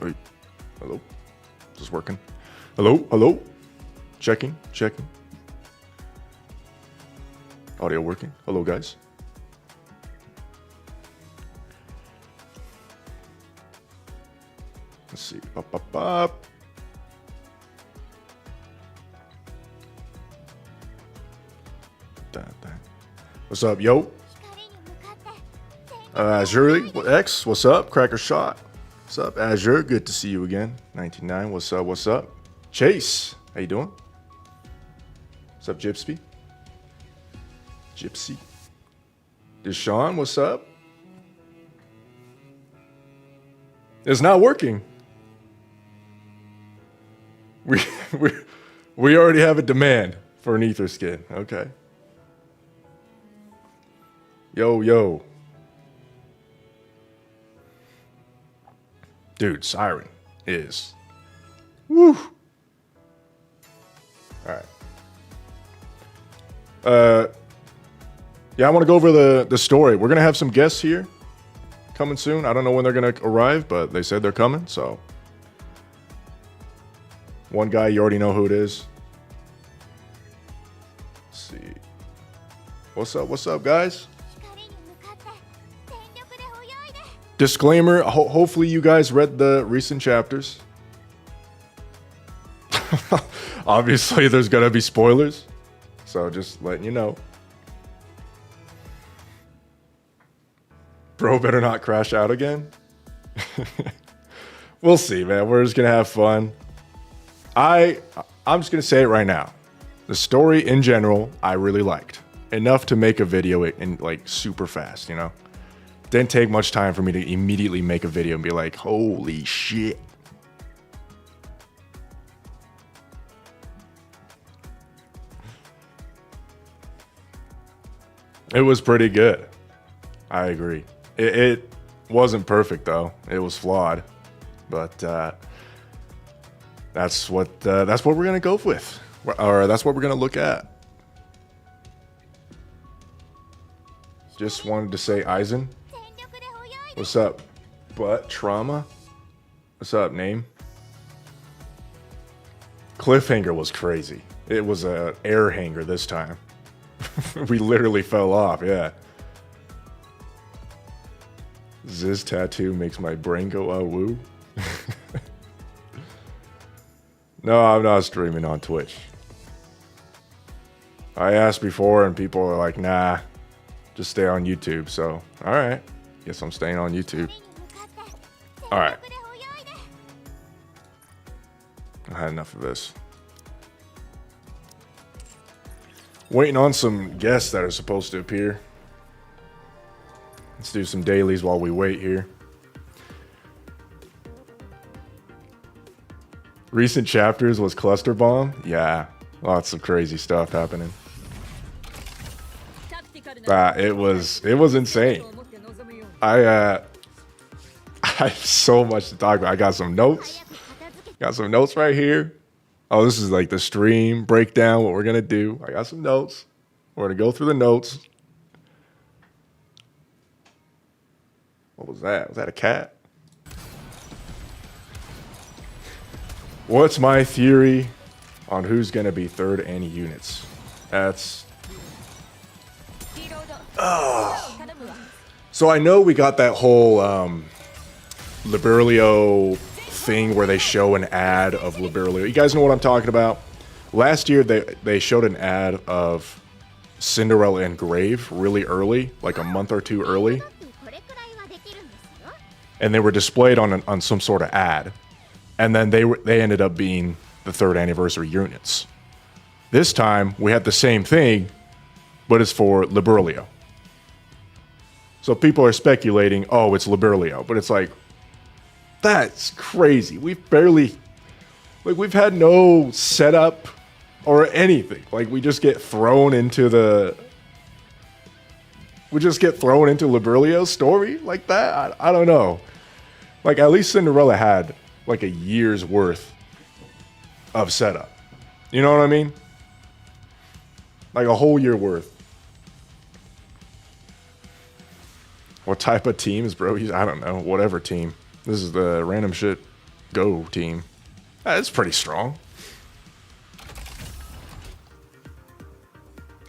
Wait. Hello? Is this working? Hello? Hello? Checking. Audio working. Hello, guys. Let's see. Up. What's up, yo? Azure X, what's up? Cracker Shot. What's up, Azure? Good to see you again. 99, what's up? What's up? Chase, how you doing? What's up, Gypsy? Deshaun, what's up? It's not working. We already have a demand for an ether skin. Okay. Yo. Dude, Siren is. Woo. All right. Yeah, I want to go over the story. We're gonna have some guests here coming soon. I don't know when they're gonna arrive, but they said they're coming. So, one guy, you already know who it is. Let's see. What's up, guys? Disclaimer, hopefully you guys read the recent chapters. Obviously, there's gonna be spoilers. So just letting you know. Bro better not crash out again. We'll see, man. We're just gonna have fun. I'm just gonna say it right now. The story in general, I really liked. Enough to make a video in like super fast, you know? Didn't take much time for me to immediately make a video and be like, holy shit. It was pretty good. I agree. It wasn't perfect though. It was flawed, but that's what we're gonna go with, or that's what we're gonna look at. Just wanted to say, Eisen. What's up, butt trauma? What's up, name? Cliffhanger was crazy. It was a air hanger this time. We literally fell off, yeah. This tattoo makes my brain go, oh, woo. No, I'm not streaming on Twitch. I asked before and people are like, nah, just stay on YouTube. So, all right. Guess I'm staying on YouTube. All right. I had enough of this. Waiting on some guests that are supposed to appear. Let's do some dailies while we wait here. Recent chapters was Cluster Bomb. Yeah, lots of crazy stuff happening. It was insane. I have so much to talk about. I got some notes. Got some notes right here. Oh, this is like the stream breakdown, what we're going to do. I got some notes. We're going to go through the notes. What was that? Was that a cat? What's my theory on who's going to be third any units? That's... So I know we got that whole Liberlio thing where they show an ad of Liberlio. You guys know what I'm talking about? Last year they showed an ad of Cinderella and Grave really early, like a month or two early. And they were displayed on some sort of ad. And then they ended up being the third anniversary units. This time we had the same thing, but it's for Liberlio. So people are speculating, oh, it's Liberlio, but it's like, that's crazy. We've had no setup or anything. Like we just get thrown into Liberlio's story like that. I don't know. Like at least Cinderella had like a year's worth of setup. You know what I mean? Like a whole year worth. What type of teams, bro? I don't know. Whatever team. This is the random shit Go team. That's pretty strong.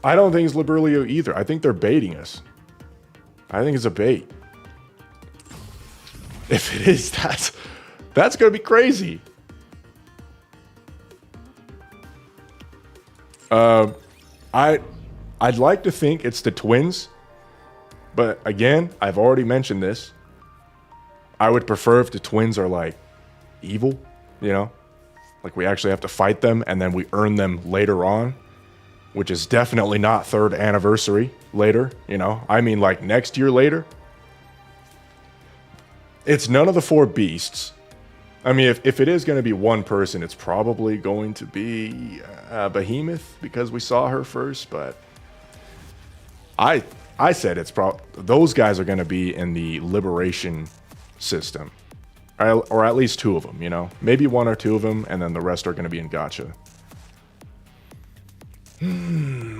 I don't think it's Liberlio either. I think they're baiting us. I think it's a bait. If it is, that's gonna be crazy. I'd like to think it's the twins, but again, I've already mentioned this. I would prefer if the twins are like evil, you know, like we actually have to fight them and then we earn them later on, which is definitely not 3rd anniversary later, you know. I mean, like next year later. It's none of the 4 beasts. I mean, if it is going to be one person, it's probably going to be Behemoth because we saw her first. But I said it's probably those guys are going to be in the Liberation system, or at least 2 of them. You know, maybe 1 or 2 of them, and then the rest are going to be in Gacha.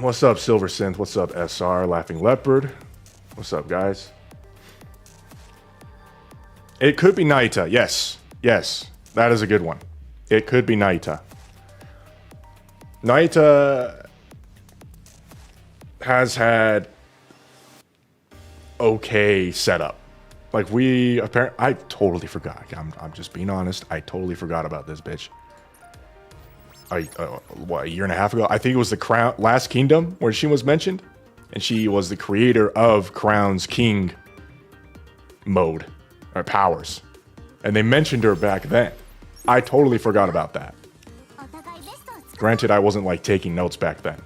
What's up, Silver Synth? What's up, SR? Laughing Leopard? What's up, guys? It could be Naita. Yes. Yes. That is a good one. It could be Naita. Naita has had okay setup. Like I totally forgot. I'm just being honest. I totally forgot about this bitch. What, a year and a half ago? I think it was the Crown Last Kingdom where she was mentioned. And she was the creator of Crown's King mode. Or powers. And they mentioned her back then. I totally forgot about that. Granted, I wasn't like taking notes back then.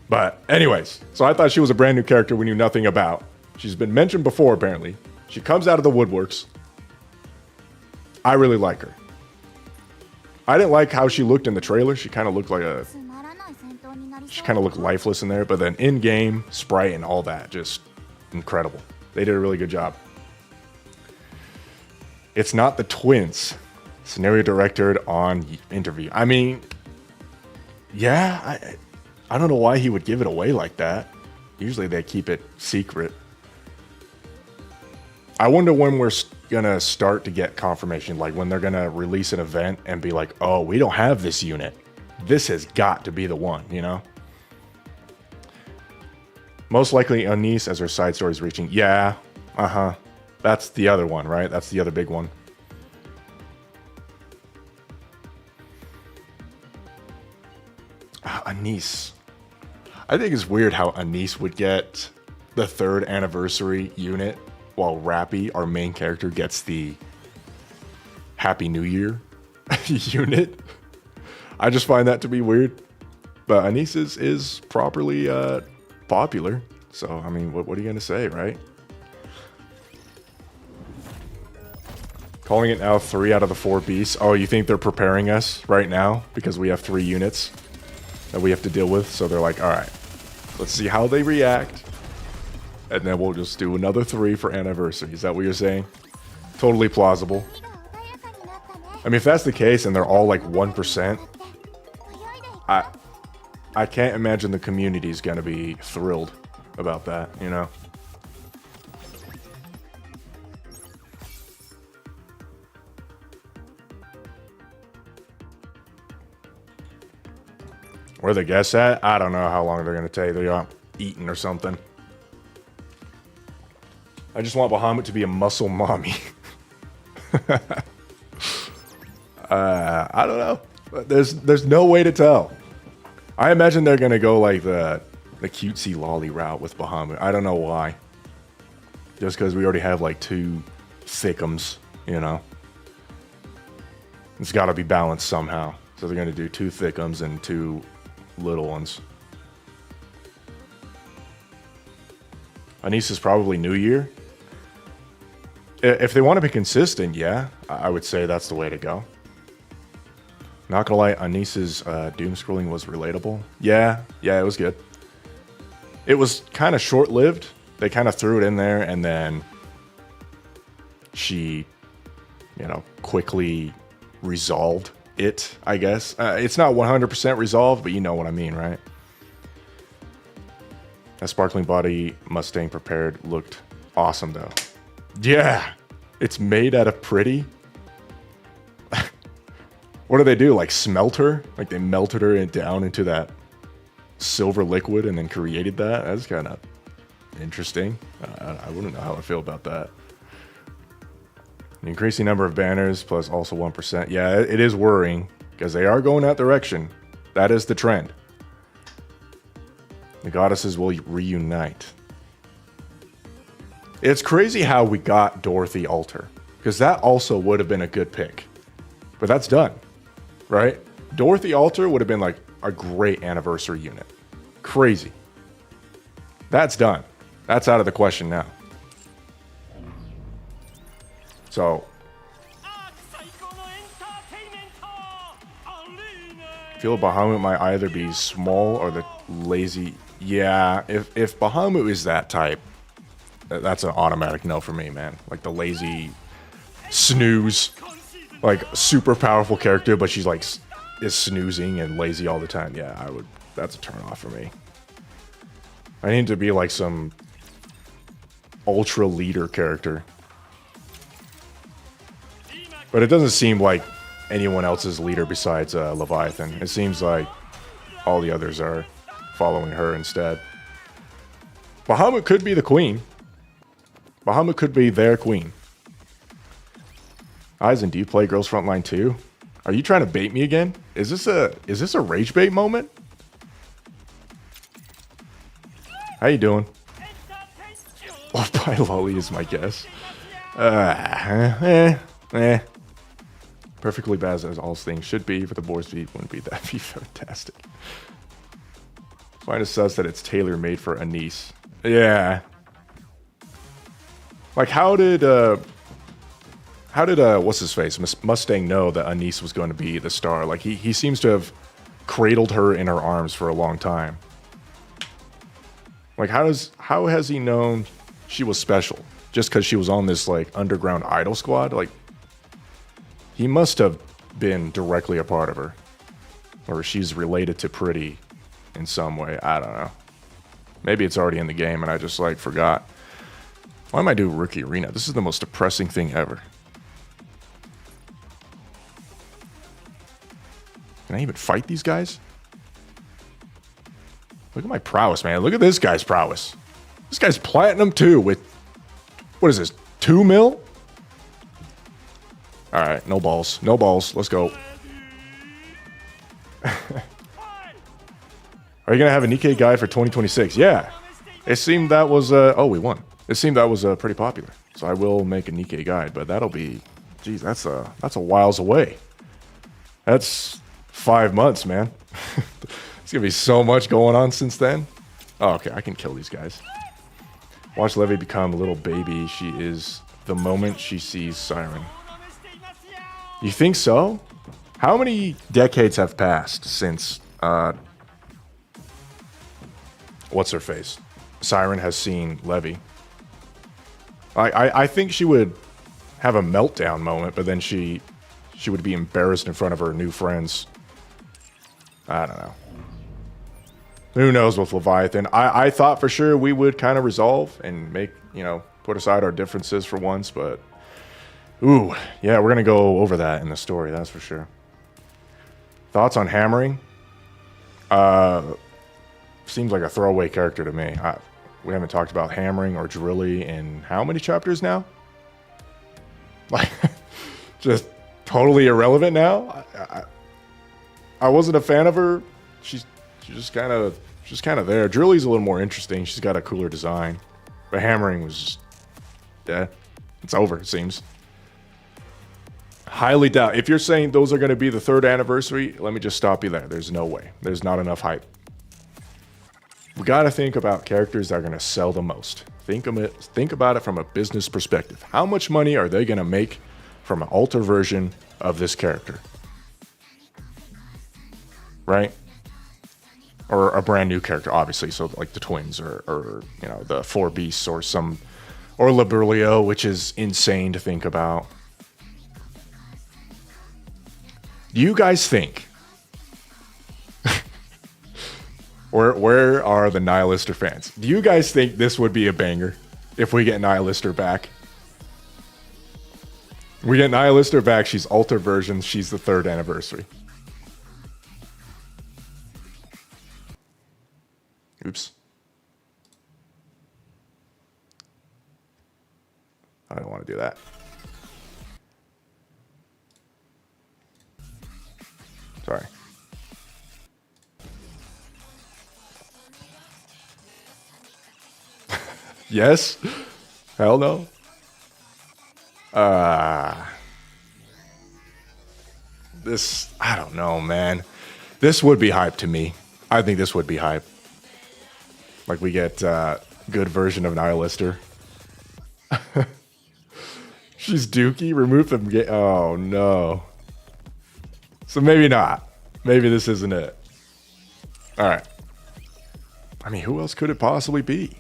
But anyways, so I thought she was a brand new character we knew nothing about. She's been mentioned before, apparently. She comes out of the woodworks. I really like her. I didn't like how she looked in the trailer. She kind of looked like she kind of looked lifeless in there. But then in-game, sprite and all that, just incredible. They did a really good job. It's not the twins. Scenario directed on interview. I mean, yeah, I don't know why he would give it away like that. Usually they keep it secret. I wonder when we're gonna start to get confirmation, like when they're gonna release an event and be like, oh, we don't have this unit. This has got to be the one, you know? Most likely Anise as her side story is reaching. Yeah, that's the other one, right? That's the other big one. Anise. I think it's weird how Anise would get the 3rd anniversary unit while Rappy, our main character, gets the Happy New Year unit. I just find that to be weird. But Anise is properly popular. So, I mean, what are you going to say, right? Calling it now 3 out of the 4 beasts. Oh, you think they're preparing us right now? Because we have 3 units that we have to deal with. So they're like, all right, let's see how they react. And then we'll just do another 3 for anniversary. Is that what you're saying? Totally plausible. I mean, if that's the case and they're all like 1%, I can't imagine the community is going to be thrilled about that, you know? Where the guests at? I don't know how long they're going to take. They're eating or something. I just want Bahamut to be a muscle mommy. I don't know. There's no way to tell. I imagine they're gonna go like the cutesy lolly route with Bahamut. I don't know why. Just because we already have like 2 thickums, you know. It's got to be balanced somehow. So they're gonna do 2 thickums and 2 little ones. Anise is probably New Year. If they want to be consistent, yeah, I would say that's the way to go. Not gonna lie, Anise's doom scrolling was relatable. Yeah, it was good. It was kind of short-lived. They kind of threw it in there, and then she, you know, quickly resolved it, I guess. It's not 100% resolved, but you know what I mean, right? That sparkling body Mustang prepared looked awesome, though. Yeah, It's made out of pretty. What do they do? Like smelt her? Like they melted her down into that silver liquid and then created that? That's kind of interesting. I wouldn't know how I feel about that. An increasing number of banners plus also 1%. Yeah, it is worrying because they are going that direction. That is the trend. The goddesses will reunite. It's crazy how we got Dorothy Alter, because that also would have been a good pick. But that's done, right? Dorothy Alter would have been like a great anniversary unit. Crazy. That's done. That's out of the question now. So, I feel Bahamut might either be small or the lazy. Yeah, if Bahamut is that type, that's an automatic no for me, man. Like the lazy snooze, like super powerful character, but she's like is snoozing and lazy all the time. Yeah, I would. That's a turn off for me. I need to be like some ultra leader character, but it doesn't seem like anyone else's leader besides Leviathan. It seems like all the others are following her instead. Bahamut could be the queen. Bahamut could be their queen. Eisen, do you play Girls Frontline 2? Are you trying to bait me again? Is this a rage bait moment? How you doing? Loved by Lolly is my guess. Perfectly bad as all things should be, but the boar's beat wouldn't be that be fantastic. Find a sus that it's tailor made for Anise. Yeah. Like how did what's his face Mustang know that Anise was going to be the star? Like he seems to have cradled her in her arms for a long time. Like how has he known she was special just because she was on this like underground idol squad? Like he must have been directly a part of her, or she's related to Pretty in some way. I don't know. Maybe it's already in the game and I just like forgot. Why am I doing Rookie Arena? This is the most depressing thing ever. Can I even fight these guys? Look at my prowess, man. Look at this guy's prowess. This guy's platinum 2 with, what is this, 2 mil? All right, no balls. No balls. Let's go. Are you going to have a Nikkei guide for 2026? Yeah. It seemed that was, oh, we won. It seemed that was pretty popular. So I will make a Nikkei guide, but that'll be, geez, that's a whiles away. That's 5 months, man. There's going to be so much going on since then. Oh, okay, I can kill these guys. Watch Levy become a little baby. She is the moment she sees Siren. You think so? How many decades have passed since, what's her face? Siren has seen Levy. I think she would have a meltdown moment, but then she would be embarrassed in front of her new friends. I don't know. Who knows with Leviathan? I thought for sure we would kind of resolve and make, put aside our differences for once, but ooh, yeah, we're going to go over that in the story, that's for sure. Thoughts on Hammering? Seems like a throwaway character to me. We haven't talked about Hammering or Drilly in how many chapters now? Like, just totally irrelevant now? I wasn't a fan of her. She's just kind of there. Drilly's a little more interesting. She's got a cooler design. But Hammering was just, yeah, it's over, it seems. Highly doubt. If you're saying those are going to be the 3rd anniversary, let me just stop you there. There's no way. There's not enough hype. We got to think about characters that are going to sell the most. Think about it from a business perspective. How much money are they going to make from an alter version of this character? Right? Or a brand new character, obviously. So like the twins or the 4 beasts or Liberlio, which is insane to think about. Do you guys think where are the Nihilister fans? Do you guys think this would be a banger if we get Nihilister back? We get Nihilister back. She's alter version. She's the 3rd anniversary. Oops. I don't want to do that. Sorry. Yes? Hell no. This, I don't know, man. This would be hype to me. I think this would be hype. Like we get good version of Nihilister. She's Dookie. Remove them. Oh no. So maybe not. Maybe this isn't it. All right. I mean, who else could it possibly be?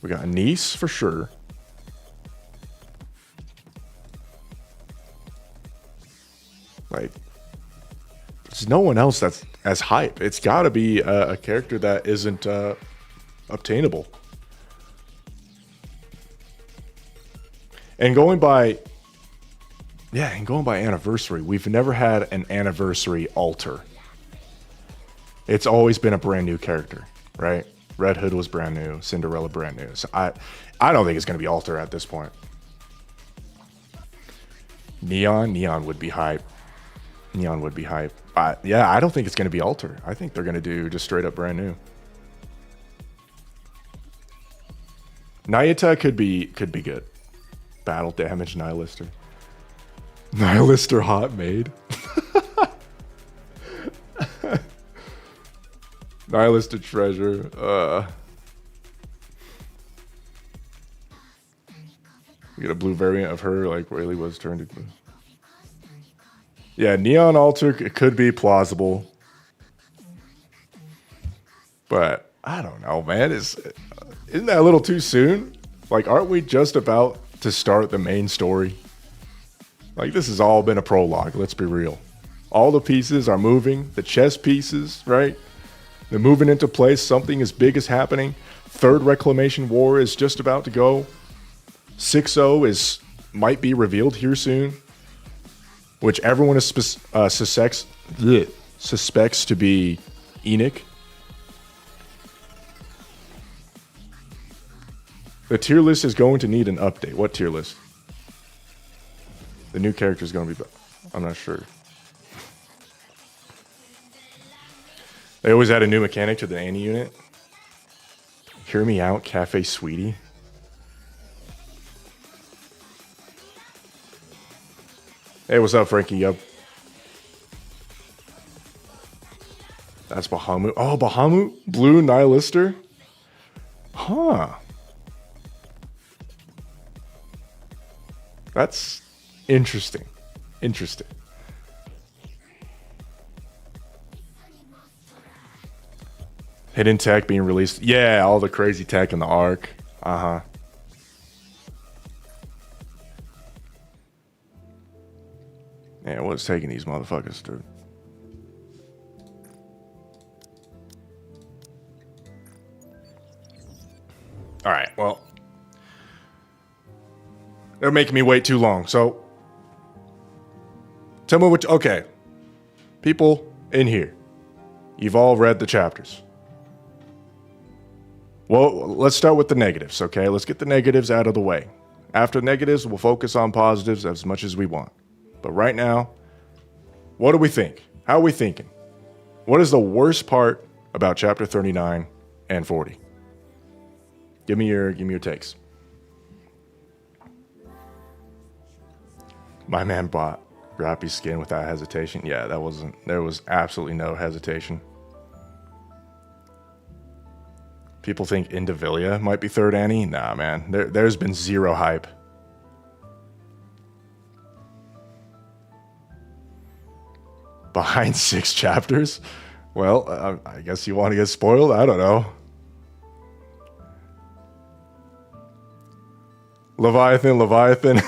We got Anise for sure. Like, there's no one else that's as hype. It's got to be a character that isn't obtainable. And going by anniversary, we've never had an anniversary alter. It's always been a brand new character, right? Red Hood was brand new, Cinderella brand new. So I don't think it's going to be alter at this point. Neon would be hype. Neon would be hype. Yeah, I don't think it's going to be alter. I think they're going to do just straight up brand new. Nayata could be good. Battle damage Nihilister. Nihilister hot maid. Nihilister treasure. We get a blue variant of her, like really was turned into. Yeah, Neon Alter it could be plausible. But I don't know, man. Isn't that a little too soon? Like, aren't we just about to start the main story? Like, this has all been a prologue, let's be real. All the pieces are moving, the chess pieces, right? They're moving into place, something as big is happening. 3rd Reclamation War is just about to go. Schizo might be revealed here soon, which everyone is suspects to be NIKKE. The tier list is going to need an update. What tier list? The new character is going to be... I'm not sure. They always add a new mechanic to the Annie unit. Hear me out, Cafe Sweetie. Hey, what's up, Frankie? Yup. That's Bahamut. Oh, Bahamut? Blue Nihilister? Huh. That's interesting. Interesting. Hidden tech being released. Yeah, all the crazy tech in the arc. Uh-huh. Yeah, what's taking these motherfuckers, dude? All right, well. They're making me wait too long, so. Tell me what. Okay. People in here, you've all read the chapters. Well, let's start with the negatives, okay? Let's get the negatives out of the way. After negatives, we'll focus on positives as much as we want. But right now, what do we think? How are we thinking? What is the worst part about chapter 39 and 40? Give me your takes. My man bought Grappy's skin without hesitation. Yeah, there was absolutely no hesitation. People think Indivilia might be 3rd Annie. Nah, man. There's been zero hype. Behind 6 chapters? Well, I guess you want to get spoiled? I don't know. Leviathan. Leviathan.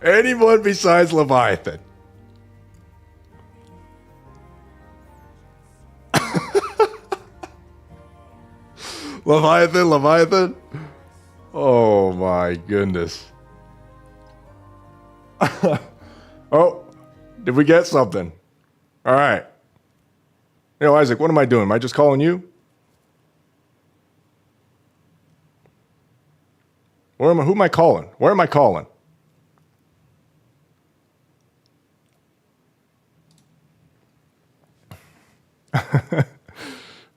Anyone besides Leviathan. Leviathan. Oh my goodness. Oh, did we get something? All right. Yo, Isaac, what am I doing? Am I just calling you? Who am I calling? Where am I calling?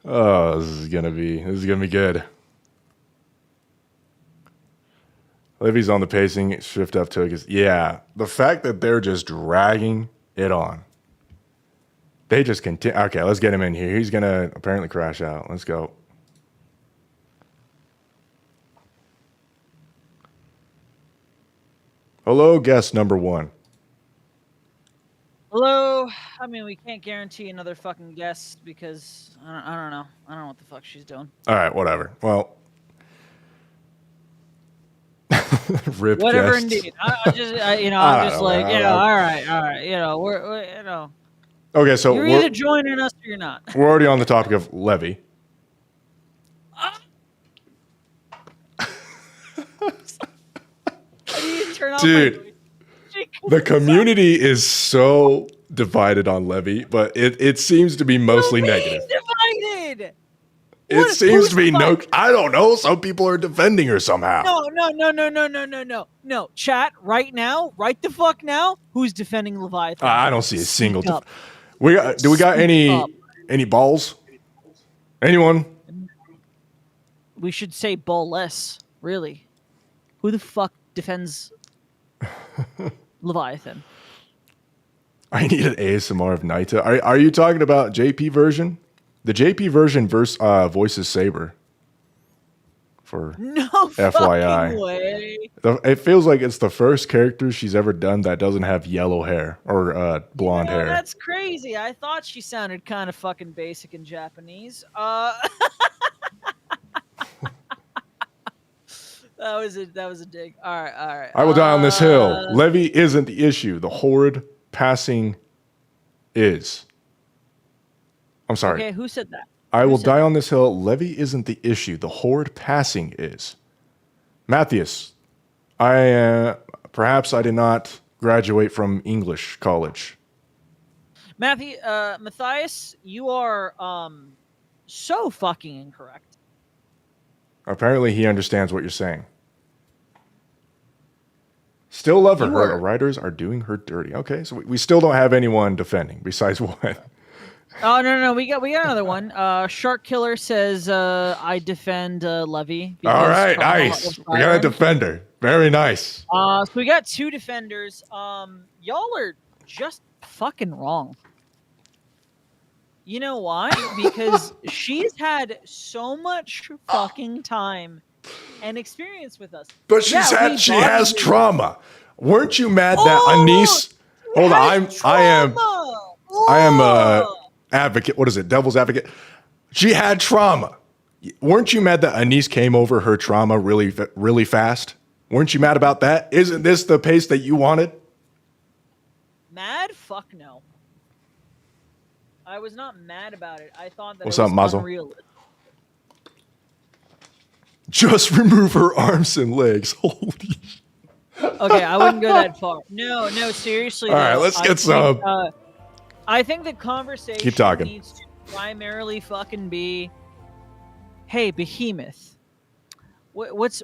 Oh, this is gonna be good. Livy's on the pacing, shift up to it. Yeah, the fact that they're just dragging it on. They just continue. Okay, let's get him in here. He's gonna apparently crash out. Let's go. Hello, guest number 1. Hello. I mean, we can't guarantee another fucking guest because I don't know. I don't know what the fuck she's doing. All right, whatever. Well, rip whatever, guest. indeed. I'm just like, all right. We're Okay, so you're either joining us or you're not. We're already on the topic of Levy. Dude, the community is so divided on Levy, but it seems to be mostly negative. Divided. It seems to be no. I don't know. Some people are defending her somehow. No. Chat right now, right the fuck now. Who's defending Leviathan? I don't see a single. Do we got any balls? Anyone? We should say ballless. Really, who the fuck defends Leviathan? I need an ASMR of Naita. Are you talking about JP version? The JP version voices Saber. For no FYI. Way. It feels like it's the first character she's ever done that doesn't have yellow hair or blonde hair. That's crazy. I thought she sounded kind of fucking basic in Japanese. That was a dig. All right. I will die on this hill. Levy isn't the issue. The horde passing is. I'm sorry. Okay, who said that? I will die on this hill. Levy isn't the issue. The horde passing is. Matthias, perhaps I did not graduate from English college. Matthias, you are so fucking incorrect. Apparently, he understands what you're saying. Still love her. Her writers are doing her dirty. Okay, so we still don't have anyone defending besides one. Oh no, we got another one. Shark Killer says I defend Levy. All right, nice. We got a defender. Very nice. So we got 2 defenders. Y'all are just fucking wrong. You know why? Because she's had so much fucking time and experience with us. But she has trauma. Weren't you mad that Anise? Hold on, I am advocate. What is it? Devil's advocate. She had trauma. Weren't you mad that Anise came over her trauma really fast? Weren't you mad about that? Isn't this the pace that you wanted? Mad? Fuck no. I was not mad about it. I thought that What's it was up, Mazel? unrealistic. Just remove her arms and legs. Holy. Okay, I wouldn't go that far. No, seriously. All right, let's get some. I think the conversation Keep talking. needs to primarily fucking be, hey, Behemoth, what's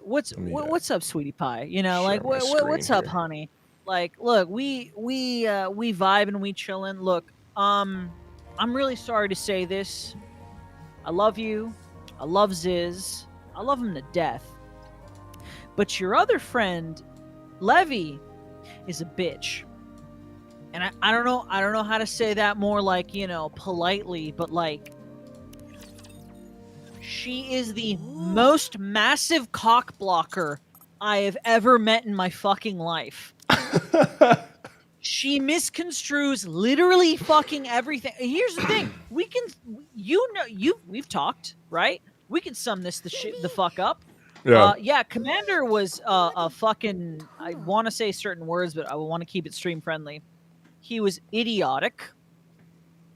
up, sweetie pie? You know, like what's up, honey? Like, look, we vibe and we chillin'. Look, I'm really sorry to say this. I love you. I love Ziz. I love him to death. But your other friend, Levy, is a bitch. And I don't know how to say that more like, politely, but like, she is the most massive cock blocker I have ever met in my fucking life. She misconstrues literally fucking everything. Here's the thing. We've talked, right? We can sum this the fuck up. Yeah. Commander was a fucking, I want to say certain words, but I want to keep it stream friendly. He was idiotic.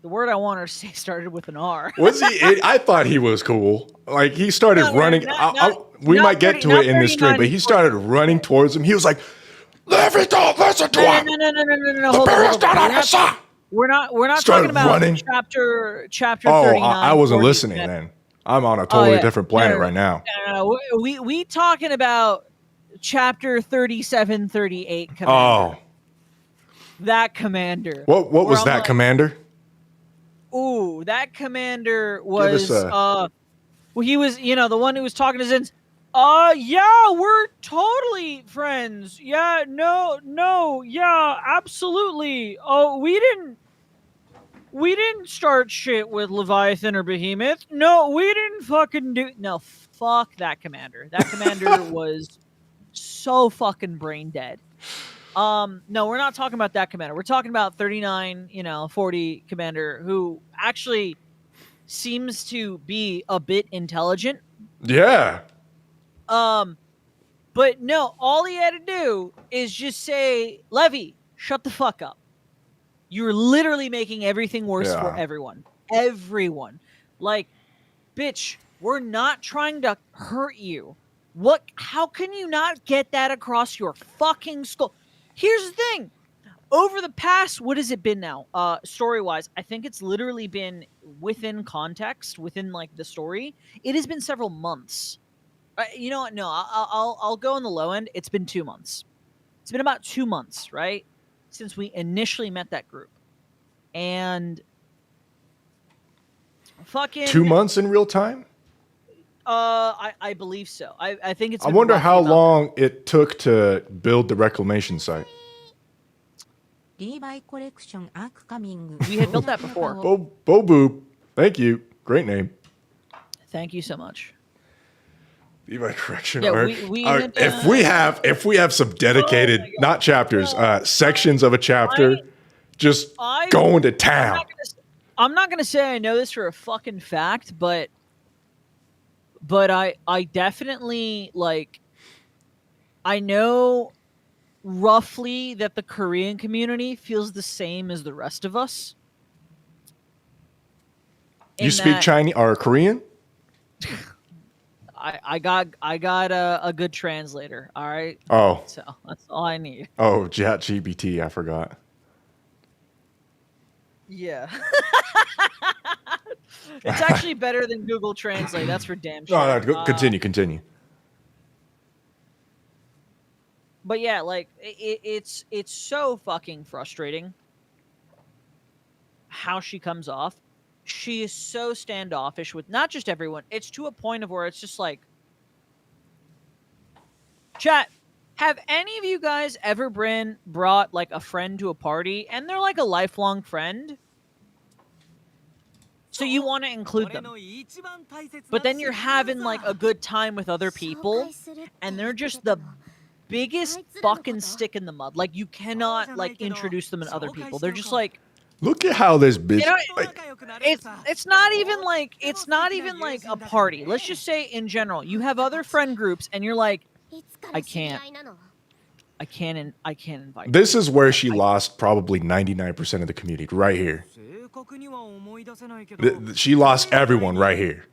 the word I want to say started with an R. Was he? I thought he was cool. Like he started running. We might get to it in this stream, but he started running towards him. He was like, "Levi, don't listen to him. No. The Hold bear is on. not on his side." We're not Started talking about running. chapter Oh, 39. I wasn't 40, listening then. I'm on a totally different planet right now. No. We talking about chapter 37, 38 commander. Oh, that commander. what was that, commander? Ooh, that commander was Give well, he was, the one who was talking to Zins. Yeah, we're totally friends. Yeah, no, yeah, absolutely. Oh, we didn't start shit with Leviathan or Behemoth. No, we didn't fucking do. No, fuck that commander. That commander was so fucking brain dead. No, we're not talking about that commander. We're talking about 39, 40 commander who actually seems to be a bit intelligent. Yeah. But no, all he had to do is just say, Levy, shut the fuck up. You're literally making everything worse for everyone. Everyone. Like, bitch, we're not trying to hurt you. How can you not get that across your fucking skull? Here's the thing. Over the past, what has it been now? Story-wise, I think it's literally been within context, within like the story. It has been several months. You know what? No, I'll go on the low end. It's been 2 months. It's been about 2 months, right, since we initially met that group, and fucking 2 months in real time. I believe so. I think it's. I wonder how long it took to build the reclamation site. We had built that before. Bo Boop. Thank you. Great name. Thank you so much. Levi correction. Yeah, if we have some dedicated, not chapters, sections of a chapter, just going to town. I'm not gonna say I know this for a fucking fact, but I definitely I know roughly that the Korean community feels the same as the rest of us. You speak Chinese or Korean? I got a good translator. All right. Oh. So that's all I need. Oh, ChatGPT. I forgot. Yeah. It's actually better than Google Translate. That's for damn sure. No, continue. But yeah, it's so fucking frustrating how she comes off. She is so standoffish with not just everyone. It's to a point of where it's just like, chat, have any of you guys ever brought a friend to a party and they're like a lifelong friend? So you want to include them. But then you're having a good time with other people and they're just the biggest fucking stick in the mud. You cannot introduce them to other people. They're just like, look at how this bitch. It's not even a party. Let's just say in general, you have other friend groups, and you're like, I can't invite. This is where she lost probably 99% of the community right here. She lost everyone right here.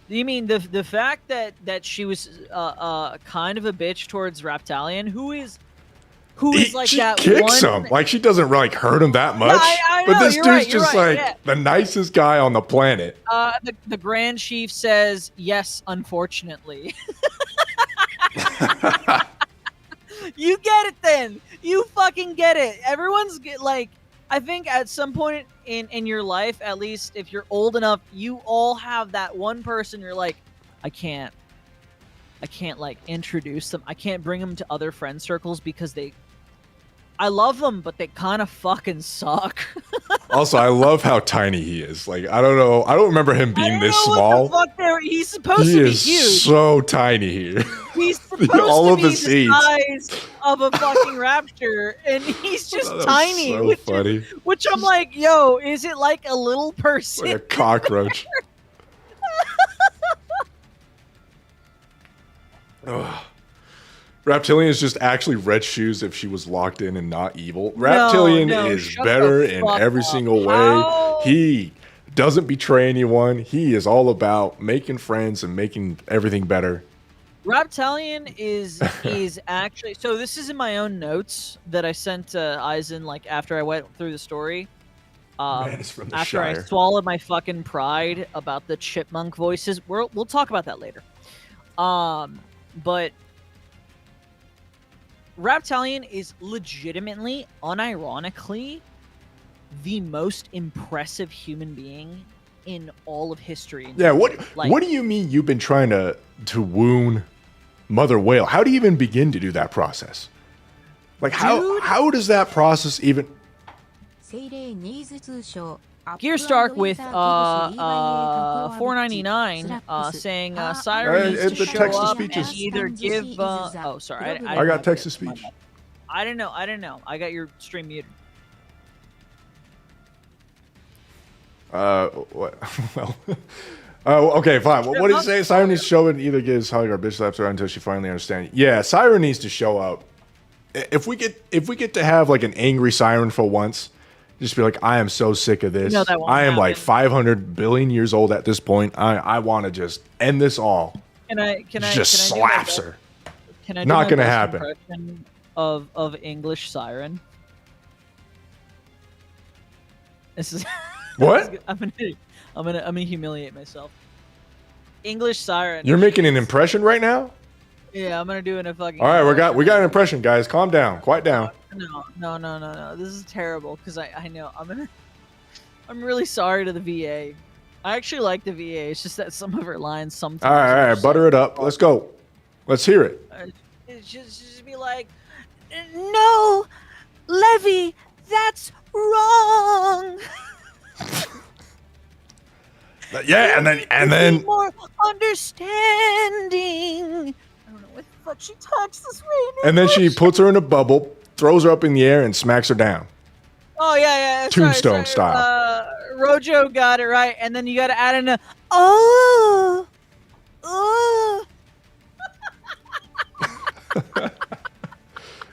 You mean the fact that she was kind of a bitch towards Raptalion, who is she that kicks one... him. She doesn't hurt him that much. I know, but this dude's just yeah. the nicest guy on the planet. The Grand Chief says, yes, unfortunately. You get it then. You fucking get it. Everyone's I think at some point in your life, at least if you're old enough, you all have that one person you're like, I can't introduce them. I can't bring them to other friend circles because I love them, but they kind of fucking suck. Also, I love how tiny he is. I don't know. I don't remember him being this small. He's supposed to be huge. He is so tiny here. He's supposed to be the size of a fucking raptor, and he's just tiny. So funny. Which I'm like, yo, is it like a little person? Like a cockroach. Reptilian is just actually red shoes if she was locked in and not evil. No, Reptilian no, is shut better the in fuck every up. single way. How? He doesn't betray anyone. He is all about making friends and making everything better. Reptilian is actually, so this is in my own notes that I sent to Eisen like after I went through the story. Man is from the After I Shire. swallowed my fucking pride about the chipmunk voices. We'll talk about that later. But Reptilian is legitimately, unironically, the most impressive human being in all of history. Yeah, what do you mean you've been trying to wound Mother Whale? How do you even begin to do that process? Like how does that process even Gear Stark with 499 saying Siren needs to the show text to up speech and is- either give oh sorry I got text to speech. I didn't know I got your stream muted. What? Well, oh, okay, fine. What did you say? Siren needs to show up and either gives hug or bitch slaps her until she finally understands. Yeah, Siren needs to show up. If we get to have like an angry Siren for once, just be like, I am so sick of this. No, that won't I am happen. like 500 billion years old at this point. I want to just end this all. Can I Just can I do my slaps best- her. Can I do Not my gonna best happen. impression of English Siren? This is What? I'm gonna humiliate myself. English Siren. You're making an impression right now? Yeah, I'm gonna do it in a fucking. All right, we got an impression, guys. Calm down. Quiet down. No. This is terrible because I know I'm really sorry to the VA. I actually like the VA. It's just that some of her lines sometimes. All right, butter it up. Let's go. Let's hear it. It's just be like, no, Levy, that's wrong. Yeah, and then more understanding. I don't know what the fuck she talks this way. and then she puts her in a bubble, throws her up in the air, and smacks her down. Oh yeah. Tombstone style. Rojo got it right, and then you got to add in a oh.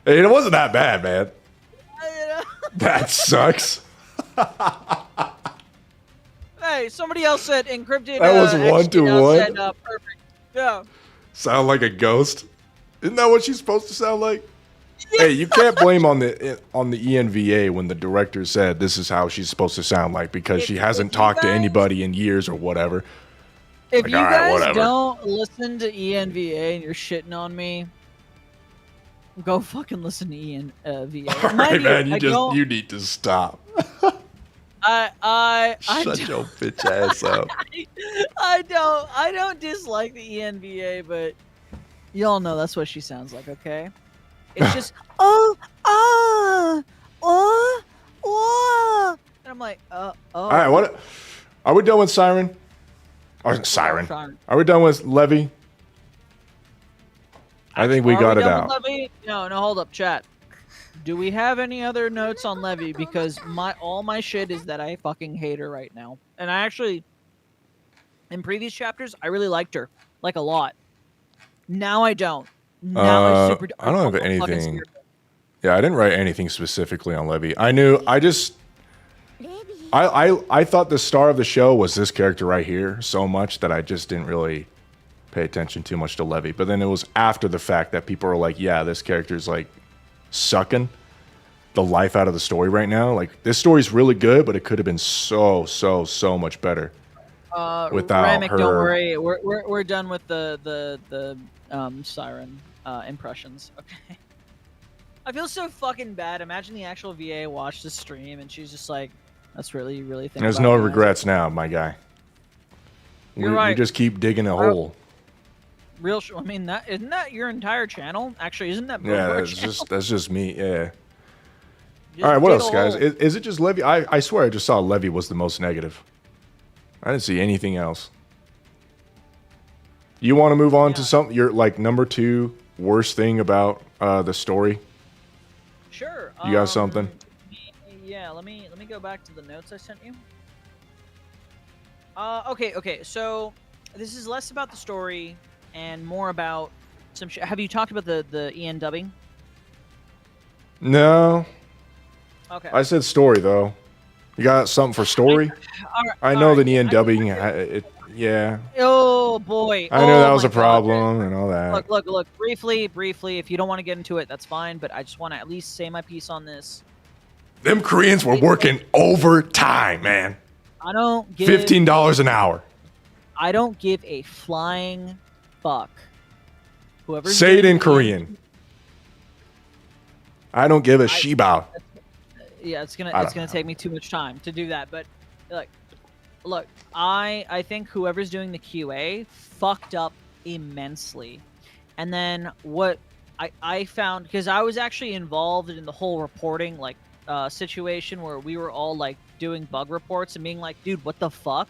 Hey, it wasn't that bad, man. That sucks. Hey, somebody else said encrypted. That was 1-to-1. Said, perfect. Yeah. Sound like a ghost. Isn't that what she's supposed to sound like? Hey, you can't blame on the ENVA when the director said this is how she's supposed to sound like because she hasn't talked to anybody in years or whatever. If Like, you all right, guys whatever. don't listen to ENVA and you're shitting on me, go fucking listen to ENVA. All right, man, you need to stop. I Shut your bitch ass up. I don't dislike the ENVA, but y'all know that's what she sounds like, okay? It's just and I'm like, oh. All right, what? Are we done with Siren? Or Siren? Are we done with Levy? I think we got it out. No, hold up, chat. Do we have any other notes on Levy? Because all my shit is that I fucking hate her right now. And I actually, in previous chapters, I really liked her, like a lot. Now I don't. Now I don't have anything. Yeah, I didn't write anything specifically on Levy. I thought the star of the show was this character right here so much that I just didn't really pay attention too much to Levy. But then it was after the fact that people were like, yeah, this character's like sucking the life out of the story right now. Like, this story's really good, but it could have been so much better. Without Ramic, her. don't worry. We're done with the Siren impressions. Okay. I feel so fucking bad. Imagine the actual VA watched the stream and she's just like, "That's really thinking." There's about no that." regrets now, my guy. You're right. We just keep digging a hole. I mean, isn't that your entire channel? Actually, isn't that? Yeah, channel? that's just me. Yeah. Just All right, what dig else, a guys? hole. Is it just Levy? I swear I just saw Levy was the most negative. I didn't see anything else. You want to move on to something? Your like number 2 worst thing about the story? Sure. You got something? Yeah. Let me go back to the notes I sent you. Okay. So this is less about the story and more about some shit. Have you talked about the EN dubbing? No, Okay. I said story though. You got something for story? I know the Ian dubbing. Yeah, Oh boy. I know that was my a problem and all that. Look. Briefly. If you don't want to get into it, that's fine. But I just want to at least say my piece on this. Them Koreans were working overtime, man. I don't give $15 an hour. I don't give a flying fuck. Whoever say it in Korean. I don't give a shibao. Yeah, it's gonna take me too much time to do that. But look, I think whoever's doing the QA fucked up immensely. And then what I found, because I was actually involved in the whole reporting situation where we were all like doing bug reports and being like, dude, what the fuck?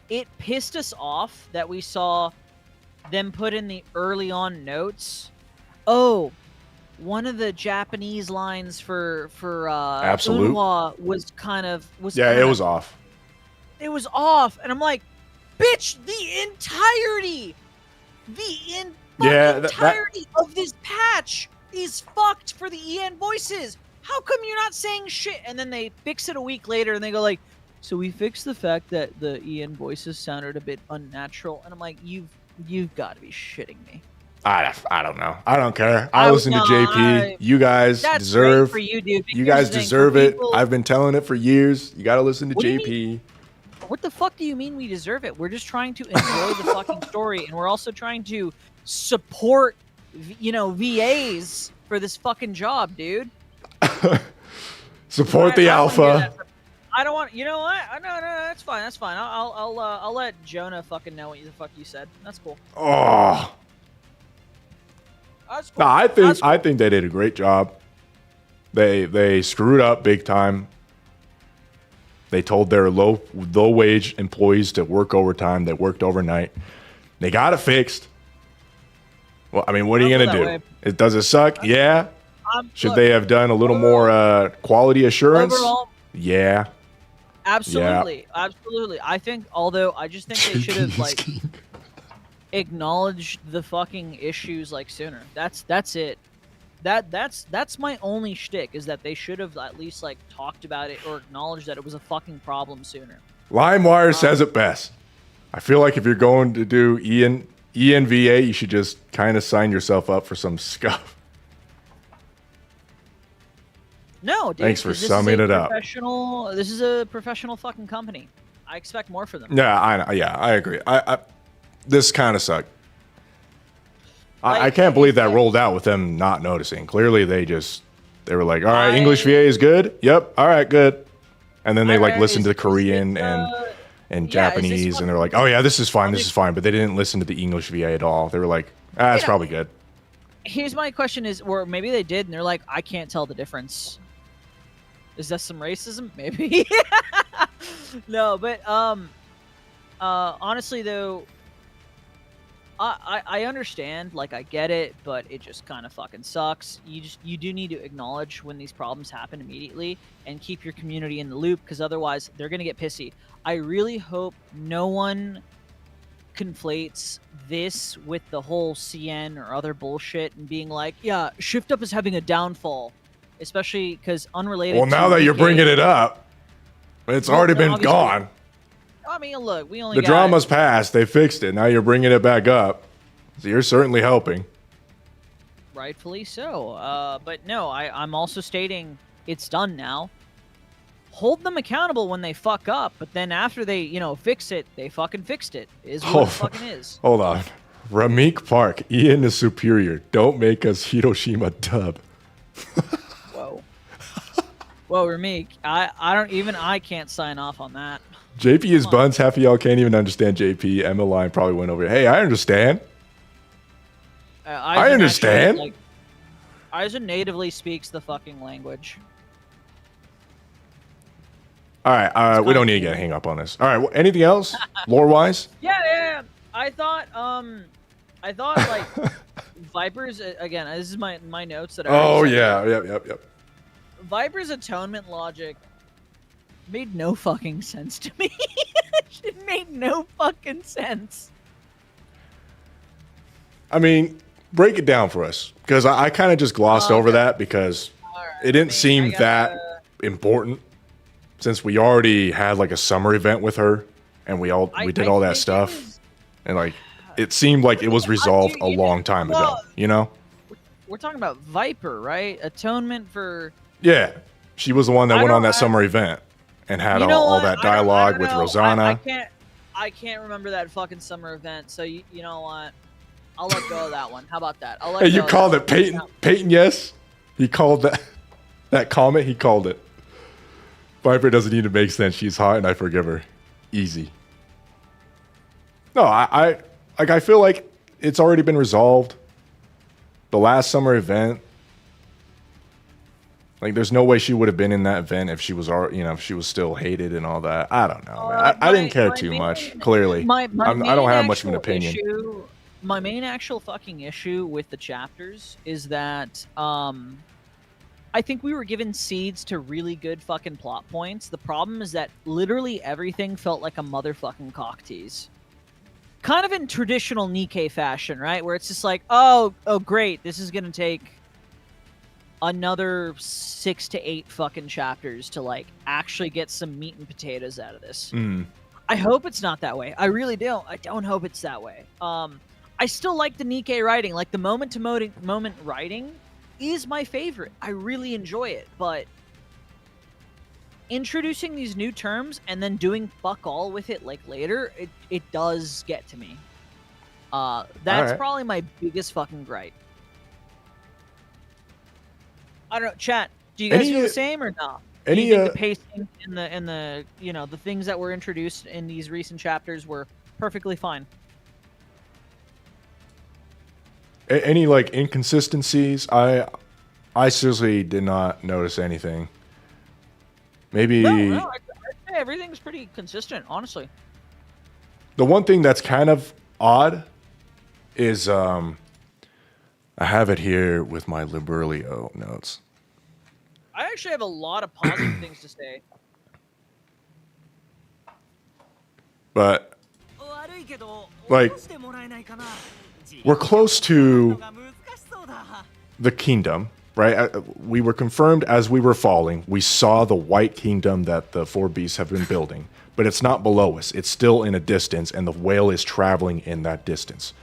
It pissed us off that we saw them put in the early on notes. Oh, one of the Japanese lines for Absolute Unhwa was it was off. It was off, and I'm like, bitch, the entirety of this patch is fucked for the EN voices. How come you're not saying shit? And then they fix it a week later, and they go like, so we fixed the fact that the EN voices sounded a bit unnatural. And I'm like, you've got to be shitting me. I don't know. I don't care. I listen to JP. You guys deserve. For you, dude. You guys deserve it. I've been telling it for years. You got to listen to JP. What the fuck do you mean we deserve it? We're just trying to enjoy the fucking story, and we're also trying to support, VAs for this fucking job, dude. Support the alpha. I don't want. You know what? No, that's fine. That's fine. I'll let Jonah fucking know what the fuck you said. That's cool. Oh. That's cool. No, I think they did a great job. They screwed up big time. They told their low wage employees to work overtime. They worked overnight. They got it fixed. Well, I mean, what are you gonna do? Does it suck? Yeah. Should they have done a little more quality assurance? Overall, yeah. Absolutely. I think, I just think they should have acknowledged the fucking issues sooner. That's it. That's my only shtick, is that they should have at least talked about it or acknowledged that it was a fucking problem sooner. LimeWire says it best. I feel like if you're going to do ENVA, you should just kind of sign yourself up for some scuff. No, dude. Thanks for summing it up. This is a professional fucking company. I expect more from them. Yeah, I know. Yeah, I agree. This kind of sucked. I can't believe that rolled out with them not noticing. Clearly, they were like, all right, English VA is good. Yep. All right, good. And then they listened to Korean and Japanese, and they're like, oh yeah, this is fine. This is fine. But they didn't listen to the English VA at all. They were like, that's probably good. Here's my question or maybe they did, and they're like, I can't tell the difference. Is that some racism? Maybe. No, but honestly though, I understand, I get it, but it just kind of fucking sucks. You do need to acknowledge when these problems happen immediately and keep your community in the loop, because otherwise they're gonna get pissy. I really hope no one conflates this with the whole CN or other bullshit and being like, yeah, Shift Up is having a downfall. Especially because unrelated. Well, now that you're bringing it up, it's already been gone. I mean, look, we only the drama's passed. They fixed it. Now you're bringing it back up, so you're certainly helping. Rightfully so. But no, I'm also stating it's done now. Hold them accountable when they fuck up, but then after they, fix it, they fucking fixed it. Is what it fucking is. Hold on, Ramik Park. Ian is superior. Don't make us Hiroshima dub. Whoa, Ramik, I can't sign off on that. JP is buns. Half of y'all can't even understand JP. Emma Line probably went over. Hey, I understand. I understand. Aizen natively speaks the fucking language. All right, we don't need to get hang up on this. All right, anything else, lore wise? Yeah. I thought Viper's again. This is my notes that. Yep. Viper's atonement logic made no fucking sense to me. It made no fucking sense. I mean, break it down for us, because I kind of just glossed over that because it didn't seem that important, since we already had like a summer event with her, and we did all that stuff, and like it seemed like it was resolved a long time ago. You know, we're talking about Viper, right? Atonement for. Yeah, she was the one that went on that summer event and had all that dialogue with Rosanna. I can't remember that fucking summer event. So you know what? I'll let go of that one. How about that? Hey, you called it, Peyton. Peyton, yes, he called that comment. He called it. Viper doesn't need to make sense. She's hot, and I forgive her. Easy. No, I feel like it's already been resolved. The last summer event. Like, there's no way she would have been in that event if she was, if she was still hated and all that. I don't know, man. I didn't care too much. Clearly, I don't have much of an opinion. My main actual fucking issue with the chapters is that I think we were given seeds to really good fucking plot points. The problem is that literally everything felt like a motherfucking cock tease. Kind of in traditional NIKKE fashion, right? Where it's just like, oh great, this is gonna take another 6 to 8 fucking chapters to like actually get some meat and potatoes out of this. I hope it's not that way. I really don't. I don't hope it's that way. I still like the NIKKE writing. Like, the moment writing is my favorite. I really enjoy it. But introducing these new terms and then doing fuck all with it like later, it does get to me. That's probably my biggest fucking gripe. I don't know, chat. Do you guys feel the same or not? Do you think the pacing and the the things that were introduced in these recent chapters were perfectly fine? Any like inconsistencies? I seriously did not notice anything. Maybe no, I'd say everything's pretty consistent, honestly. The one thing that's kind of odd is I have it here with my Liberlio notes. I actually have a lot of positive things to say. But like, we're close to the kingdom, right? We were confirmed as we were falling. We saw the white kingdom that the 4 beasts have been building, but it's not below us. It's still in a distance, and the whale is traveling in that distance.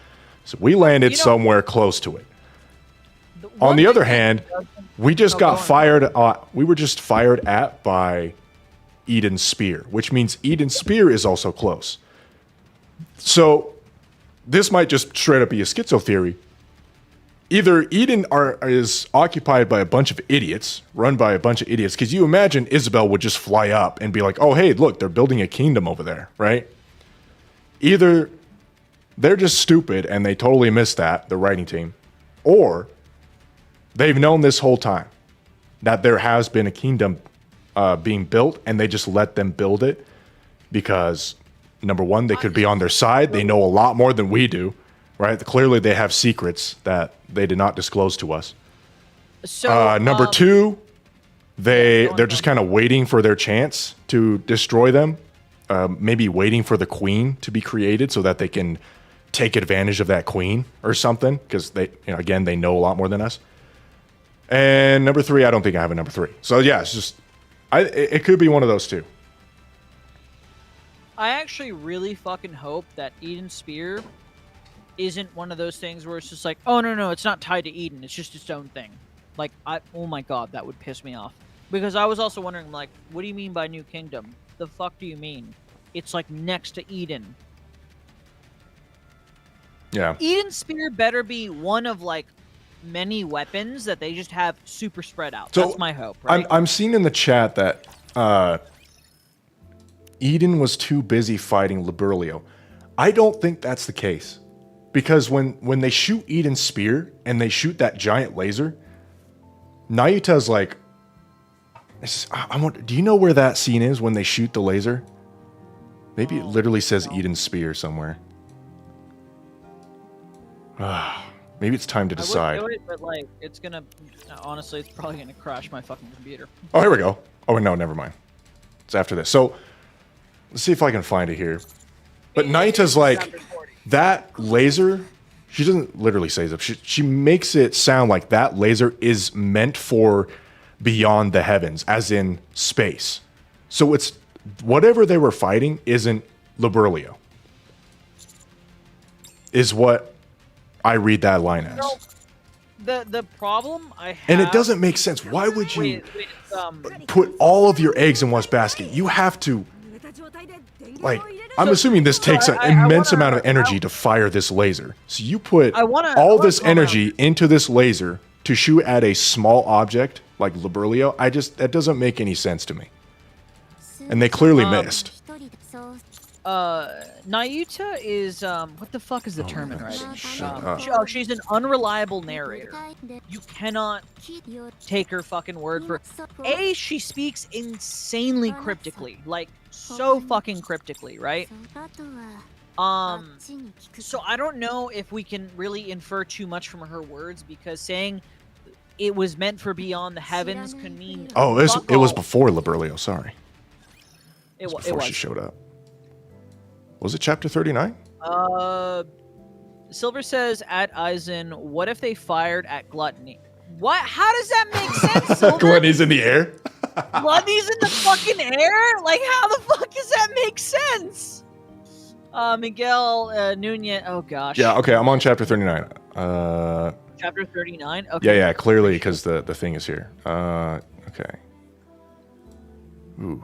So we landed somewhere close to it. On the other hand, we just got fired. We were just fired at by Eden's spear, which means Eden's spear is also close. So this might just straight up be a schizo theory. Either Eden is occupied by a bunch of idiots, run by a bunch of idiots, because you imagine Isabel would just fly up and be like, oh, hey, look, they're building a kingdom over there, right? Either they're just stupid and they totally missed that, the writing team, or they've known this whole time that there has been a kingdom being built, and they just let them build it because, number one, they could be on their side. They know a lot more than we do, right? Clearly, they have secrets that they did not disclose to us. So, number two, they're just kind of waiting for their chance to destroy them, maybe waiting for the queen to be created so that they can take advantage of that queen or something, because they, again, they know a lot more than us. And number three, I don't think I have a number three. So yeah, it's just, it could be one of those two. I actually really fucking hope that Eden's spear isn't one of those things where it's just like, oh no, it's not tied to Eden, it's just its own thing. Like, oh my god, that would piss me off. Because I was also wondering, like, what do you mean by new kingdom? The fuck do you mean? It's like next to Eden. Yeah. Eden's spear better be one of like many weapons that they just have super spread out. So that's my hope, right? I'm seeing in the chat that Eden was too busy fighting Liberlio. I don't think that's the case. Because when they shoot Eden's spear and they shoot that giant laser, Nayuta's like, do you know where that scene is when they shoot the laser? Maybe it literally says Eden's spear somewhere. Maybe it's time to decide. I would do it, but like, it's gonna, honestly, it's probably gonna crash my fucking computer. Oh, here we go. Oh, no, never mind. It's after this. So, let's see if I can find it here. But Nayuta's like, that laser She doesn't literally say this. She makes it sound like that laser is meant for beyond the heavens, as in space. So it's whatever they were fighting isn't Liberlio, is what I read that line as. No, the problem I have, and it doesn't make sense. Why would you put all of your eggs in one basket? You have to, like, I'm assuming this takes an immense amount of energy to fire this laser. So you put all this energy into this laser to shoot at a small object like Liberlio. That doesn't make any sense to me. And they clearly missed. Nayuta is what the fuck is the term in writing? She's an unreliable narrator. You cannot take her fucking word for it. She speaks insanely cryptically, like so fucking cryptically, right? So I don't know if we can really infer too much from her words, because saying it was meant for beyond the heavens could mean it was before Liberlio. Sorry, it was before she showed up. Was it chapter 39? Silver says at Eisen, what if they fired at Gluttony? What? How does that make sense, Silver? Gluttony's in the air? Gluttony's in the fucking air? Like, how the fuck does that make sense? Miguel Nunez. Oh, gosh. Yeah, okay, I'm on chapter 39. Chapter 39? Okay. Yeah, clearly, because the thing is here. Okay. Ooh.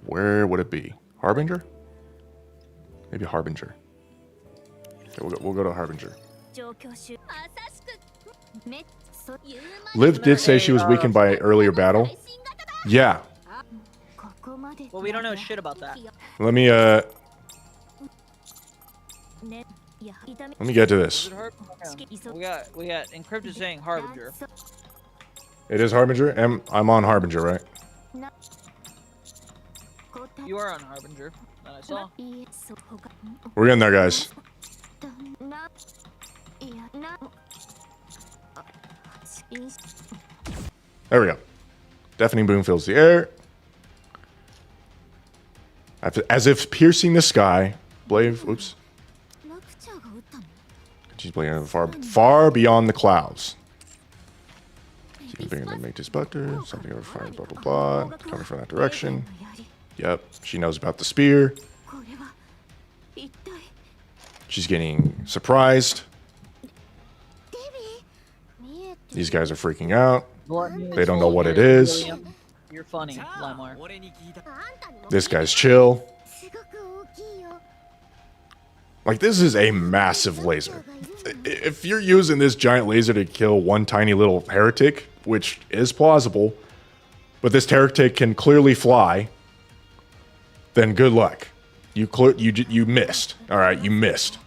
Where would it be? Harbinger? Maybe Harbinger. Okay, we'll go to Harbinger. Liv did say she was weakened by an earlier battle. Yeah. Well, we don't know shit about that. Let me get to this. We got encrypted saying Harbinger. It is Harbinger, and I'm on Harbinger, right? You are on Harbinger. That I saw. We're getting there, guys. There we go. Deafening boom fills the air. As if piercing the sky. Blave, oops. She's playing far beyond the clouds. Seems bigger than Make Spectre. Something over fire, blah, blah, blah. Coming from that direction. Yep, she knows about the spear. She's getting surprised. These guys are freaking out. They don't know what it is. You're funny, Lamar. This guy's chill. Like, this is a massive laser. If you're using this giant laser to kill one tiny little heretic, which is plausible, but this heretic can clearly fly, then good luck. You missed. All right, you missed.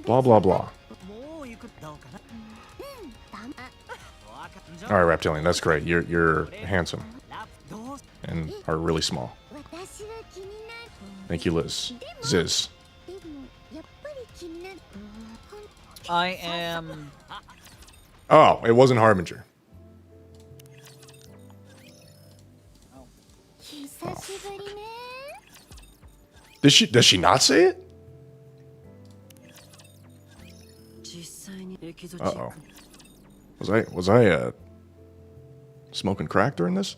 Blah, blah, blah. All right, Reptilian, that's great. You're handsome and are really small. Thank you, Liz. Ziz. I am... Oh, it wasn't Harbinger. Oh, does she not say it? Uh-oh. Was I smoking crack during this?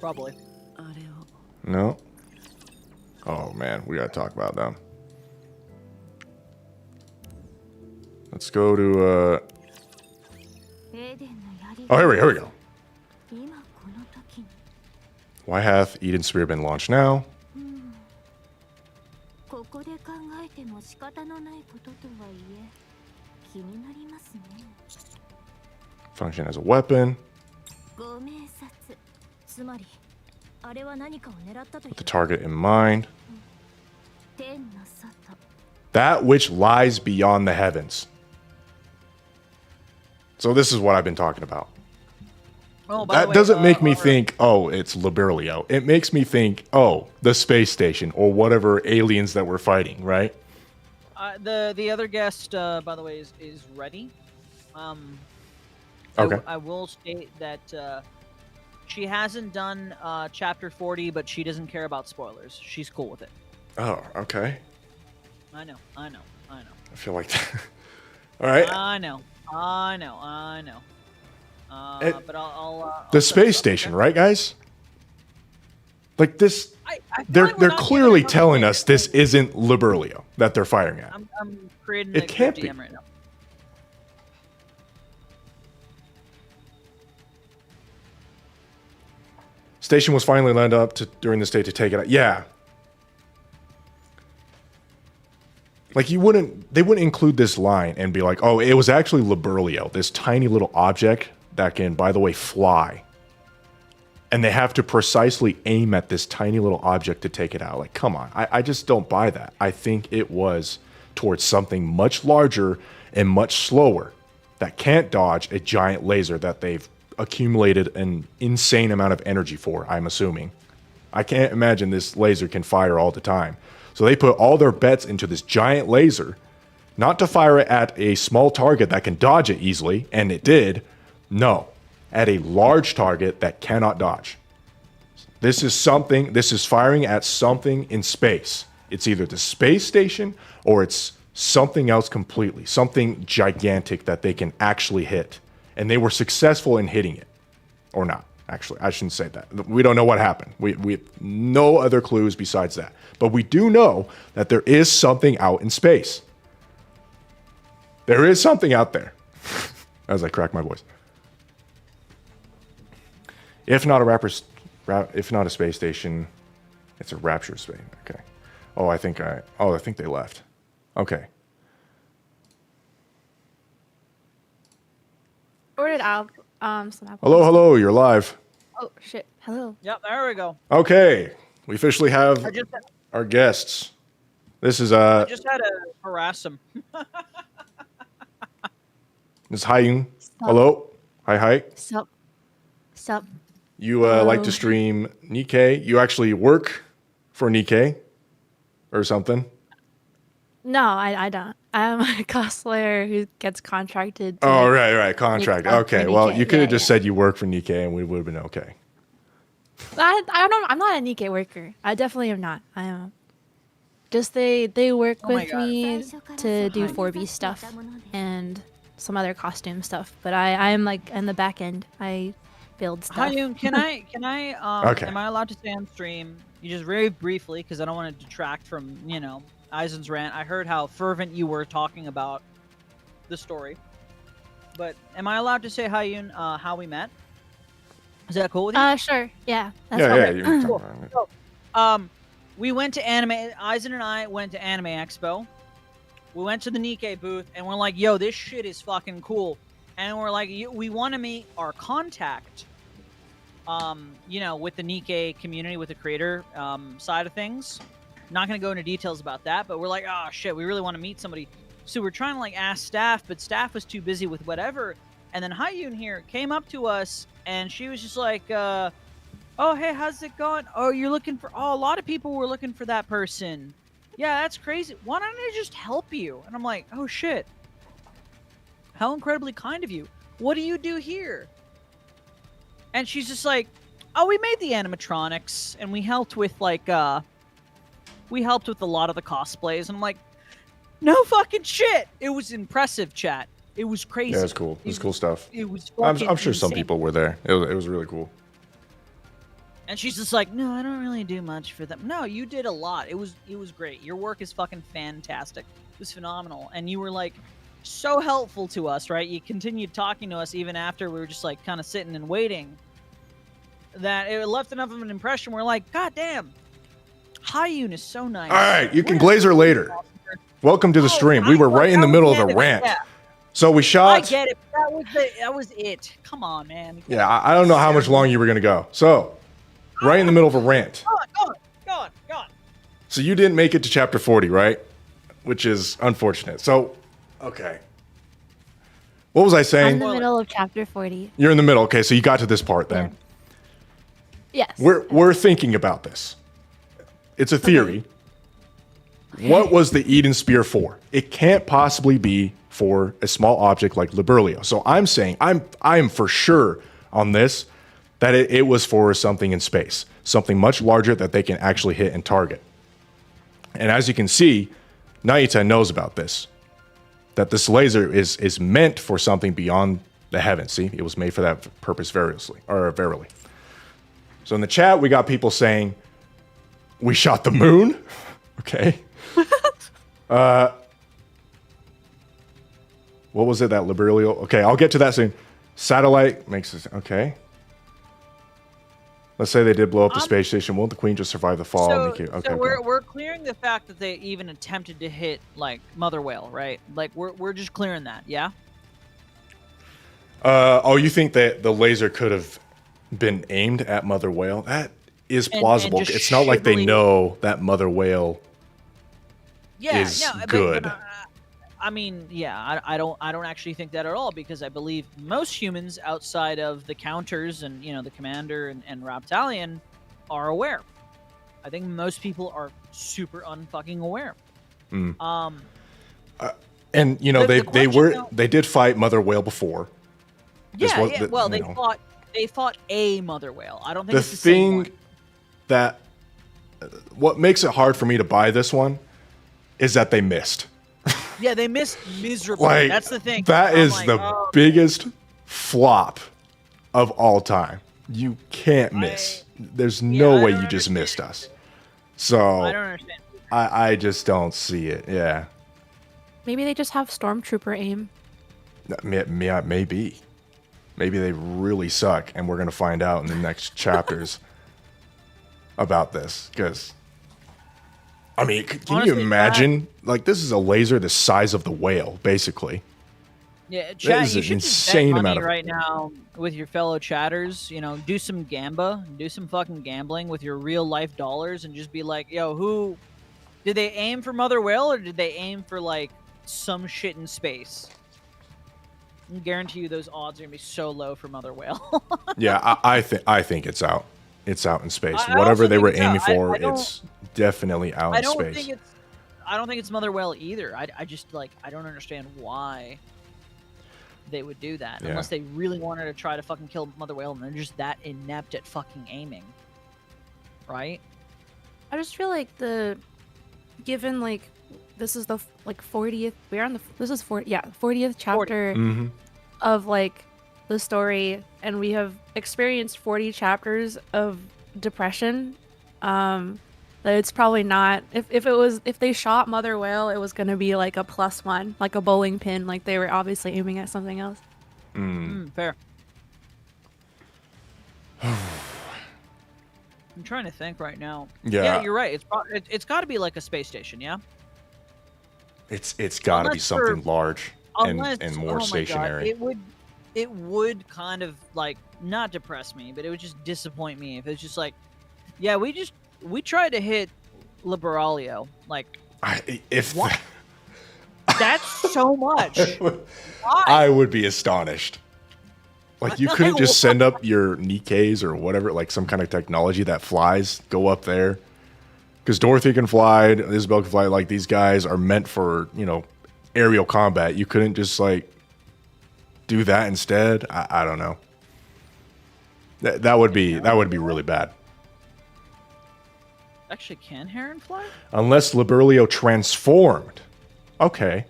Probably. No. Oh man, we gotta talk about them. Let's go to oh, here we go. Why hath Eden Spear been launched now? Function as a weapon. With the target in mind. That which lies beyond the heavens. So this is what I've been talking about. Oh, by that the way, doesn't make me think, oh, it's Liberlio. It makes me think, oh, the space station or whatever aliens that we're fighting, right? The other guest, by the way, is ready. Okay. I will state that she hasn't done chapter 40, but she doesn't care about spoilers. She's cool with it. Oh, okay. I know. I feel like that. All right. I know. But I'll The set space this up, station, okay? right, guys? Like this, I feel they're like we're not clearly giving enough telling away. us this isn't Liberlio that they're firing at. I'm creating It a can't group be. DM right now. Station was finally lined up during this day to take it out. Yeah. Like they wouldn't include this line and be like, oh, it was actually Liberlio, this tiny little object that can, by the way, fly. And they have to precisely aim at this tiny little object to take it out. Like, come on. I just don't buy that. I think it was towards something much larger and much slower that can't dodge a giant laser that they've accumulated an insane amount of energy for, I'm assuming. I can't imagine this laser can fire all the time. So they put all their bets into this giant laser, not to fire it at a small target that can dodge it easily, and it did. No, at a large target that cannot dodge. This is firing at something in space. It's either the space station or it's something else completely, something gigantic that they can actually hit. And they were successful in hitting it. Or not, actually. I shouldn't say that. We don't know what happened. We have no other clues besides that. But we do know that there is something out in space. There is something out there. As I crack my voice. If not a space station, it's a rapture space. Okay. I think they left. Okay. Ordered out some apples. Hello, you're live. Oh shit. Hello. Yep, there we go. Okay. We officially have our guests. This is I just had to harass him. This is Hyun. Sup. Hello. Hi. Sup. You like to stream NIKKE. You actually work for NIKKE or something. No, I don't. I'm a cosplayer who gets contracted to Right. Contract. make art Okay. for Well, NIKKE. you could have Yeah, just said you work for NIKKE and we would have been okay. I'm not a NIKKE worker. I definitely am not. I am. Just they work Oh my with God. me to do 4B stuff and some other costume stuff. But I am like in the back end. I build stuff. Hyun, can I Okay. am I allowed to stay on stream? You just very briefly, because I don't want to detract from, Eisen's rant. I heard how fervent you were talking about the story. But am I allowed to say Hyun how we met? Is that cool with you? Sure. Yeah. That's Yeah. fine. You can talk about it. We went to anime. Eisen and I went to Anime Expo. We went to the NIKKE booth, and we're like, "Yo, this shit is fucking cool." And we're like, "We want to meet our contact." With the NIKKE community, with the creator side of things. Not gonna go into details about that, but we're like, "Oh shit, we really want to meet somebody." So we're trying to ask staff, but staff was too busy with whatever. And then Hyun here came up to us, and she was just like, "Oh, hey, how's it going? Oh, you're looking for... Oh, a lot of people were looking for that person. Yeah, that's crazy. Why don't I just help you?" And I'm like, "Oh, shit. How incredibly kind of you. What do you do here?" And she's just like, "Oh, we made the animatronics, and we helped with, a lot of the cosplays." And I'm like, "No fucking shit." It was impressive, chat. It was crazy. Yeah, it's cool. It was cool stuff. It was I'm fucking sure some insane. people were there. It was really cool. And she's just like, "No, I don't really do much for them." No, you did a lot. It was great. Your work is fucking fantastic. It was phenomenal. And you were so helpful to us, right? You continued talking to us even after we were just kind of sitting and waiting. That it left enough of an impression. We're like, "God damn, Hyun is so nice." All right, you can glaze her later. Welcome to the stream. We I- were right in the I middle of get a it, rant. yeah. So we I shot. get it. That was it. Come on, man. Yeah, I don't know how much longer you were going to go. So, right in the middle of a rant. Go on. So you didn't make it to chapter 40, right? Which is unfortunate. So, okay. What was I I'm saying? in the middle of chapter 40. You're in the middle. Okay, so you got to this part then. Yes. We're thinking about this. It's a theory. What was the Eden Spear for? It can't possibly be for a small object like Liberlio. So I'm saying, I'm for sure on this that it was for something in space, something much larger that they can actually hit and target. And as you can see, NIKKE knows about this. That this laser is meant for something beyond the heavens. See, it was made for that purpose verily. So in the chat, we got people saying, we shot the moon. Okay. What was it that Liberio? Okay, I'll get to that soon. Satellite makes this, okay. Let's say they did blow up the space station. Won't the Queen just survive the fall? So we're clearing the fact that they even attempted to hit like Mother Whale, right? Like we're just clearing that, yeah. Oh, you think that the laser could have been aimed at Mother Whale? That is plausible. And it's not like they know that Mother Whale is good. But, I mean, yeah, I don't actually think that at all, because I believe most humans outside of the counters and, you know, the commander and Raptalion are aware. I think most people are super unfucking aware. And you know, they did fight Mother Whale before. Well, they fought a Mother Whale. I don't think the it's the same one. That what makes it hard for me to buy this one is that they missed. Yeah, they missed miserably. Like, that's the thing. That is like, the biggest flop of all time. You can't miss. There's no way you just missed us. So I don't understand. I just don't see it. Yeah. Maybe they just have stormtrooper aim. Maybe. Maybe they really suck, and we're gonna find out in the next chapters about this. Because, I mean, can you imagine? Like, this is a laser the size of the whale, basically. Yeah, chat, is you an should insane bet amount money of right now with your fellow chatters. You know, do some fucking gambling with your real life dollars, and just be like, yo, who did they aim for Mother Whale, or did they aim for like some shit in space? I guarantee you those odds are gonna be so low for Mother Whale. Yeah, I think it's out. It's out in space. Whatever they were aiming for, it's definitely out in space. I don't think it's Mother Whale either. I just like I don't understand why they would do that unless they really wanted to try to fucking kill Mother Whale and they're just that inept at fucking aiming, right? I just feel like given like this is the 40th. This is 40th chapter of like the story, and we have experienced 40 chapters of depression. That it's probably not. If they shot Mother Whale, it was gonna be like a +1, like a bowling pin. Like they were obviously aiming at something else. Fair. I'm trying to think right now. Yeah, you're right. It's got to be like a space station. Yeah. It's got to be something large and more stationary. God, it would kind of like not depress me, but it would just disappoint me if it's just like, yeah, we tried to hit Liberalio. Like, that's so much. I would be astonished. Like, you couldn't just send up your NIKKEs or whatever, like some kind of technology that flies, go up there. Because Dorothy can fly, Isabel can fly. Like, these guys are meant for, you know, aerial combat. You couldn't just like do that instead. I don't know. That would be really bad. Actually, can Heron fly? Unless Liberalio transformed. Okay.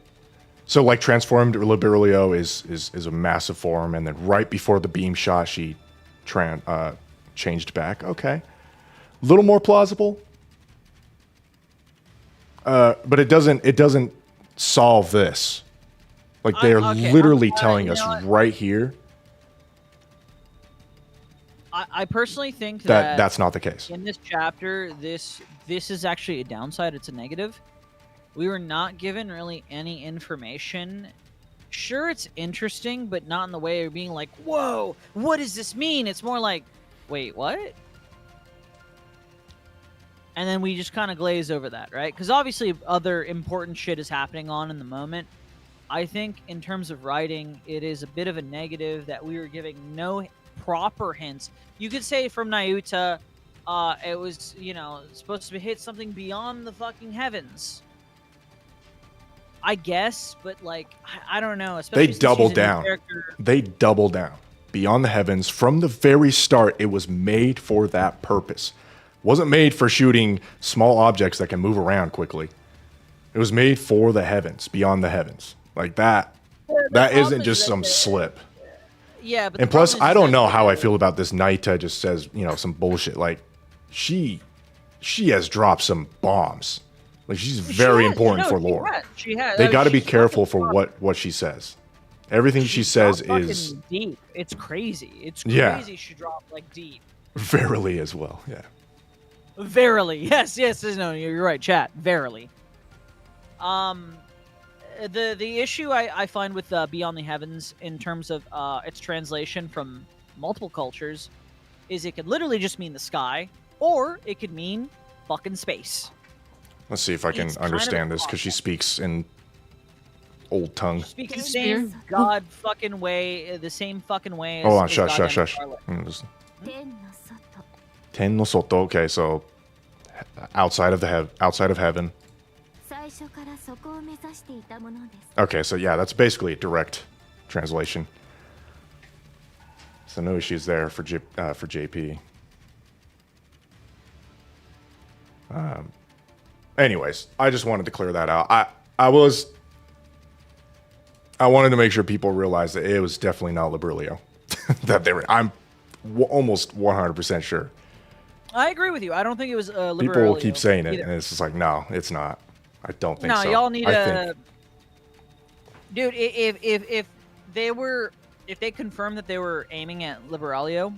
So like transformed Liberalio is a massive form, and then right before the beam shot, she changed back. Okay. A little more plausible. But it doesn't solve this. Like, they're literally telling us right here. I personally think that that's not the case. In this chapter, this is actually a downside. It's a negative. We were not given really any information. Sure, it's interesting, but not in the way of being like, whoa, what does this mean? It's more like, wait, what? And then we just kind of glaze over that, right? Because obviously other important shit is happening in the moment. I think in terms of writing, it is a bit of a negative that we were giving no proper hints. You could say from NIKKE, it was, you know, supposed to hit something beyond the fucking heavens. I guess, but like, I don't know. Especially they doubled down. They doubled down. Beyond the heavens. From the very start, it was made for that purpose. Wasn't made for shooting small objects that can move around quickly. It was made for the heavens, beyond the heavens. Like that. That isn't just some slip. Yeah, but and plus, I don't know how I feel about this NIKKE just says, you know, some bullshit. Like, she has dropped some bombs. Like, she's very important for lore. She has. They got to be careful for what she says. Everything she says is deep. It's crazy. It's crazy. She dropped like deep. Verily as well. Yeah. Verily. Yes. No, you're right, chat. Verily. The issue I find with Beyond the Heavens in terms of its translation from multiple cultures is it could literally just mean the sky, or it could mean fucking space. Let's see if I can understand this, because she speaks in old tongue. She speaks the same god fucking way, the same fucking way as hold on, shush. Ten no soto. Okay, so outside of heaven. Okay, so yeah, that's basically a direct translation. So no issues there for JP. Anyways, I just wanted to clear that out. I wanted to make sure people realize that it was definitely not Librilio. That they were. I'm almost 100% sure. I agree with you. I don't think it was Librilio. People will keep saying it, and it's just like, no, it's not. I don't think so. No, y'all need to. Dude, if they confirmed that they were aiming at Liberalia,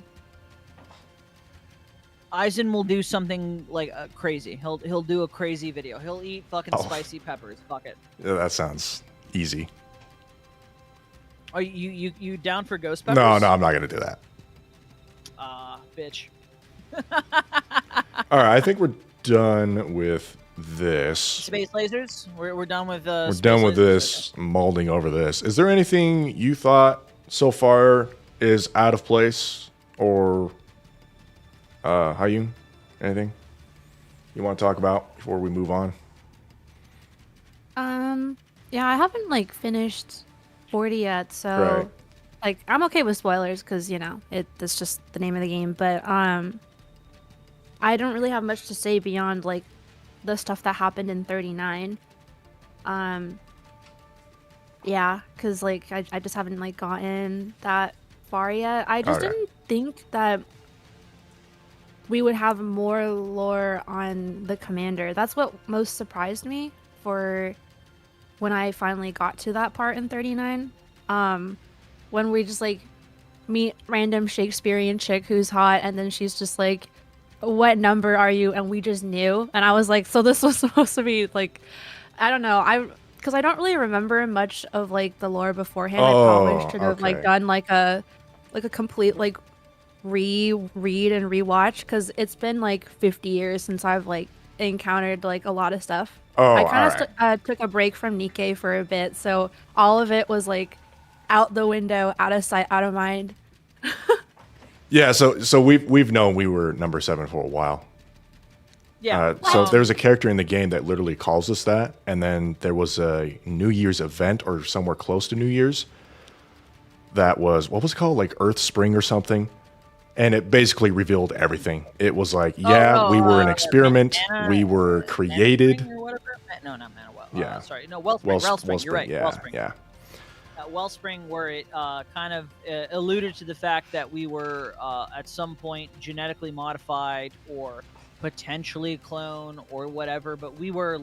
Eisen will do something like crazy. He'll do a crazy video. He'll eat fucking spicy peppers. Fuck it. Yeah, that sounds easy. Are you down for ghost peppers? No, I'm not gonna do that. Bitch. All right, I think we're done with this. Space lasers. We're done with. We're done with this. Molding over this. Is there anything you thought so far is out of place, or Hayun? Anything you want to talk about before we move on? Yeah, I haven't like finished 40 yet, so right. Like I'm okay with spoilers because you know that's just the name of the game. But I don't really have much to say beyond like the stuff that happened in 39. Yeah, because like I just haven't like gotten that far yet. I just didn't think that we would have more lore on the commander. That's what most surprised me for when I finally got to that part in 39. When we just like meet random Shakespearean chick who's hot, and then she's just like, what number are you? And we just knew. And I was like, so this was supposed to be like, I don't know. Because I don't really remember much of like the lore beforehand. I probably should have like done like a complete like read and rewatch, because it's been like 50 years since I've like encountered like a lot of stuff. I kind of took a break from NIKKE for a bit, so all of it was like out the window, out of sight, out of mind. Yeah, so we've known we were number 7 for a while. Yeah. So there's a character in the game that literally calls us that, and then there was a New Year's event or somewhere close to New Year's that was, what was it called, like Earth Spring or something, and it basically revealed everything. It was like, we were an experiment, we were created. Or whatever? No, not Mana. Yeah. Wellspring. You're right. Yeah, Wellspring. Yeah. Wellspring, where it kind of alluded to the fact that we were at some point genetically modified or potentially a clone or whatever, but we were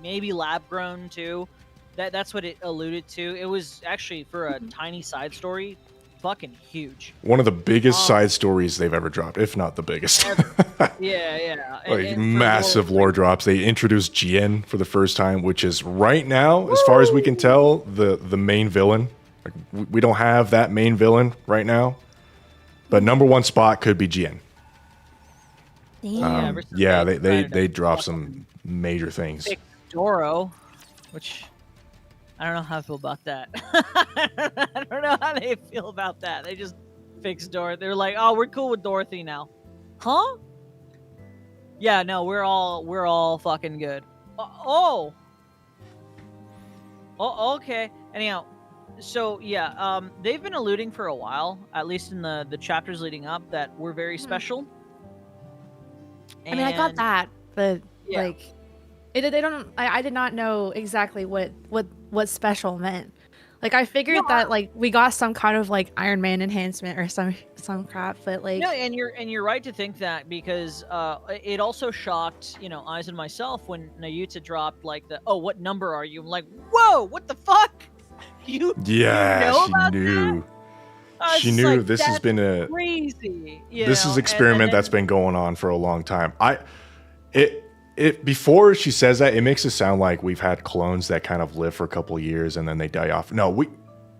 maybe lab grown too. That's what it alluded to. It was actually, for a tiny side story, fucking huge. One of the biggest side stories they've ever dropped, if not the biggest. Yeah. Like massive lore drops. They introduced Jien for the first time, which is right now, as far as we can tell, the main villain. Like, we don't have that main villain right now, but number 1 spot could be Jien. They dropped some major things. Doro, which I don't know how I feel about that. I don't know how they feel about that. They just fixed Dorothy. They're like, oh, we're cool with Dorothy now. Huh? Yeah, no, we're all fucking good. Okay. Anyhow, so yeah, they've been alluding for a while, at least in the chapters leading up, that we're very special. I mean, I got And that, but yeah. like, they don't. I did not know exactly what special meant. Like, I figured No, that like we got some kind of like Iron Man enhancement or some crap, but like, no, and you're right to think that, because it also shocked, you know, Eyes and myself when Nayuta dropped like the, oh, what number are you? I'm like, whoa, what the fuck? You Yeah, know she about that? knew. I was She just knew like, this has that's been a crazy, you this is know, and experiment that's then been going on for a long time. It before she says that, it makes it sound like we've had clones that kind of live for a couple of years and then they die off. No,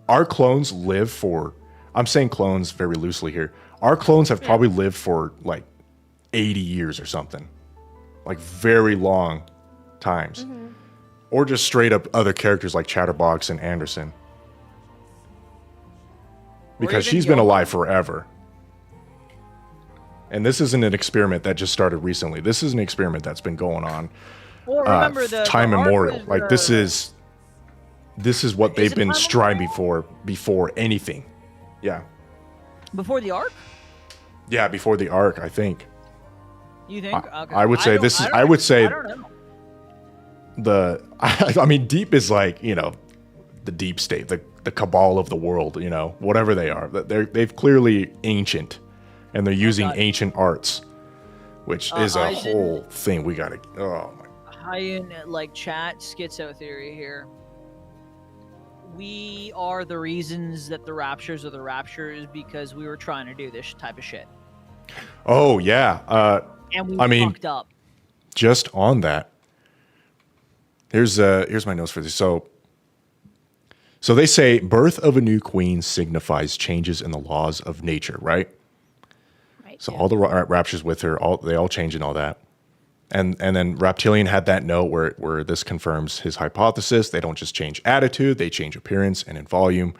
our clones live for, I'm saying clones very loosely here. Our clones have probably lived for like 80 years or something. Like very long times. Or just straight up other characters like Chatterbox and Anderson. Because even she's been Yomo. alive forever. And this isn't an experiment that just started recently. This is an experiment that's been going on Well, remember the time arc immemorial. was, Like this is what is they've it been time striving for before anything. Yeah. before the arc. Yeah, before the arc, I think. You think? Okay. I would say don't- this is. don't- I would say I don't know. I mean, deep is like, you know, the deep state, the cabal of the world. You know, whatever they are, they've clearly ancient, and they're using ancient arts, which is a whole thing. We gotta. Oh my. Hyun, like chat schizo theory here. We are the reasons that the raptures are the raptures because we were trying to do this type of shit. Oh yeah. And we fucked up. Just on that. Here's my notes for this. So they say birth of a new queen signifies changes in the laws of nature, right? right. So all the raptures with her, they all change and all that. And then Reptilian had that note where this confirms his hypothesis. They don't just change attitude, they change appearance and in volume.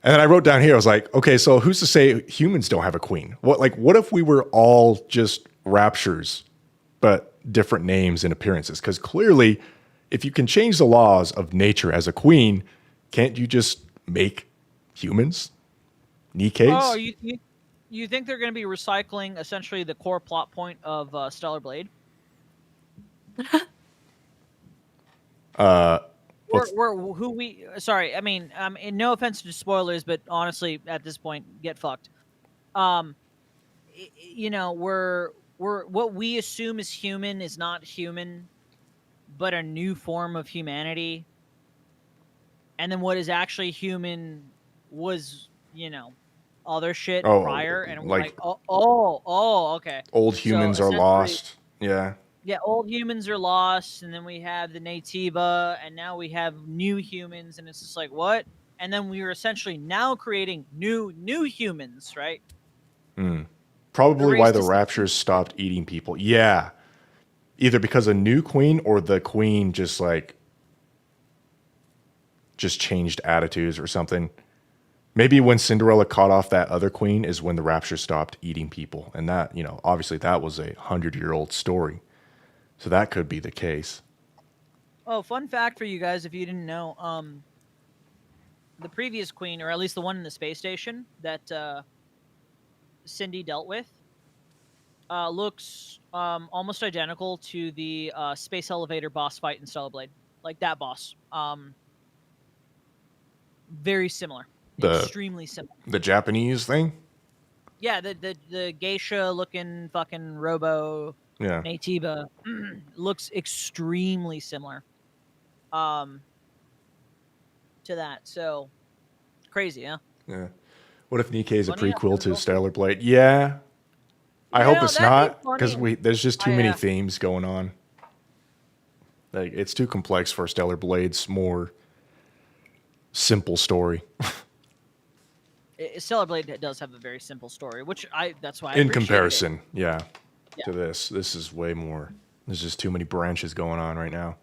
And then I wrote down here, I was like, okay, so who's to say humans don't have a queen? What if we were all just raptures, but different names and appearances? Because clearly, if you can change the laws of nature as a queen, can't you just make humans? NIKKEs? Oh, you think they're going to be recycling essentially the core plot point of Stellar Blade? Sorry, I mean, no offense to spoilers, but honestly, at this point, get fucked. You know, we're what we assume is human is not human, but a new form of humanity. And then what is actually human was, you know, other shit prior, and we're like, okay. Old humans are lost. Yeah. Yeah, old humans are lost, and then we have the Natiba, and now we have new humans, and it's just like, what? And then we are essentially now creating new humans, right? Probably why the raptures stopped eating people. Yeah. Either because a new queen or the queen just changed attitudes or something. Maybe when Cinderella caught off that other queen is when the raptures stopped eating people. And that, you know, obviously that was a 100-year-old story. So that could be the case. Oh, fun fact for you guys, if you didn't know, the previous queen, or at least the one in the space station that Cindy dealt with, looks almost identical to the space elevator boss fight in Stellar Blade. Like that boss. Very similar. Extremely similar. The Japanese thing? Yeah, the geisha looking fucking robo Natiba looks extremely similar to that. So crazy, huh? Yeah. What if NIKKE is a prequel to Stellar Blade? Yeah. I hope it's not, because there's just too many themes going on. Like, it's too complex for Stellar Blade's more simple story. Stellar Blade does have a very simple story, which that's why I in comparison, to this is way more. There's just too many branches going on right now.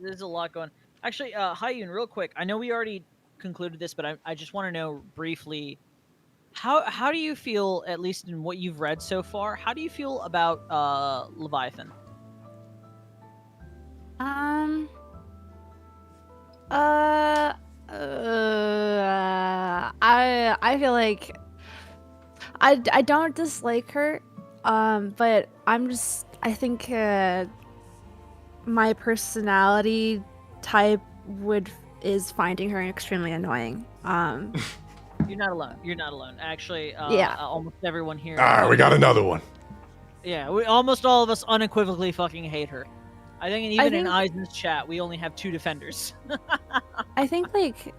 There's a lot going. Actually, Hyun, real quick. I know we already concluded this, but I just want to know briefly, how do you feel, at least in what you've read so far? How do you feel about Leviathan? I feel like I don't dislike her, but I think my personality type is finding her extremely annoying. You're not alone. You're not alone. Actually, Yeah. almost everyone here. All right, we got another one. Yeah, almost all of us unequivocally fucking hate her. I think even in Eisen's chat, we only have 2 defenders. I think like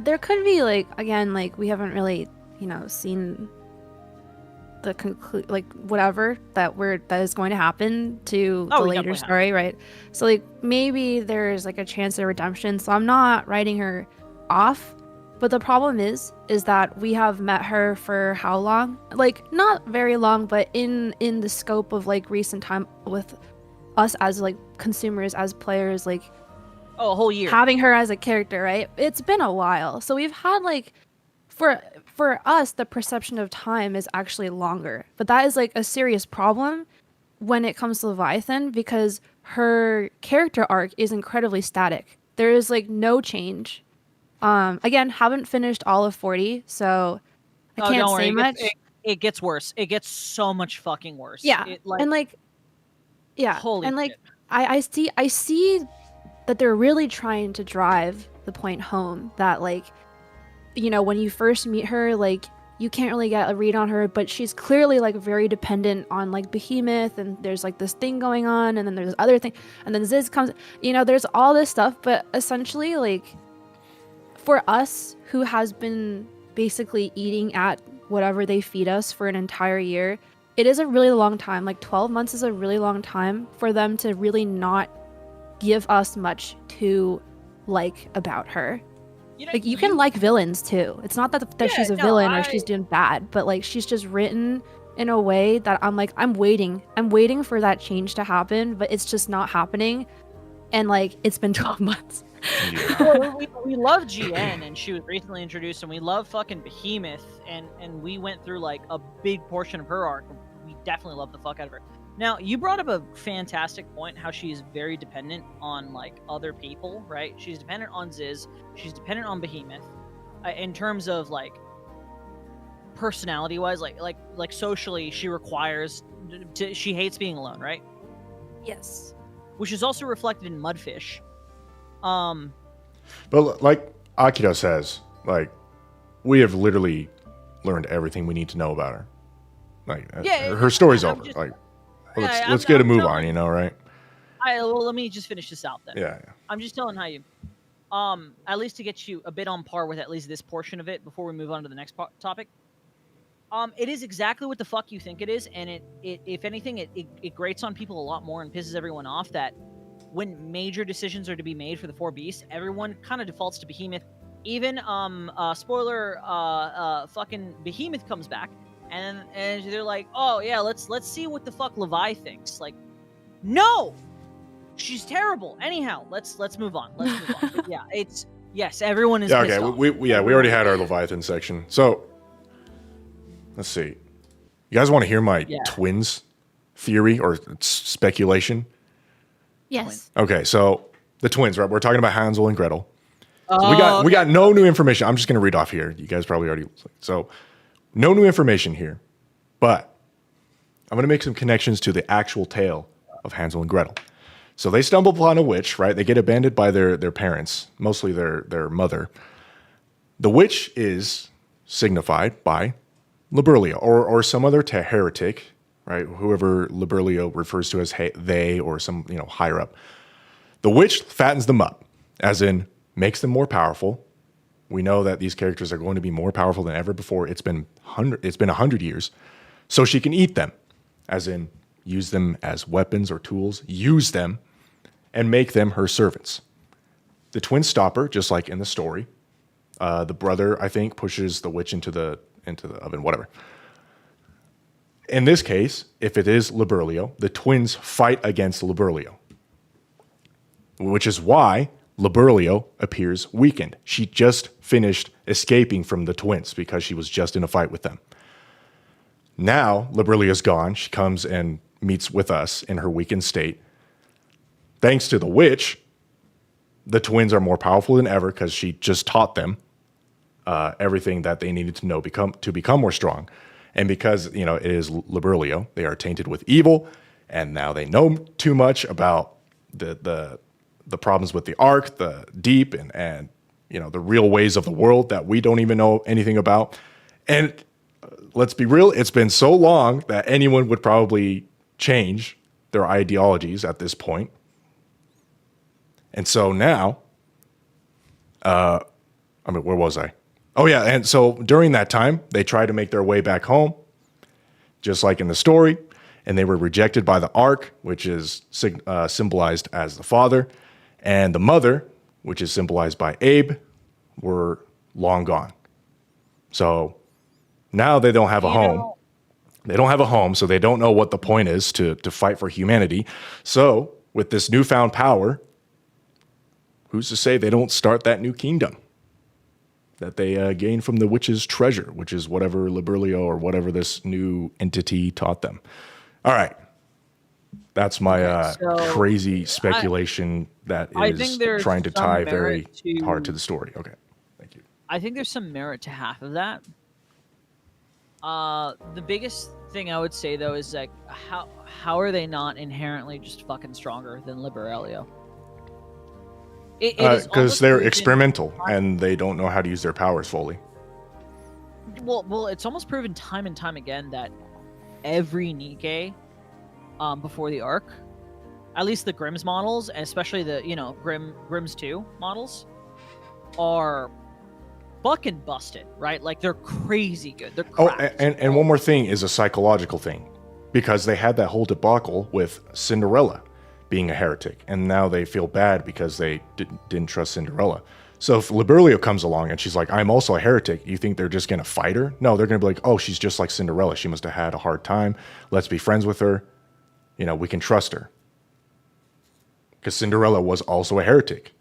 there could be like, again, like we haven't really, seen the whatever that is going to happen to the later story, right? So like maybe there's like a chance of redemption. So I'm not writing her off, but the problem is that we have met her for how long? Like not very long, but in the scope of like recent time with us as like consumers, as players, like a whole year having her as a character, right? It's been a while, so we've had like for us the perception of time is actually longer, but that is like a serious problem when it comes to Leviathan because her character arc is incredibly static. There is like no change. Again, haven't finished all of 40, so I can't say much. It gets worse. It gets so much fucking worse. Yeah, Holy and like shit. I see that they're really trying to drive the point home that like, when you first meet her, like you can't really get a read on her, but she's clearly like very dependent on like Behemoth, and there's like this thing going on, and then there's this other thing, and then Ziz comes, there's all this stuff, but essentially like for us who has been basically eating at whatever they feed us for an entire year, it is a really long time. Like 12 months is a really long time for them to really not give us much to like about her. Like you can like villains too. It's not that she's a villain or she's doing bad, but like she's just written in a way that I'm like, I'm waiting for that change to happen, but it's just not happening. And like it's been 12 months. Yeah. Well, we love GN, and she was recently introduced, and we love fucking Behemoth, and we went through like a big portion of her arc. We definitely love the fuck out of her. Now, you brought up a fantastic point, how she is very dependent on like other people, right? She's dependent on Ziz, she's dependent on Behemoth, in terms of like personality-wise, like socially, she requires she hates being alone, right? Yes. Which is also reflected in Mudfish. But like Akira says, like we have literally learned everything we need to know about her. Like her story's over. Like let's get a move on, right? Well, let me just finish this out then. Yeah. I'm just telling how you, at least to get you a bit on par with at least this portion of it before we move on to the next topic. It is exactly what the fuck you think it is, and it if anything, it grates on people a lot more and pisses everyone off that when major decisions are to be made for the 4 beasts, everyone kind of defaults to Behemoth. Even spoiler, fucking Behemoth comes back, and they're like, oh yeah, let's see what the fuck Levi thinks. Like, no, she's terrible. Anyhow, let's move on. Let's move on. But yeah, everyone is. Yeah, pissed okay. off. We already had our Leviathan section, so let's see. You guys want to hear my twins theory or speculation? Yes. Okay, so the twins, right? We're talking about Hansel and Gretel. So we got no new information. I'm just going to read off here. You guys probably already. So no new information here, but I'm going to make some connections to the actual tale of Hansel and Gretel. So they stumble upon a witch, right? They get abandoned by their parents, mostly their mother. The witch is signified by Liberlia or some other heretic, right? Whoever Liberlia refers to as they or some higher up. The witch fattens them up, as in makes them more powerful. We know that these characters are going to be more powerful than ever before. It's been 100 years, so she can eat them, as in use them as weapons or tools, use them, and make them her servants. The twins stop her, just like in the story. The brother, I think, pushes the witch into the oven, whatever. In this case, if it is Liberlio, the twins fight against Liberlio, which is why Liberlio appears weakened. She just finished escaping from the twins because she was just in a fight with them. Now Liberlio's gone. She comes and meets with us in her weakened state. Thanks to the witch, the twins are more powerful than ever because she just taught them everything that they needed to know to become more strong. And because, you know, it is Liberlio, they are tainted with evil, and now they know too much about the problems with the Ark, the deep, and you know, the real ways of the world that we don't even know anything about. And let's be real, it's been so long that anyone would probably change their ideologies at this point. And so now, I mean, where was I? Oh, yeah. And so during that time, they tried to make their way back home, just like in the story. And they were rejected by the Ark, which is symbolized as the father. And the mother, which is symbolized by Abe, were long gone. So now they don't have a home. They don't have a home, so they don't know what the point is to fight for humanity. So with this newfound power, who's to say they don't start that new kingdom that they gain from the witch's treasure, which is whatever Liberlio or whatever this new entity taught them. All right. That's my crazy speculation that is trying to tie very hard to the story. Okay. Thank you. I think there's some merit to half of that. The biggest thing I would say, though, is like, how are they not inherently just fucking stronger than Liberlio? Because they're experimental and they don't know how to use their powers fully. Well, it's almost proven time and time again that every NIKKE before the Ark, at least the Grimm's models, especially the Grimm's 2 models, are fucking busted, right? Like they're crazy good. They're cracked. And one more thing is a psychological thing, because they had that whole debacle with Cinderella being a heretic, and now they feel bad because they didn't trust Cinderella. So if Liberlio comes along and she's like, I'm also a heretic, you think they're just going to fight her? No, they're going to be like, oh, she's just like Cinderella. She must have had a hard time. Let's be friends with her. You know, we can trust her. Because Cinderella was also a heretic.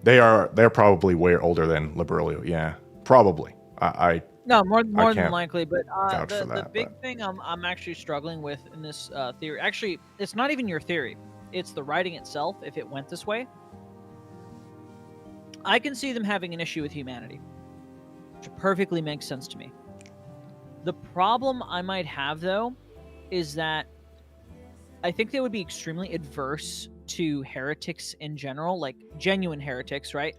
They're probably way older than Liberlio. Yeah, probably. No, more than likely. But the big thing I'm actually struggling with in this theory, actually, it's not even your theory. It's the writing itself. If it went this way, I can see them having an issue with humanity, which perfectly makes sense to me. The problem I might have, though, is that I think they would be extremely adverse to heretics in general, like genuine heretics, right?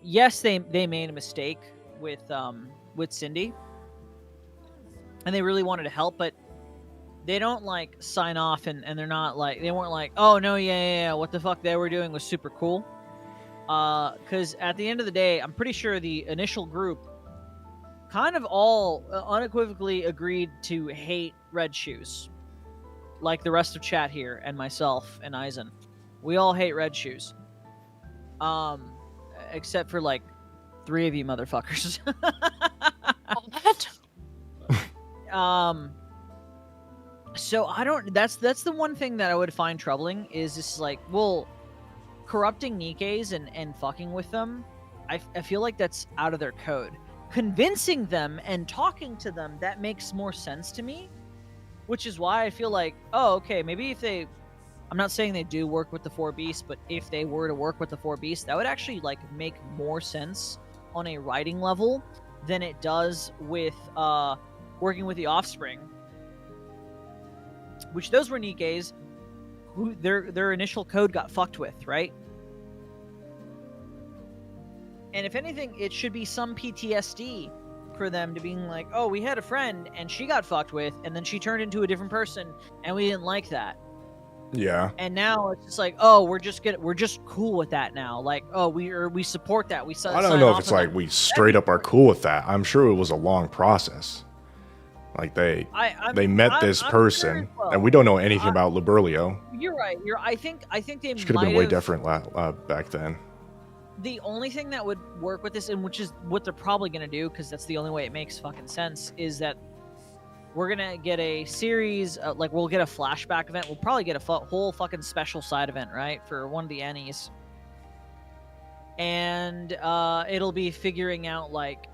Yes, they made a mistake with Cindy, and they really wanted to help, but they don't like sign off, and they're not like, they weren't like, oh no, yeah, what the fuck they were doing was super cool. Because at the end of the day, I'm pretty sure the initial group kind of all unequivocally agreed to hate Red Shoes, like the rest of chat here and myself and Eisen. We all hate Red Shoes, except for like 3 of you motherfuckers. What? So I don't. That's the one thing that I would find troubling is just like, well, corrupting NIKKEs and fucking with them. I feel like that's out of their code. Convincing them and talking to them, that makes more sense to me. Which is why I feel like, oh, okay, maybe if they, I'm not saying they do work with the 4 beasts, but if they were to work with the 4 beasts, that would actually like make more sense on a writing level than it does with working with the Offspring, which those were NIKKEs who their initial code got fucked with, right? And if anything, it should be some PTSD for them to being like, oh, we had a friend and she got fucked with, and then she turned into a different person, and we didn't like that. Yeah. And now it's just like, oh, we're just cool with that now. Like, oh, we support that. I don't know if it's like we straight up are cool with that. I'm sure it was a long process. Like they met this person, sure, and we don't know anything about Liberlio. You're right. I think they could have been way different back then. The only thing that would work with this, and which is what they're probably going to do, because that's the only way it makes fucking sense, is that we're going to get a series, like we'll get a flashback event. We'll probably get a whole fucking special side event, right, for one of the Anise. And it'll be figuring out, like,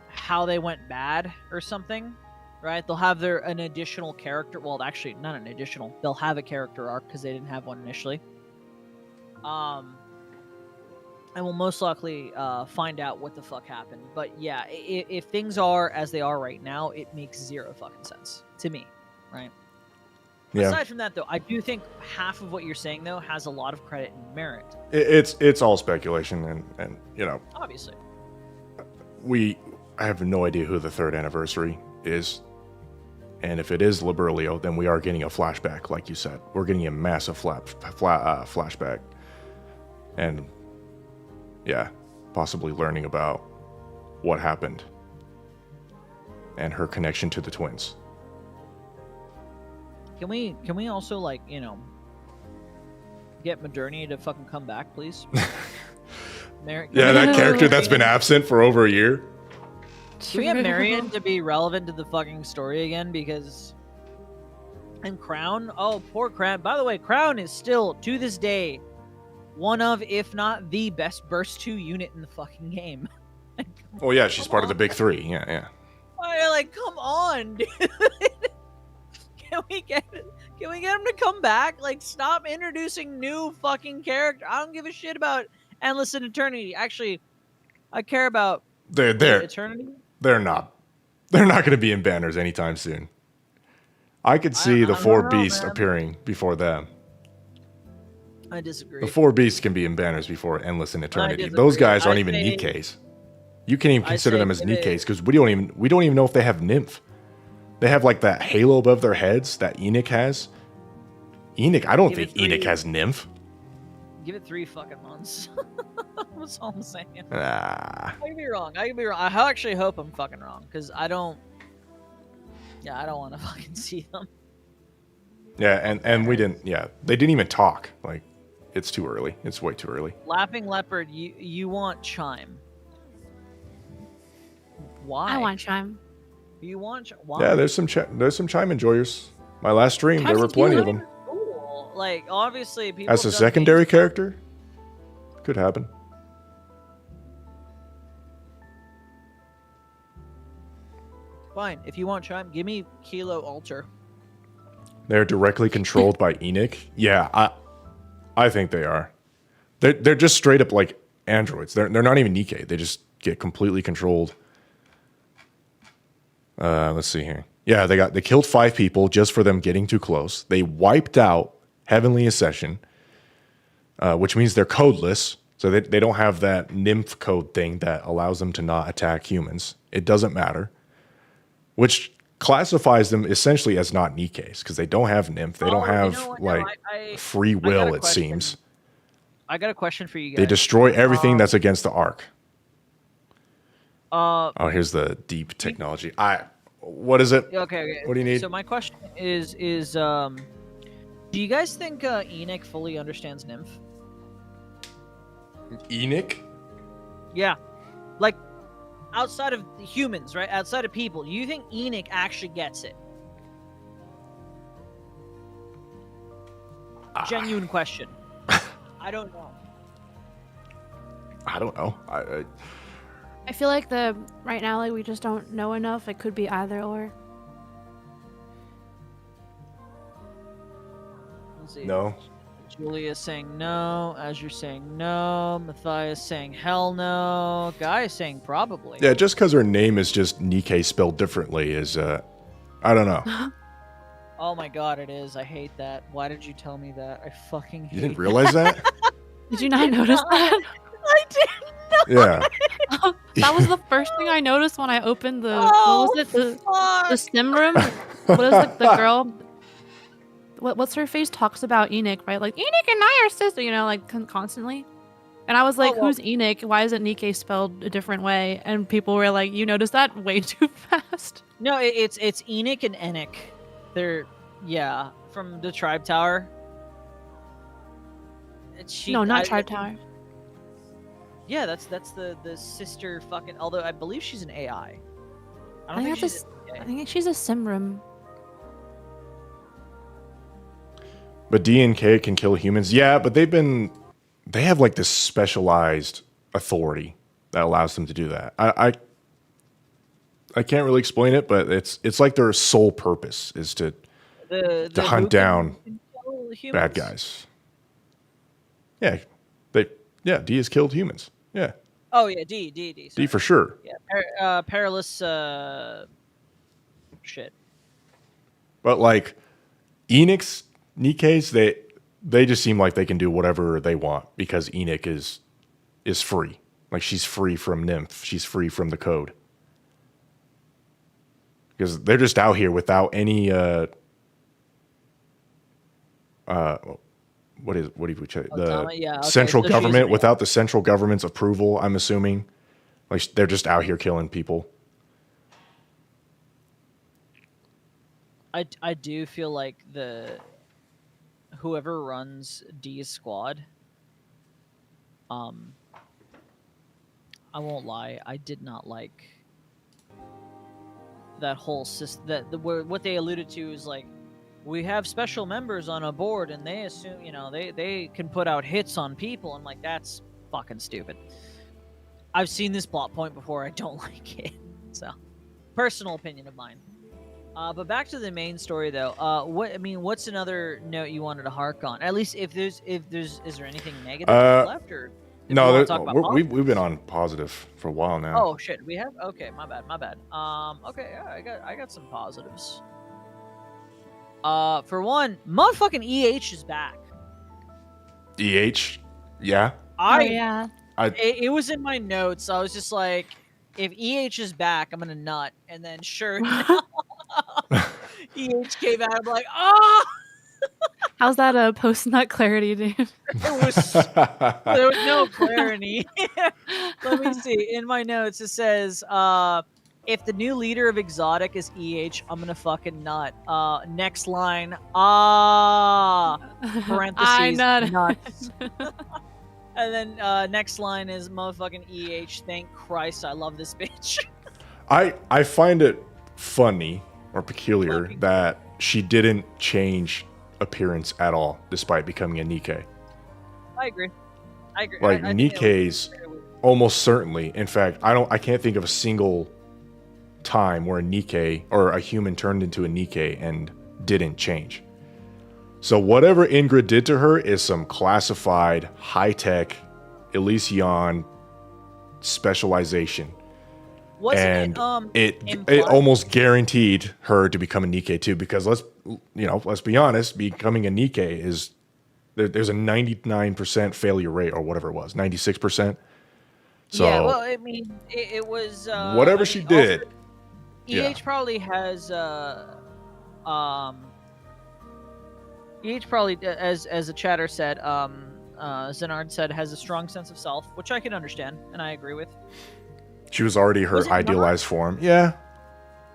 how they went bad or something, right? They'll have an additional character. Well, actually, not an additional. They'll have a character arc because they didn't have one initially. and we'll most likely find out what the fuck happened. But yeah, if things are as they are right now, it makes zero fucking sense to me, right? Yeah. Aside from that, though, I do think half of what you're saying though has a lot of credit and merit. It's all speculation, and you know, obviously, I have no idea who the third anniversary is, and if it is Liberlio, then we are getting a flashback, like you said. We're getting a massive flashback, and yeah, possibly learning about what happened and her connection to the twins. Can we also, like, you know, get Moderni to fucking come back, please? Yeah, that character that's been absent for over a year. Can we get Marion to be relevant to the fucking story again? Because... And Crown? Oh, poor Crown. By the way, Crown is still, to this day, one of, if not the best Burst 2 unit in the fucking game. Oh yeah, she's part of the big three. Yeah. Like, come on, dude. Can we get him to come back? Like, stop introducing new fucking character. I don't give a shit about Endless and Eternity. Actually, I care about Eternity. They're not going to be in banners anytime soon. I could see the four beasts appearing before them. I disagree. The four beasts can be in banners before Endless and Eternity. Those guys aren't even NIKKEs. You can't even consider them as NIKKEs because we don't even know if they have nymph. They have like that halo above their heads that Enoch has. I don't think Enoch has nymph. Give it 3 fucking months. That's all I'm saying. I could be wrong. I actually hope I'm fucking wrong because I don't want to fucking see them. Yeah, and we didn't. Yeah, they didn't even talk. Like, it's too early. It's way too early. Laughing Leopard, you want Chime? Why? I want Chime. You want why? Yeah, there's some Chime enjoyers. My last stream, there were plenty of them. Cool. Like, obviously, people as a secondary character, could happen. Fine. If you want Chime, give me Kilo Alter. They're directly controlled by Enoch. Yeah, I think they are. They're just straight up like androids. They're not even NIKKE. They just get completely controlled. Let's see here. Yeah, they killed 5 people just for them getting too close. They wiped out Heavenly Accession, which means they're codeless. So they don't have that nymph code thing that allows them to not attack humans. It doesn't matter. Which classifies them essentially as not NIKKEs because they don't have nymph. They don't have free will, it seems. I got a question for you guys. They destroy everything that's against the Ark. Oh, here's the deep technology. What is it? Okay. What do you need? So my question is do you guys think Enoch fully understands nymph? Enoch? Yeah. Like, outside of humans, right? Outside of people, do you think Enoch actually gets it? Genuine question. I don't know. I don't know. I feel like right now, like, we just don't know enough. It could be either or. Let's see. No. Julia's saying no. Azure saying no. Matthias saying hell no. Guy is saying probably. Yeah, just because her name is just NIKKE spelled differently is, I don't know. Oh my god, it is. I hate that. Why did you tell me that? I fucking hate You didn't realize that? Did you not notice that? I didn't know. Yeah. That was the first thing I noticed when I opened the what was it? The sim room. What is the girl? What's her face talks about Enoch, right? Like, Enoch and I are sister, you know, like constantly. And I was like, who's Enoch? Why isn't NIKKE spelled a different way? And people were like, you noticed that way too fast. No, it's Enoch and Enoch. They're from the Tribe Tower. Not Tribe Tower. Yeah, that's the sister fucking. Although I believe she's an AI. I think she's a Simrim. But D and K can kill humans. Yeah, but they have like this specialized authority that allows them to do that. I can't really explain it, but it's like their sole purpose is to hunt down bad guys. Yeah, Yeah, D has killed humans. Yeah. Oh yeah, D. Sorry. D for sure. Yeah, perilous shit. But like Nikke's, they just seem like they can do whatever they want because Enoch is free. Like she's free from Nymph. She's free from the code. Because they're just out here without any what do you say? The central government, without the central government's approval, I'm assuming. Like they're just out here killing people. I do feel like whoever runs D's squad, I won't lie, I did not like that whole system. What they alluded to is like, we have special members on a board and they assume, they can put out hits on people. I'm like, that's fucking stupid. I've seen this plot point before. I don't like it. So, personal opinion of mine. But back to the main story though. What's another note you wanted to hark on? At least if there's is there anything negative left, or no? We've been on positive for a while now. Oh shit, we have. Okay, my bad. Okay, yeah, I got some positives. For one, motherfucking EH is back. EH, yeah. It was in my notes. I was just like, if EH is back, I'm gonna nut. And then sure enough, EH came out. I'm like, oh. How's that a post-nut clarity, dude? There was no clarity. Let me see. In my notes, it says, if the new leader of Exotic is EH, I'm gonna fucking nut. Next line, parentheses, nuts. And then next line is motherfucking EH. Thank Christ, I love this bitch. I find it funny or peculiar that she didn't change appearance at all, despite becoming a Nikke. I agree. Like Nikke's almost certainly. In fact, I can't think of a single time where a Nikke or a human turned into a Nikke and didn't change. So whatever Ingrid did to her is some classified, high-tech, Elysion specialization. It almost guaranteed her to become a Nikke too, because let's be honest, becoming a Nikke is there's a 99% failure rate or whatever it was, 96%. So yeah, well, I mean, it was whatever she did. EH probably has EH probably, as a chatter said, Zenard said, has a strong sense of self, which I can understand and I agree with. She was already her idealized form. Yeah.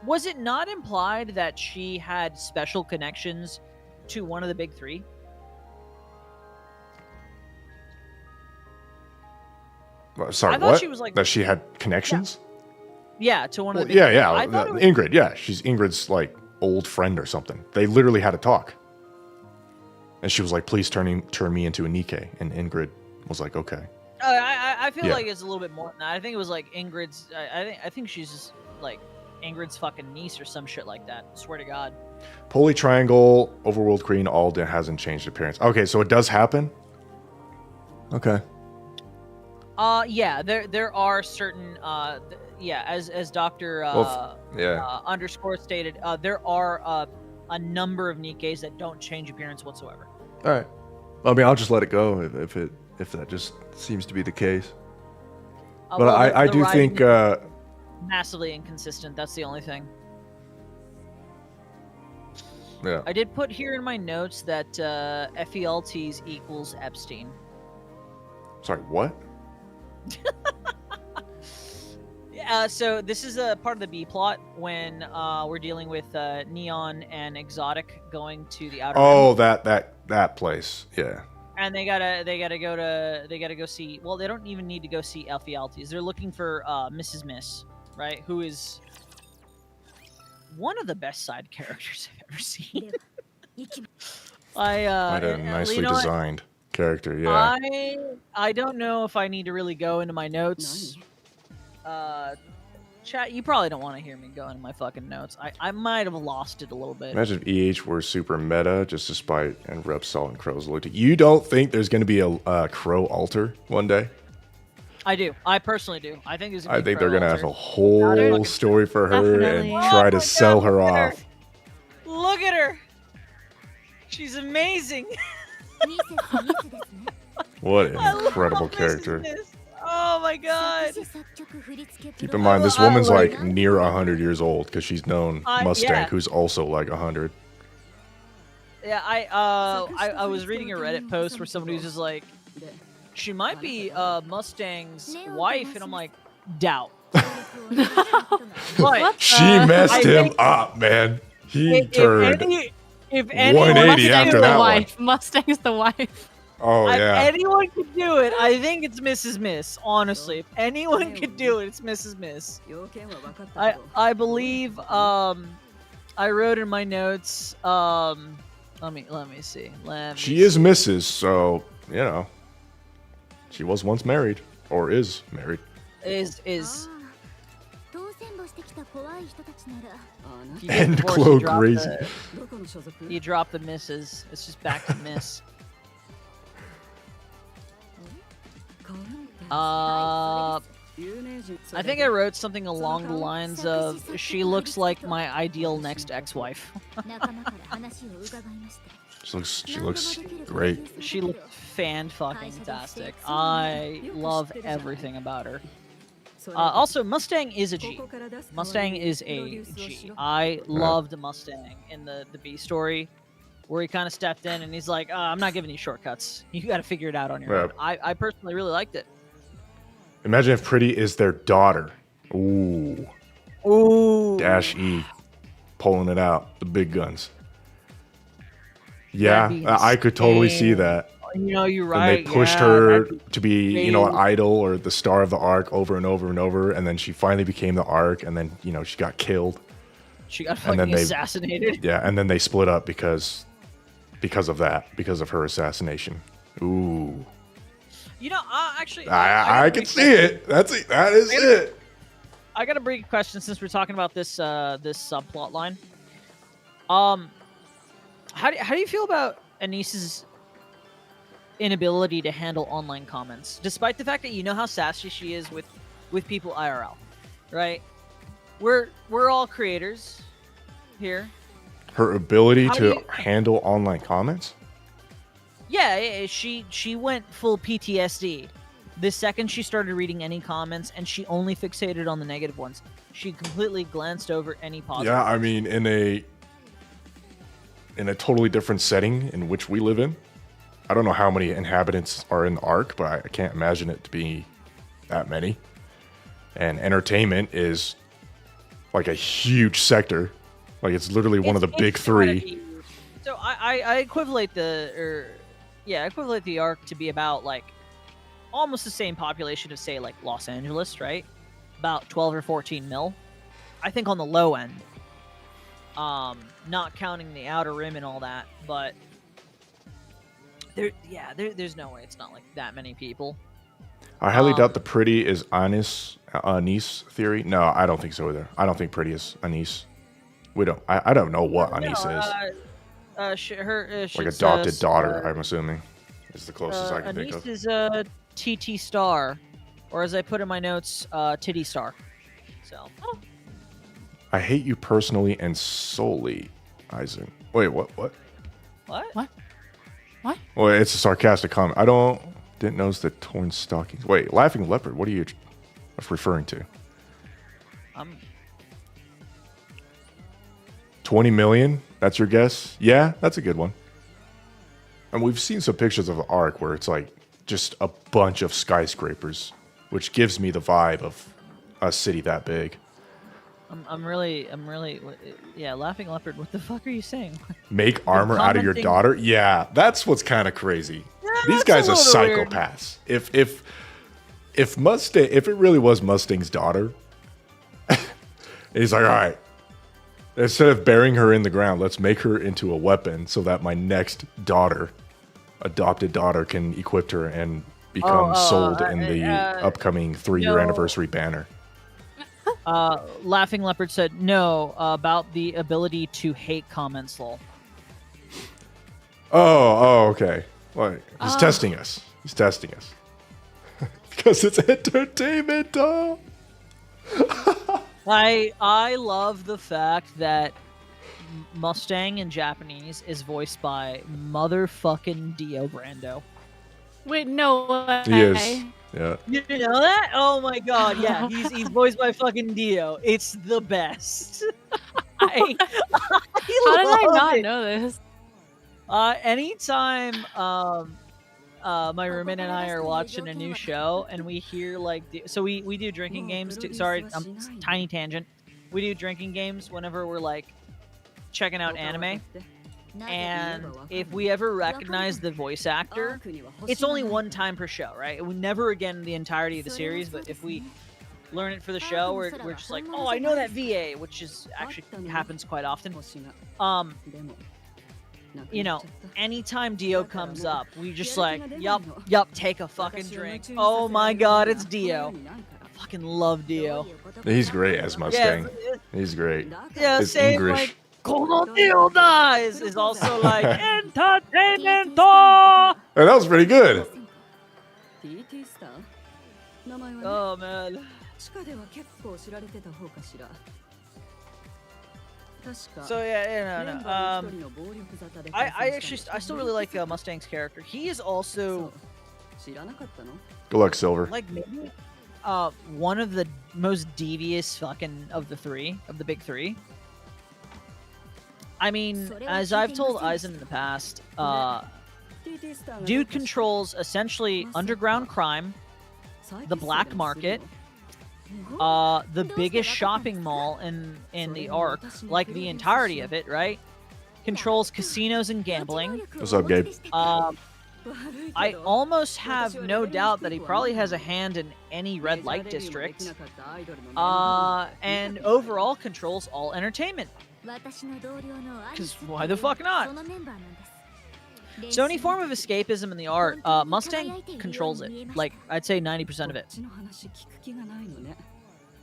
Was it not implied that she had special connections to one of the big three? Sorry, what? She was like, that she had connections? Yeah, to one of the big three. Yeah. Ingrid, yeah. She's Ingrid's like old friend or something. They literally had a talk. And she was like, please turn me into a Nikke. And Ingrid was like, okay. I feel like it's a little bit more than that. I think it was like Ingrid's. I think she's just like Ingrid's fucking niece or some shit like that. I swear to God. Poly Triangle, Overworld Queen, all hasn't changed appearance. Okay, so it does happen. Okay. Yeah. There are certain. As Doctor underscore stated, there are a number of Nikkes that don't change appearance whatsoever. All right. I mean, I'll just let it go if that just seems to be the case. But I do think massively inconsistent. That's the only thing. Yeah. I did put here in my notes that FELTs equals Epstein. Sorry, what? So this is a part of the B plot when we're dealing with Neon and Exotic going to the outer. Oh, that place, yeah. And they gotta go see. Well, they don't even need to go see FELTs. They're looking for Mrs. Miss, right? Who is one of the best side characters I've ever seen. Quite a nicely designed character, yeah. I don't know if I need to really go into my notes. Chat, you probably don't want to hear me go into my fucking notes. I might have lost it a little bit. Imagine if EH were super meta, just despite and Repsol and Crow's loyalty. You don't think there's going to be a Crow altar one day? I do. I personally do. I think there's. I think they're going going to have a whole story for her Definitely. and try Oh to my sell God, her look at her. off. Look at her. She's amazing. What an I love incredible Mrs. character. Miss. Oh my god. Keep in mind, this woman's like- like near 100 years old because she's known Mustang, yeah. who's also like 100. Yeah, I was reading a Reddit post where somebody was just like, she might be Mustang's wife, and I'm like, doubt. But She messed I him think up, man. He if turned. if anyone 180 could after do the that one. wife. Mustang's the wife. Oh, If yeah. anyone could do it, I think it's Mrs. Miss. Honestly, if anyone could do it, it's Mrs. Miss. I believe I wrote in my notes let me see. She is Mrs., so, you know. She was once married, or is married. is if you get And divorced, Chloe you drop Gracie. you drop the misses. It's just back to miss. I think I wrote something along the lines of, she looks like my ideal next ex-wife. She looks great. She looks fan-fucking-tastic. I love everything about her. Also, Mustang is a G. Mustang is a G. I loved Mustang in the B story, where he kind of stepped in and he's like, I'm not giving you shortcuts. You got to figure it out on your own. I personally really liked it. Imagine if Pretty is their daughter. Ooh. Ooh. Dash E. Pulling it out. The big guns. Yeah, That'd be I could totally see insane. that. You know, you're And right. they pushed yeah, her that'd be to be, you know, an crazy. idol or the star of the arc over and over and over. And then she finally became the arc. And then, you know, she got killed. She got and then fucking they- assassinated. Yeah, and then they split up because of that, because of her assassination. Ooh. You know, actually, I can see it. That is it. I got a brief question since we're talking about this this subplot line. How do you feel about Anise's inability to handle online comments, despite the fact that you know how sassy she is with people IRL, right? We're all creators here. Her ability How to do you- handle online comments? Yeah, she went full PTSD. The second she started reading any comments, and she only fixated on the negative ones. She completely glanced over any positive. Yeah, I mean, in a totally different setting in which we live in. I don't know how many inhabitants are in the Ark, but I can't imagine it to be that many. And entertainment is like a huge sector. Like it's literally one of the big gotta three. be. So I equivalent equivalent the arc to be about like almost the same population of say like Los Angeles, right? About 12 or 14 mil. I think on the low end. Not counting the outer rim and all that, but there's no way it's not like that many people. I highly doubt the Pretty is Anise theory. No, I don't think so either. I don't think Pretty is Anise. I don't know what Anise is. Her Like adopted daughter, I'm assuming, is the closest I can think Anise of. is a TT star, or as I put in my notes, titty star. So I hate you personally and solely, Eisen. Wait, what? what? What? Well, it's a sarcastic comment. Didn't notice the torn stockings. Wait, Laughing Leopard. What are you referring to? 20 million? That's your guess? Yeah, that's a good one. And we've seen some pictures of the Ark where it's like just a bunch of skyscrapers, which gives me the vibe of a city that big. I'm really, yeah. Laughing Leopard. What the fuck are you saying? Make armor out of your commenting- daughter? Yeah, that's what's kind of crazy. Yeah, These that's guys a are little weird. psychopaths. If Mustang, if it really was Mustang's daughter, he's like, all right, instead of burying her in the ground, let's make her into a weapon so that my next adopted daughter, can equip her and become sold in the upcoming 3-year no. anniversary banner. Laughing Leopard said no about the ability to hate comments. Lol. Oh, okay. Like he's testing us. He's testing us because it's entertainment. I love the fact that Mustang in Japanese is voiced by motherfucking Dio Brando. Wait, no way. He is. Yeah. You know that? Oh my god, yeah. He's voiced by fucking Dio. It's the best. How did I not know this? Anytime my roommate and I are watching a new show and we hear like so we do drinking games too. Sorry, tiny tangent. We do drinking games whenever we're like checking out anime. And if we ever recognize the voice actor, it's only one time per show, right? We never again the entirety of the series, but if we learn it for the show, we're just like, oh, I know that VA, which is actually happens quite often. You know, anytime Dio comes up, we just like, yup, take a fucking drink. Oh my god, it's Dio. I fucking love Dio. He's great as Mustang. Yeah, He's great. Yeah, His same English. like Kono Dio dies is also like entertainment. Oh that was pretty good. man. So yeah, no. I still really like Mustang's character. He is also Good luck, Silver. like maybe one of the most devious fucking of the big three. I mean, as I've told Eisen in the past, dude controls essentially underground crime, the black market, the biggest shopping mall in the arc, like the entirety of it, right? Controls casinos and gambling. What's up, Gabe? I almost have no doubt that he probably has a hand in any red light district. And overall controls all entertainment. Because why the fuck not? So any form of escapism in the art, Mustang controls it. Like, I'd say 90% of it.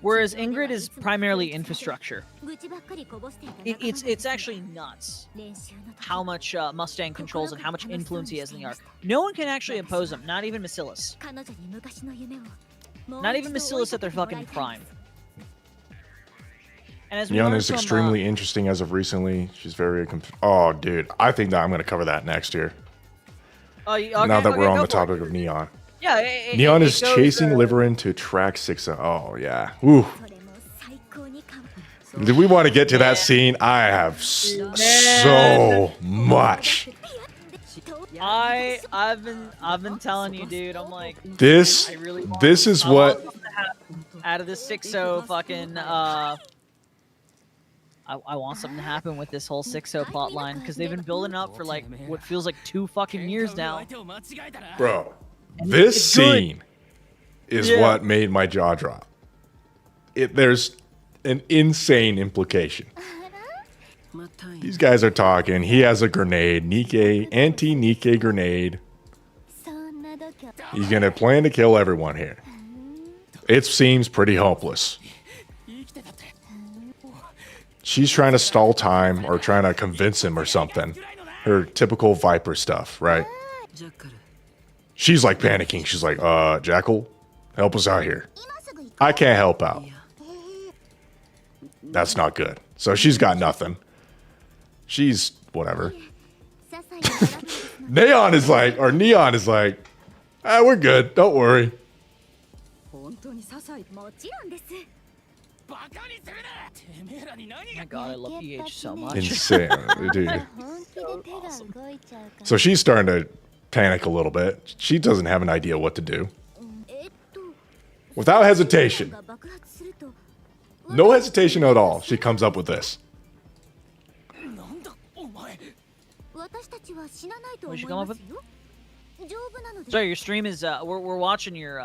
Whereas Ingrid is primarily infrastructure. It's actually nuts how much Mustang controls and how much influence he has in the art. No one can actually oppose him, not even Bacillus. Not even Bacillus at their fucking prime. And as Neon is extremely interesting as of recently. She's very... oh, dude. I think that I'm going to cover that next year. Okay, now that we're on the go for topic of Neon. Yeah, Neon is goes, chasing Liverin to track 6. Oh, yeah. Ooh. Did we want to get to that scene? I have so much. I've been telling you, dude. I'm like, This I really want, this is I what... want something to happen out of this 6-0 fucking I want something to happen with this whole 6-0 plot line because they've been building up for like what feels like 2 fucking years now. Bro, And this it's good. scene is what made my jaw drop. There's an insane implication. These guys are talking. He has a grenade. NIKKE, anti-NIKKE grenade. He's going to plan to kill everyone here. It seems pretty hopeless. She's trying to stall time or trying to convince him or something. Her typical Viper stuff, right? She's like panicking. She's like, Jackal, help us out here. I can't help out. That's not good. So she's got nothing. She's whatever. Neon is like, we're good. Don't worry. My god, I love EH so much. Insane, dude. So awesome. So she's starting to panic a little bit. She doesn't have an idea what to do. Without hesitation. No hesitation at all. She comes up with this. What did you come up with? Sorry, your stream is we're watching your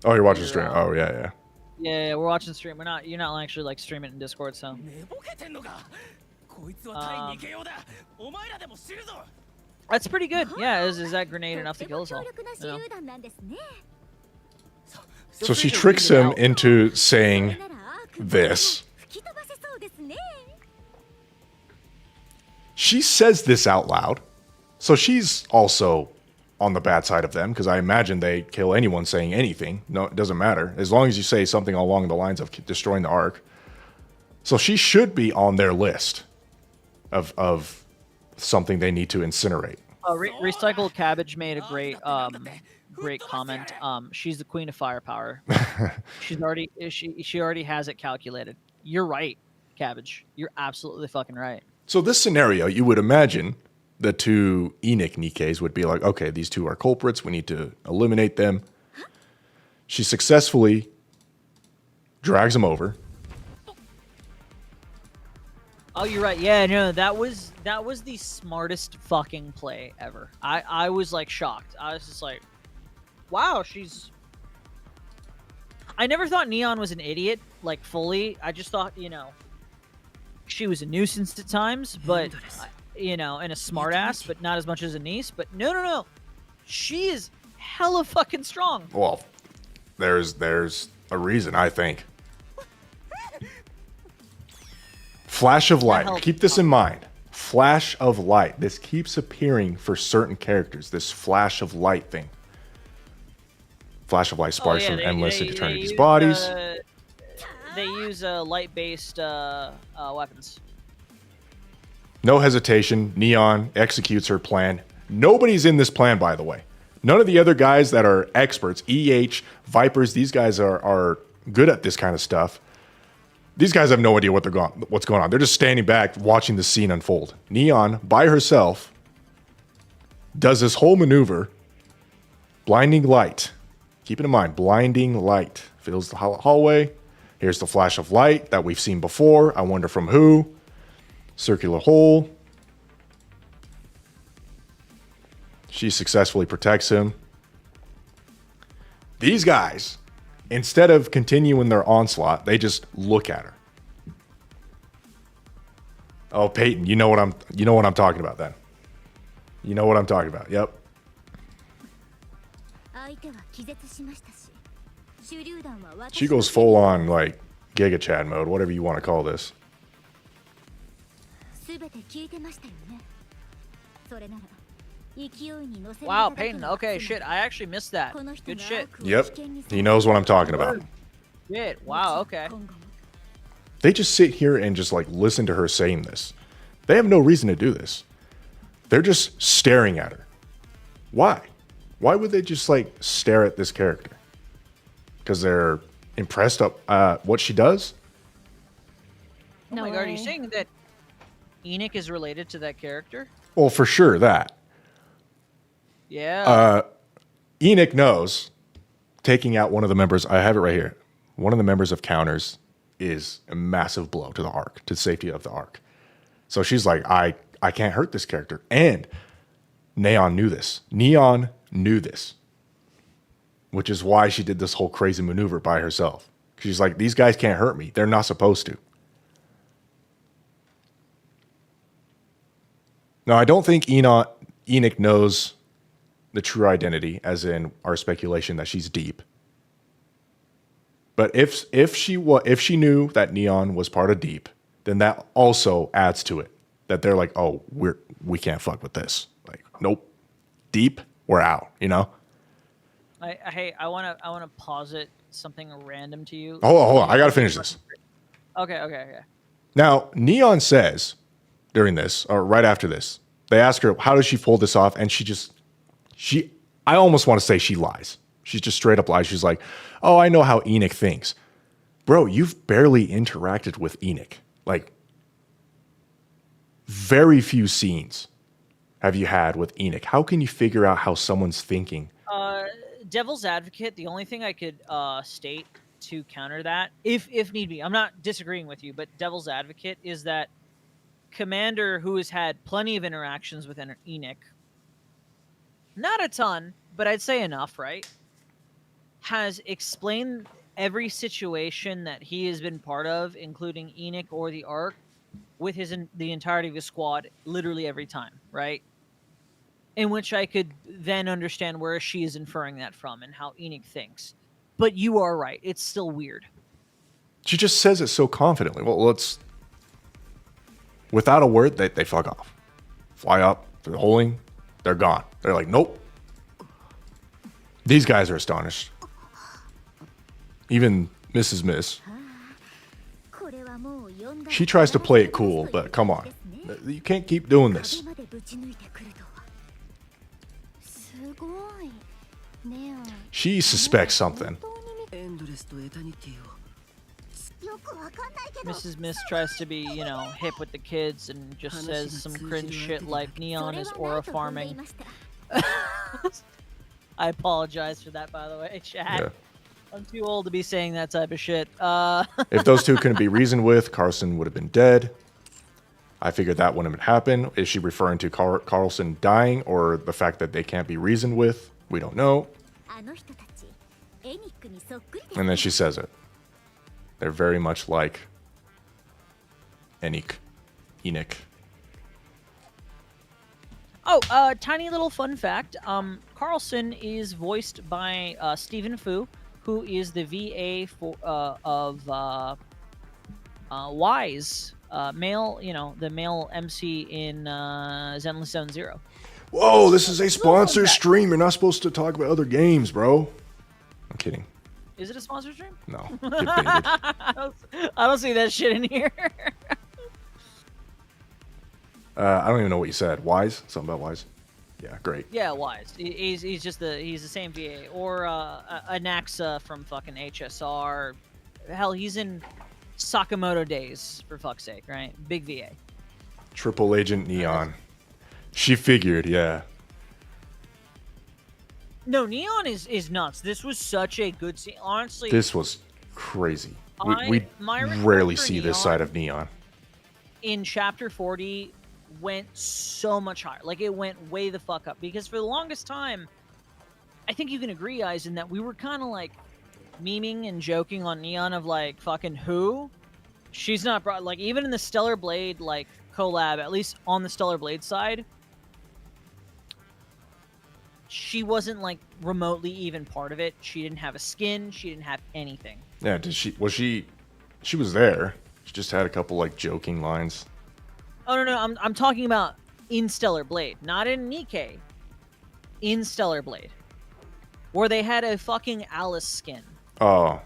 Oh, you're watching the stream. Oh, yeah. yeah, we're watching the stream. You're not actually like streaming it in Discord, so that's pretty good. Yeah, is that grenade enough to kill us all? You know? So she tricks him into saying this. She says this out loud. So she's also on the bad side of them, because I imagine they kill anyone saying anything. No, it doesn't matter. As long as you say something along the lines of destroying the Ark. So she should be on their list of something they need to incinerate. Recycled Cabbage made a great comment. She's the queen of firepower. She already has it calculated. You're right, Cabbage. You're absolutely fucking right. So this scenario, you would imagine the two NIKKEs would be like, okay, these two are culprits. We need to eliminate them. She successfully drags them over. Oh, you're right. Yeah, no, that was the smartest fucking play ever. I was like shocked. I was just like, wow, I never thought Neon was an idiot, like fully. I just thought, she was a nuisance at times, but and a smartass, but not as much as Anise. But no, she is hella fucking strong. Well, there's a reason, I think. Flash of light. Keep this in mind. Flash of light. This keeps appearing for certain characters. This flash of light thing. Flash of light sparks from endless eternity's bodies. They use light-based weapons. No hesitation. Neon executes her plan. Nobody's in this plan, by the way. None of the other guys that are experts, EH, Vipers, these guys are good at this kind of stuff. These guys have no idea what's going on. They're just standing back watching the scene unfold. Neon, by herself, does this whole maneuver. Blinding light. Keep it in mind, blinding light. Fills the hallway. Here's the flash of light that we've seen before. I wonder from who. Circular hole. She successfully protects him. These guys, instead of continuing their onslaught, they just look at her. Oh, Peyton, you know what I'm talking about then. You know what I'm talking about. Yep. She goes full on like Giga Chad mode, whatever you want to call this. Wow, Peyton. Okay, shit. I actually missed that. Good shit. Yep. He knows what I'm talking about. Shit. Wow, okay. They just sit here and just like listen to her saying this. They have no reason to do this. They're just staring at her. Why? Why would they just like stare at this character? Because they're impressed at what she does? No, oh my God, are you saying that Enoch is related to that character? Well, for sure that. Yeah. Enoch knows taking out one of the members, I have it right here. One of the members of Counters is a massive blow to the Ark, to the safety of the Ark. So she's like, I can't hurt this character. And Neon knew this. Neon knew this. Which is why she did this whole crazy maneuver by herself. She's like, these guys can't hurt me. They're not supposed to. Now, I don't think Enoch knows the true identity, as in our speculation that she's deep. But if she knew that Neon was part of Deep, then that also adds to it. That they're like, oh, we can't fuck with this. Like, nope, Deep, we're out. You know. Hey, I wanna posit something random to you. Hold on, I gotta finish this. Okay. Now, Neon says during this, or right after this, they ask her, how does she pull this off? And I almost want to say she lies. She just straight up lies. She's like, oh, I know how Enoch thinks. Bro, you've barely interacted with Enoch. Like, very few scenes have you had with Enoch. How can you figure out how someone's thinking? Devil's advocate, the only thing I could state to counter that, if need be, I'm not disagreeing with you, but devil's advocate is that Commander, who has had plenty of interactions with Enoch, not a ton, but I'd say enough, right? Has explained every situation that he has been part of, including Enoch or the Ark, with the entirety of his squad, literally every time, right? In which I could then understand where she is inferring that from and how Enoch thinks. But you are right. It's still weird. She just says it so confidently. Well, let's... Without a word, they fuck off. Fly up, they're holding, they're gone. They're like, nope. These guys are astonished. Even Mrs. Miss. She tries to play it cool, but come on. You can't keep doing this. She suspects something. Mrs. Miss tries to be, you know, hip with the kids and just says some cringe shit like Neon is aura farming. I apologize for that, by the way, chat. Yeah. I'm too old to be saying that type of shit. If those two couldn't be reasoned with, Carlson would have been dead. I figured that wouldn't happen. Is she referring to Carlson dying or the fact that they can't be reasoned with? We don't know. And then she says it. They're very much like NIKKE. Oh, tiny little fun fact. Carlson is voiced by Stephen Fu, who is the VA of Wise, male, you know, the male MC in Zenless Zone Zero. Whoa, this is a sponsor stream. You're not supposed to talk about other games, bro. I'm kidding. Is it a sponsor stream? No. Get baited. I don't see that shit in here. I don't even know what you said. Wise? Something about Wise? Yeah, great. Yeah, Wise. He's just he's the same VA, or Anaxa from fucking HSR. Hell, he's in Sakamoto Days, for fuck's sake, right? Big VA. Triple Agent Neon. She figured, yeah. No, Neon is nuts. This was such a good scene. Honestly, This was crazy. We rarely see this side of Neon. in Chapter 40 went so much higher. Like, it went way the fuck up. Because for the longest time, I think you can agree, Eisen, that we were kind of like memeing and joking on Neon of like, fucking who? She's not brought, like, even in the Stellar Blade, like, collab, at least on the Stellar Blade side, she wasn't like remotely even part of it. She didn't have a skin. She didn't have anything. Yeah, she was there. She just had a couple like joking lines. Oh no, I'm talking about in Stellar Blade, not in NIKKE. In Stellar Blade, where they had a fucking Alice skin. Oh,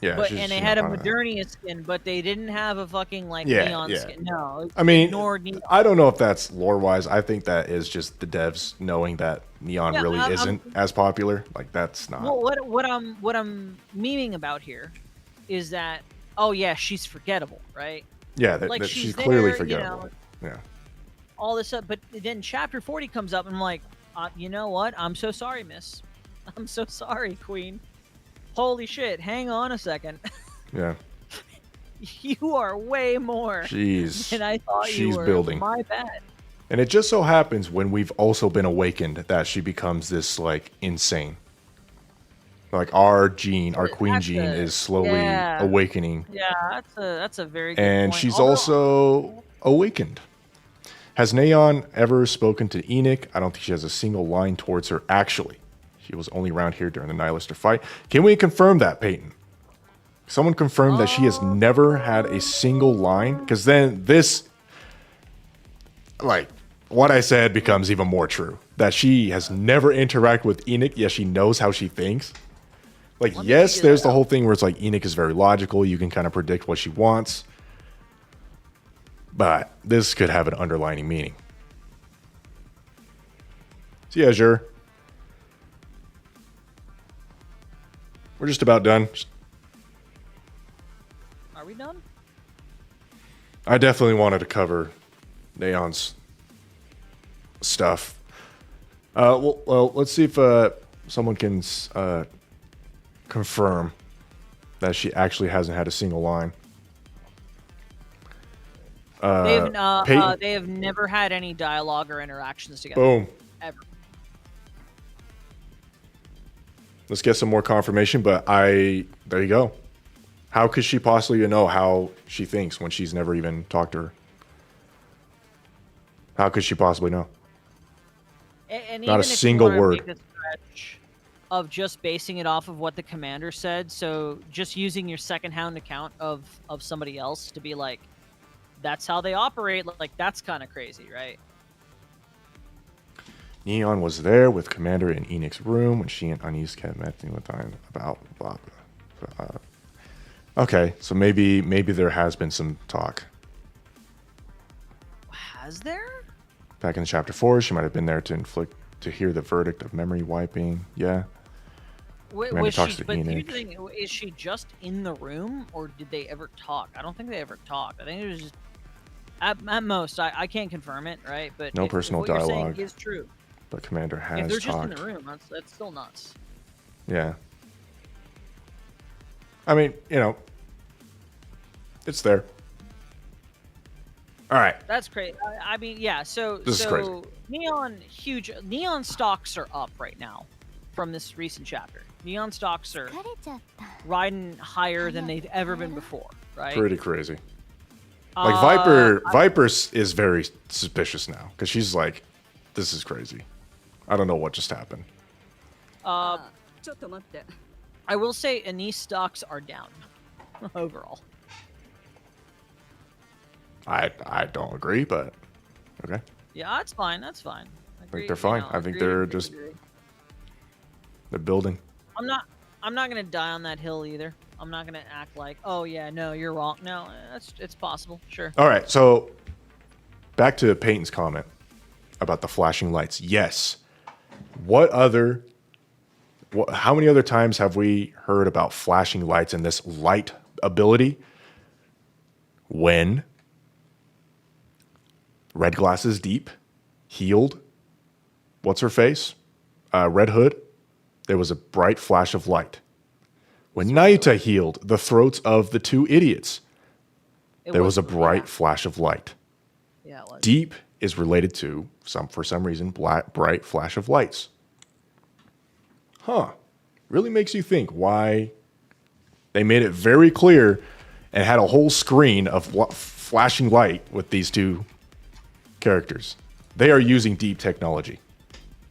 yeah. And they had a Modernia skin, but they didn't have a fucking like Neon skin. No, I mean, ignored Neon. I don't know if that's lore wise. I think that is just the devs knowing that Neon really isn't as popular. Like that's not. Well, what I'm memeing about here is that, oh yeah, she's forgettable, right? Yeah, like that she's clearly there, forgettable. You know, yeah. all this stuff, but then Chapter 40 comes up, and I'm like, you know what? I'm so sorry, miss. I'm so sorry, queen. Holy shit, hang on a second. Yeah. You are way more than I thought you were. Building. My bad. And it just so happens when we've also been awakened that she becomes this like insane. Like our gene, our queen gene is slowly awakening. Yeah, that's a very good and point. She's also awakened. Has Neon ever spoken to NIKKE? I don't think she has a single line towards her actually. She was only around here during the Nihilister fight. Can we confirm that, Peyton? Someone confirmed that she has never had a single line? Because then this, like, what I said becomes even more true. That she has never interacted with NIKKE, yet she knows how she thinks. Like, yes, there's the whole thing where it's like NIKKE is very logical. You can kind of predict what she wants. But this could have an underlining meaning. So yeah, sure. We're just about done. Are we done? I definitely wanted to cover Neon's stuff. Well, let's see if someone can confirm that she actually hasn't had a single line. They have never had any dialogue or interactions together. Boom. Ever. Let's get some more confirmation, but there you go. How could she possibly know how she thinks when she's never even talked to her? How could she possibly know? And Not a single word. of just basing it off of what the commander said. So just using your second-hand account of somebody else to be like, that's how they operate. Like that's kind of crazy, right? Neon was there with Commander in Enix's room when she and Anise kept messing with time about blah blah. Okay, so maybe there has been some talk. Has there? Back in chapter 4, she might have been there to hear the verdict of memory wiping. Yeah. Was talks she? to But Enoch. here's the thing: is she just in the room, or did they ever talk? I don't think they ever talked. I think it was just at most. I can't confirm it, right? But No if personal what you're dialogue. saying is true. But Commander has If they're just in talked. the room, that's still nuts. Yeah. I mean, it's there. All right. That's crazy. I mean, yeah. So This is crazy. Neon stocks are up right now from this recent chapter. Neon stocks are riding higher than they've ever been before, right? Pretty crazy. Like Viper is very suspicious now because she's like, this is crazy. I don't know what just happened. I will say Anise stocks are down overall. I don't agree, but okay. Yeah, that's fine. That's fine. I think they're fine. I think they're just they're building. I'm not gonna die on that hill either. I'm not gonna act like, oh yeah, no, you're wrong. No, it's possible. Sure. All right, so back to Peyton's comment about the flashing lights. Yes. How many other times have we heard about flashing lights and this light ability? When Red Glasses Deep healed, what's her face? Red Hood, there was a bright flash of light. When Naita healed the throats of the two idiots, there was a bright flash of light. Yeah, it was. Deep is related to for some reason bright flash of lights. Huh. Really makes you think why they made it very clear and had a whole screen of flashing light with these two characters. They are using Deep technology.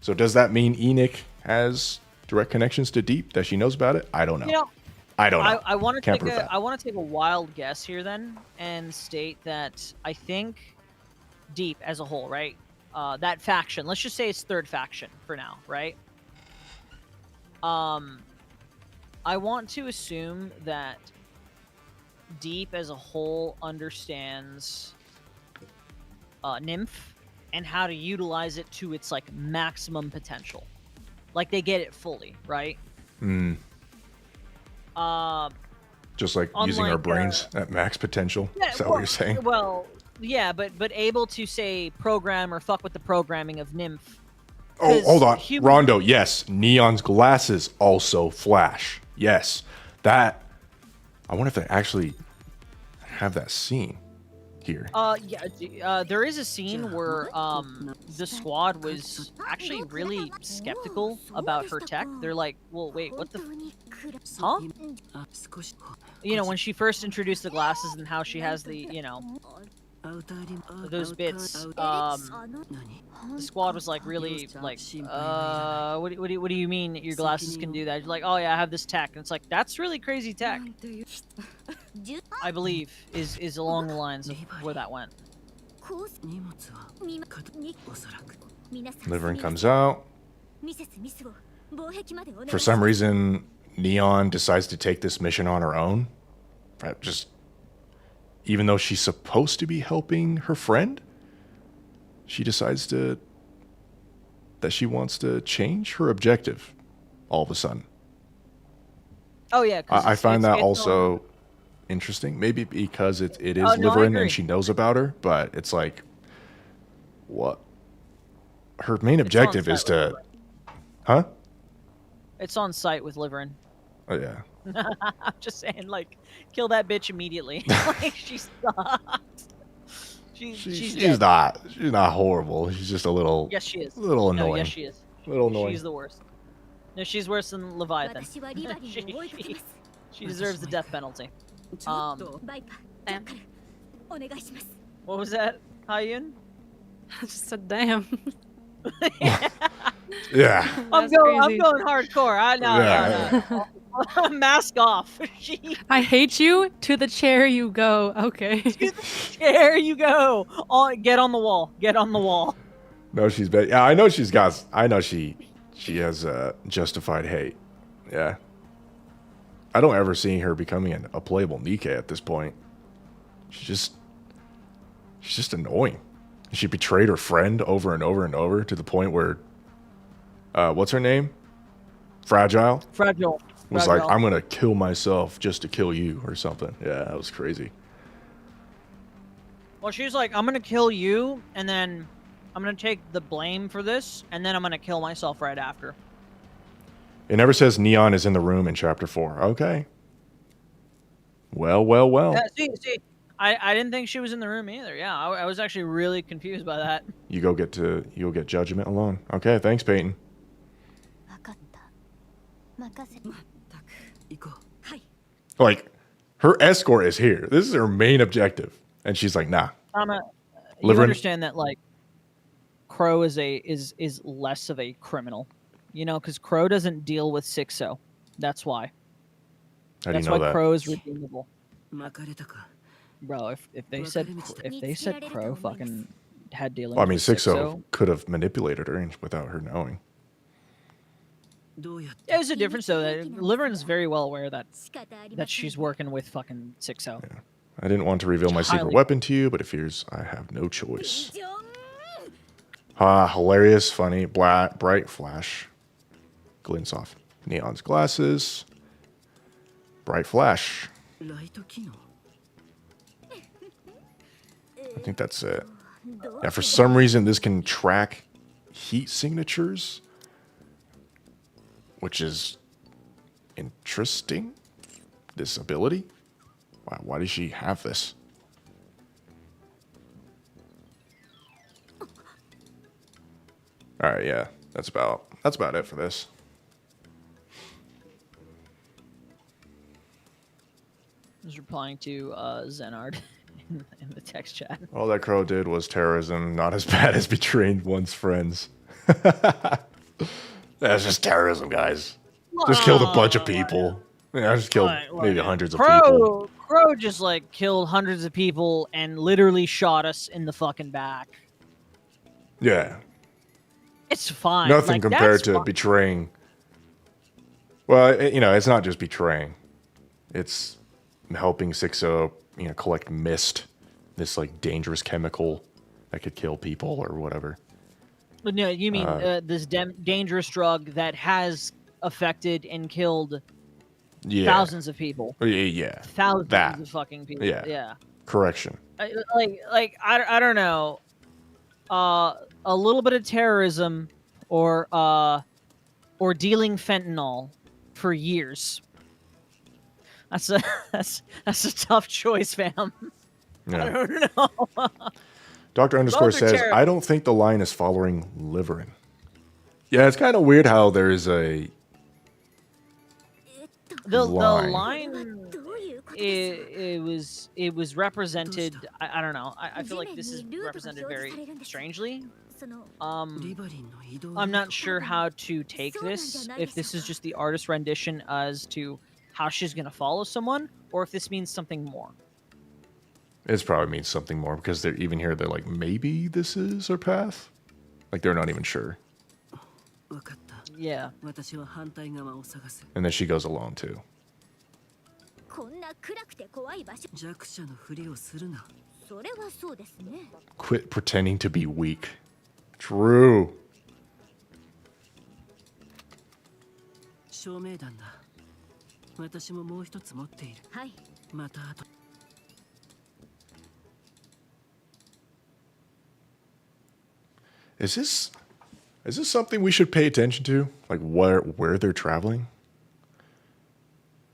So does that mean Enoch has direct connections to Deep that she knows about it? I don't know. I don't know. I want Can't to prove that. I want to take a wild guess here then and state that I think Deep as a whole, right? That faction, let's just say it's third faction for now, right? I want to assume that Deep as a whole understands Nymph and how to utilize it to its like maximum potential. Like they get it fully, right? Just like using our brains at max potential. Is that what you're saying? Well, yeah, but able to say program or fuck with the programming of Nymph. Oh, hold on. Rondo, yes. Neon's glasses also flash. Yes. That. I wonder if they actually have that scene here. There is a scene where the squad was actually really skeptical about her tech. They're like, well, wait, what the huh? When she first introduced the glasses and how she has the, those bits, the squad was like really like, what do you mean your glasses can do that? You're like, oh yeah, I have this tech, and it's like that's really crazy tech. I believe is along the lines of where that went. Liverin comes out. For some reason, Neon decides to take this mission on her own. Even though she's supposed to be helping her friend, she decides that she wants to change her objective all of a sudden. Oh yeah, I find that also interesting. Maybe because it is Liverin and she knows about her, but it's like, what? Her main objective is to, huh? It's on site with Liverin. Oh yeah. I'm just saying, like, kill that bitch immediately. Like, she sucks. She's not horrible. She's just a little. Yes, she is. A little annoying. No, yes, she is. A little annoying. She's the worst. No, she's worse than Leviathan. She deserves the death penalty. What was that, Hyun? I just said, damn. Yeah. I'm going hardcore. I know. Yeah. No. Mask off. I hate you. To the chair you go. Okay. To the chair you go. Get on the wall. Get on the wall. No, she's bad. Yeah, I know she's got. I know she has justified hate. Yeah. I don't ever see her becoming a playable NIKKE at this point. She's just annoying. She betrayed her friend over and over and over to the point where, what's her name? Fragile. Was like, I'm gonna kill myself just to kill you or something. Yeah, that was crazy. Well, she's like, I'm gonna kill you, and then I'm gonna take the blame for this, and then I'm gonna kill myself right after. It never says Neon is in the room in chapter 4. Okay. Well. Yeah, see, I didn't think she was in the room either. Yeah, I was actually really confused by that. You'll get judgment alone. Okay, thanks, Peyton. Like, her escort is here. This is her main objective, and she's like, nah. You understand that, like, Crow is less of a criminal, you know, because Crow doesn't deal with Schizo. That's why. How do you know that? Crow is redeemable. Bro, if they said Crow fucking had dealings. Well, I mean, with Schizo could have manipulated her without her knowing. There's a difference though. That Liveran's very well aware that she's working with fucking Schizo. Yeah. I didn't want to reveal my secret weapon to you, but it appears I have no choice. Hilarious, funny, bright flash. Glints off Neon's glasses. Bright flash. I think that's it. Yeah, for some reason this can track heat signatures, which is interesting. This ability. Wow, why does she have this? All right, yeah, that's about it for this. I was replying to Zenard in the text chat. All that Crow did was terrorism, not as bad as betraying one's friends. That's just terrorism, guys. Just killed a bunch of people. Yeah, I just killed maybe hundreds of people. Crow just like killed hundreds of people and literally shot us in the fucking back. Yeah. It's fine. Nothing like, compared to betraying. Well, it's not just betraying. It's helping Schizo, collect mist, this like dangerous chemical that could kill people or whatever. But no, you mean this dangerous drug that has affected and killed thousands of people. Yeah. Thousands of fucking people. Yeah. Correction. I don't know. A little bit of terrorism or dealing fentanyl for years. That's a tough choice, fam. Yeah. I don't know. Dr. Underscore says, terrible. I don't think the line is following Liverin. Yeah, it's kind of weird how there is a the line. It was represented. I don't know. I feel like this is represented very strangely. I'm not sure how to take this. If this is just the artist's rendition as to how she's gonna follow someone, or if this means something more. It probably means something more because they're even here. They're like, maybe this is her path. Like they're not even sure. Yeah. And then she goes alone too. Quit pretending to be weak. True. Is this something we should pay attention to? Like where they're traveling?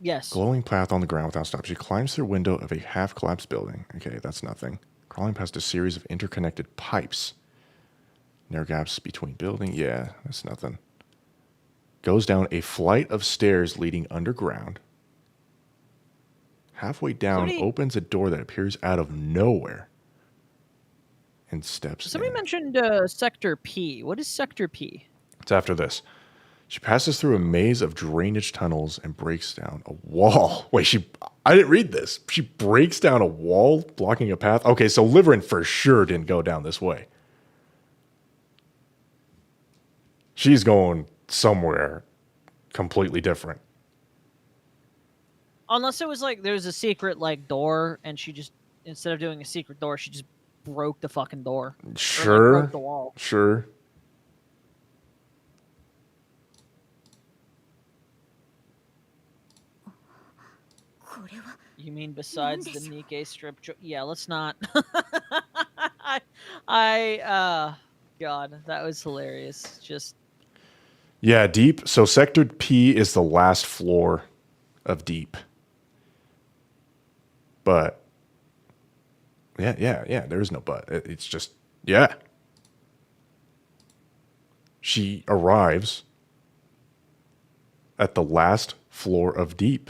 Yes. Glowing path on the ground without stop. She climbs through a window of a half-collapsed building. Okay, that's nothing. Crawling past a series of interconnected pipes. Narrow gaps between building. Yeah, that's nothing. Goes down a flight of stairs leading underground. Halfway down, opens a door that appears out of nowhere. And steps Somebody mentioned Sector P. What is Sector P? It's after this. She passes through a maze of drainage tunnels and breaks down a wall. Wait, I didn't read this. She breaks down a wall, blocking a path. Okay, so Liverin for sure didn't go down this way. She's going somewhere completely different. Unless it was like there's a secret like door, and she just, instead of doing a secret door, she just broke the fucking door. Sure. Or, like, broke the wall. Sure. You mean besides the NIKKE strip? Yeah, let's not. God, that was hilarious. Just. Yeah, Deep. So Sector P is the last floor of Deep. But. Yeah. There is no but. It's just, yeah. She arrives at the last floor of Deep.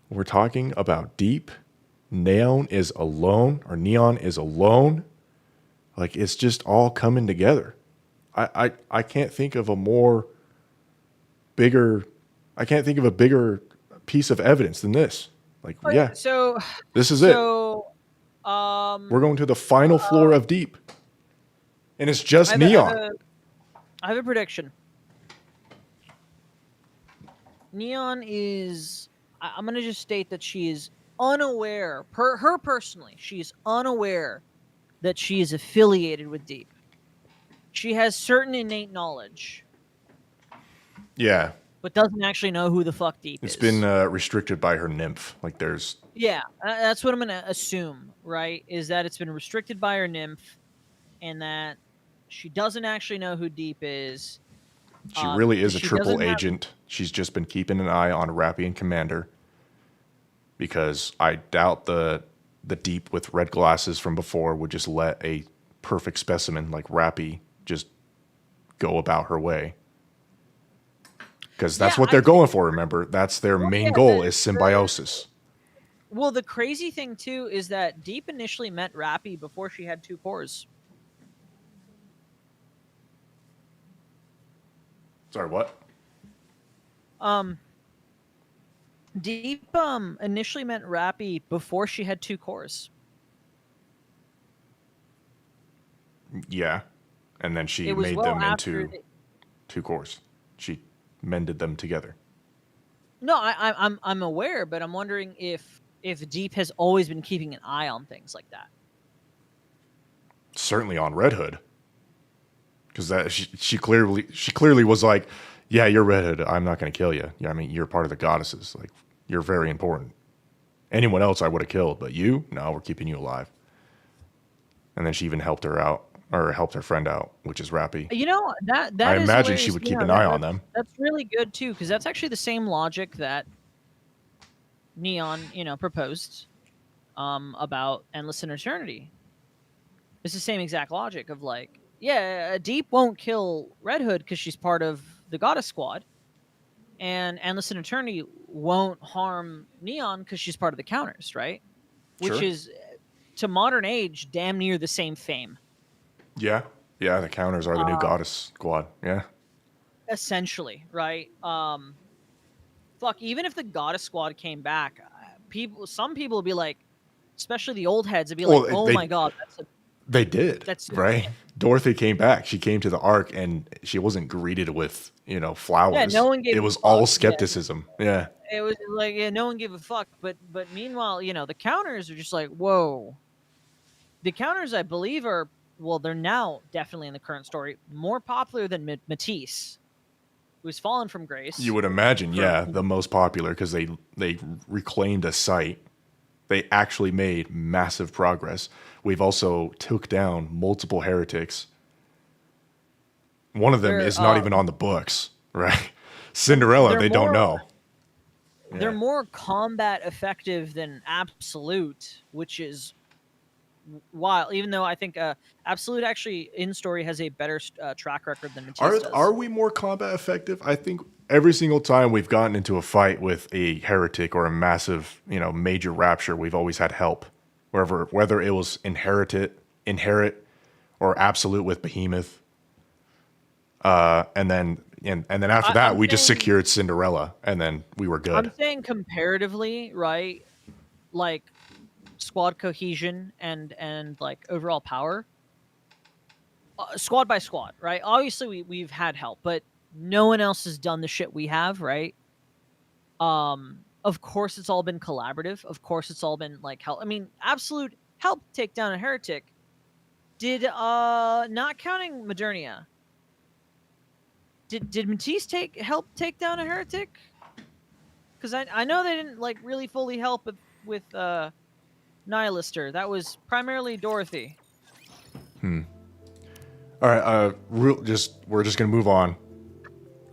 We're talking about Deep. Neon is alone. Like, it's just all coming together. I can't think of a bigger piece of evidence than this. Like, yeah. So this is it. We're going to the final floor of Deep. And it's just Neon. I have a prediction. Neon is... I'm going to just state that she is unaware, her personally, she is unaware that she is affiliated with Deep. She has certain innate knowledge. Yeah. But doesn't actually know who the fuck Deep is. It's been restricted by her nymph. Like, there's... Yeah, that's what I'm going to assume, right? Is that it's been restricted by her nymph, and that she doesn't actually know who Deep is. She really is a triple agent. She's just been keeping an eye on Rappy and Commander. Because I doubt the Deep with red glasses from before would just let a perfect specimen like Rappy just go about her way. Because that's what they're going for, remember? That's their main goal is symbiosis. Well, the crazy thing, too, is that Deep initially met Rappy before she had 2 cores. Sorry, what? Deep initially met Rappy before she had 2 cores. Yeah. And then she made them into 2 cores. She mended them together. No, I'm aware, but I'm wondering if Deep has always been keeping an eye on things like that. Certainly on Red Hood. Because that she clearly was like, yeah, you're Red Hood. I'm not going to kill you. Yeah, I mean, you're part of the goddesses. Like, you're very important. Anyone else I would have killed, but you? No, we're keeping you alive. And then she even helped her out, or helped her friend out, which is Rappy. You know, that I is imagine she would keep an eye on them. That's really good, too, because that's actually the same logic that Neon, proposed about Endless and Eternity. It's the same exact logic of, like, yeah, Deep won't kill Red Hood because she's part of the Goddess Squad. And Endless and Eternity won't harm Neon because she's part of the Counters, right? Which is, to modern age, damn near the same fame. Yeah. Yeah, the Counters are the new Goddess Squad. Yeah. Essentially, right? Even if the Goddess Squad came back, some people would be like, especially the old heads, would be like, oh my god, they did. That's right. Dorothy came back. She came to the Ark, and she wasn't greeted with, flowers. Yeah, no one gave. It was all skepticism. Yeah. It was like, no one gave a fuck. But meanwhile, the Counters are just like, whoa. The Counters, I believe, they're now definitely in the current story more popular than Matisse, who's fallen from grace. You would imagine, yeah, the most popular because they reclaimed a site. They actually made massive progress. We've also took down multiple heretics. One of them is not even on the books, right? Cinderella, they don't know. They're more combat effective than Absolute, which is wild. Even though I think Absolute actually in story has a better track record than Matisse does. Are we more combat effective? I think every single time we've gotten into a fight with a heretic or a massive, major rapture, we've always had help. Whether it was inherit or Absolute with Behemoth. And then after that, I'm we just saying- secured Cinderella, and then we were good. I'm saying comparatively, right? Like squad cohesion and like overall power, squad by squad, right? Obviously, we've had help, but no one else has done the shit we have, right? Of course, it's all been collaborative. Of course, it's all been like help. I mean, absolute help take down a heretic. Did not counting Modernia. Did Matisse help take down a heretic? Because I know they didn't like really fully help with Nihilister. That was primarily Dorothy. All right, we're just gonna move on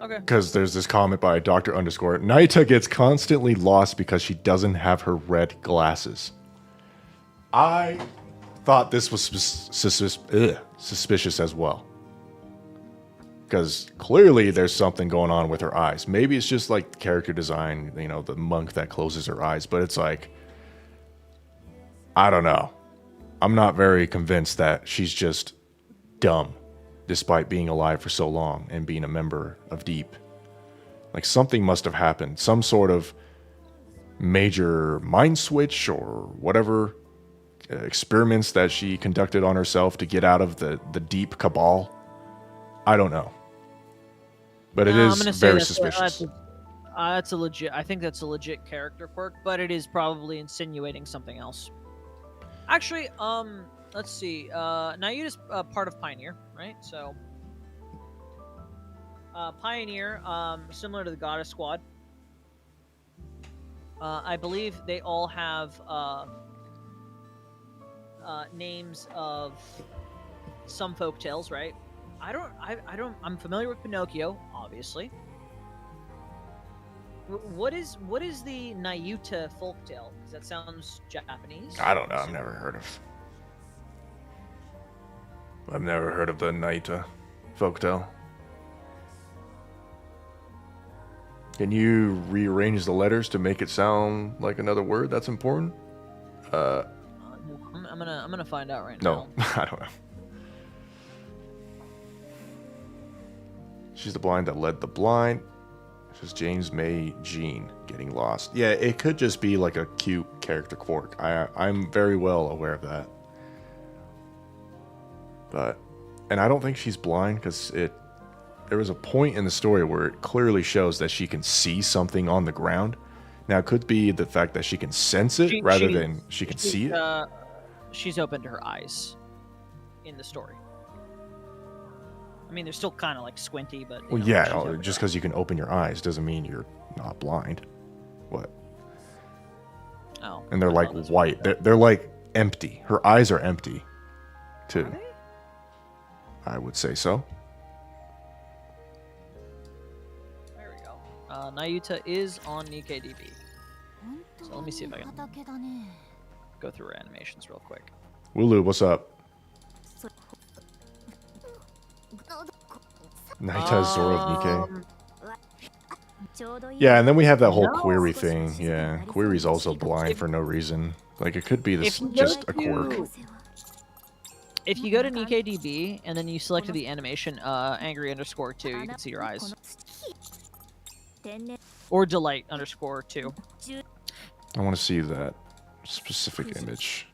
Okay. because there's this comment by Doctor Underscore. Naita gets constantly lost because she doesn't have her red glasses. I thought this was suspicious as well, because clearly there's something going on with her eyes. Maybe it's just like character design, you know, the monk that closes her eyes, but it's like, I don't know. I'm not very convinced that she's just dumb, despite being alive for so long and being a member of Deep. Like, something must have happened. Some sort of major mind switch or whatever experiments that she conducted on herself to get out of the Deep cabal. I don't know. But it is very suspicious. That's a legit. I think that's a legit character quirk, but it is probably insinuating something else. Actually, let's see. Naita's part of Pioneer, right? So, Pioneer, similar to the Goddess Squad. I believe they all have names of some folk tales, right? I'm familiar with Pinocchio, obviously. What is the Nayuta folktale? Because that sounds Japanese. I don't know. I've never heard of the Naita folktale. Can you rearrange the letters to make it sound like another word that's important? I'm gonna find out right now. No, I don't know. She's the blind that led the blind. Says James May Jean getting lost. Yeah, it could just be like a cute character quirk. I'm very well aware of that. And I don't think she's blind, because there was a point in the story where it clearly shows that she can see something on the ground. Now, it could be the fact that she can sense it rather than she can see it. She's open to her eyes in the story. I mean, they're still kind of like squinty, but Well, yeah, just because you can open your eyes doesn't mean you're not blind. What? Oh. And they're like white. They're like empty. Her eyes are empty, too. Are they? I would say so. There we go. Nayuta is on NIKKE. So let me see if I can go through her animations real quick. Wooloo, what's up? Naita is Zoro of NIKKE. Yeah, and then we have that whole query thing. Yeah, Query's also blind for no reason. Like, it could be just a quirk. If you go to NIKKE and then you select the animation angry_2, you can see your eyes. Or delight_2. I want to see that specific image.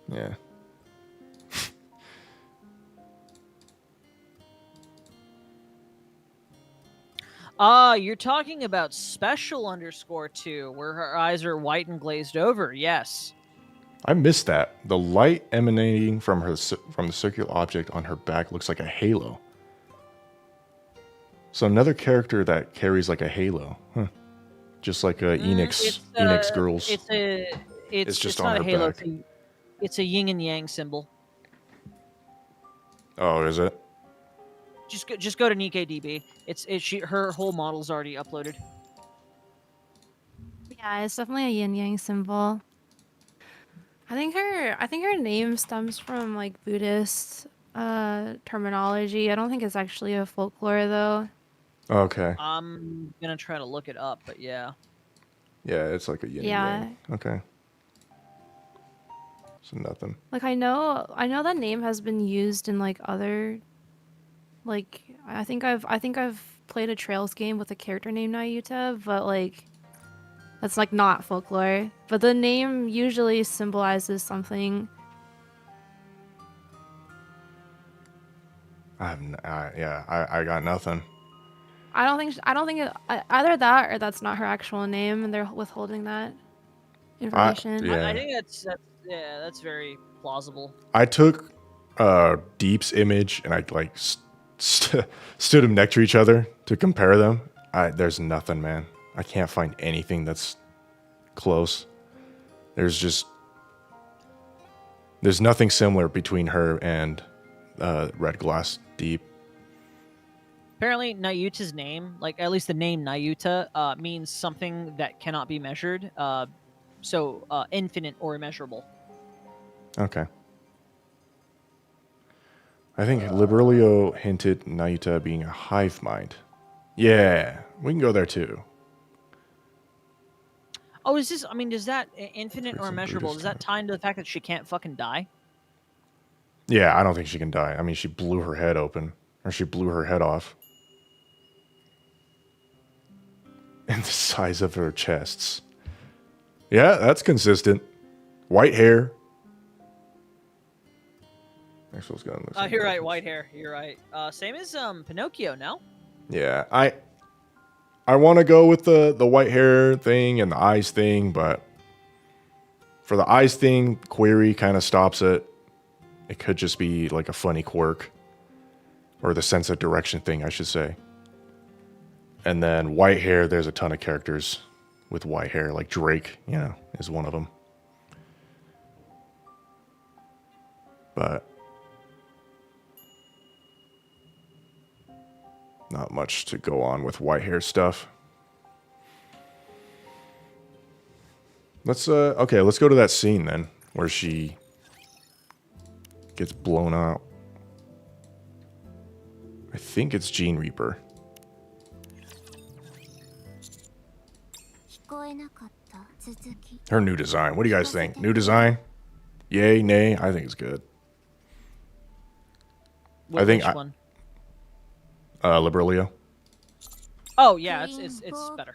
Yeah. You're talking about special_2, where her eyes are white and glazed over. Yes. I missed that. The light emanating from the circular object on her back looks like a halo. So another character that carries like a halo. Huh. Just like Enix girls. It's just not on a her halo. back. It's a yin and yang symbol. Oh, is it? Just go to NIKKE. Her whole model's already uploaded. Yeah, it's definitely a yin yang symbol. I think her name stems from like Buddhist terminology. I don't think it's actually a folklore though. Okay. I'm gonna try to look it up, but yeah. Yeah, it's like a yin Yeah. and yang. Okay. So nothing. Like I know that name has been used in like other, like I think I've played a Trails game with a character named Nayuta, but like that's like not folklore. But the name usually symbolizes something. I got nothing. I don't think either that or that's not her actual name, and they're withholding that information. Yeah. I think that's very plausible. I took Deep's image and I like stood them next to each other to compare them. There's nothing, man. I can't find anything that's close. There's nothing similar between her and Red Glass Deep. Apparently, Nayuta's name, like at least the name Nayuta, means something that cannot be measured. So infinite or immeasurable. Okay. I think Liberlio hinted Nayuta being a hive mind. Yeah, we can go there too. Oh, is this? I mean, does that infinite or Some immeasurable? Buddhist Does that tie into the fact that she can't fucking die? Yeah, I don't think she can die. I mean, she blew her head open, or she blew her head off. And the size of her chests. Yeah, that's consistent. White hair. Maxwell's gun looks like You're that. right, white hair. You're right. Same as Pinocchio, no? Yeah, I want to go with the white hair thing and the eyes thing, but for the eyes thing, query kind of stops it. It could just be like a funny quirk, or the sense of direction thing, I should say. And then white hair, there's a ton of characters with white hair, like Drake, is one of them. But not much to go on with white hair stuff. Let's go to that scene then where she gets blown out. I think it's Gene Reaper. Her new design. What do you guys think? New design? Yay, nay? I think it's good. I think Which one? Liberlio. Oh yeah, it's better.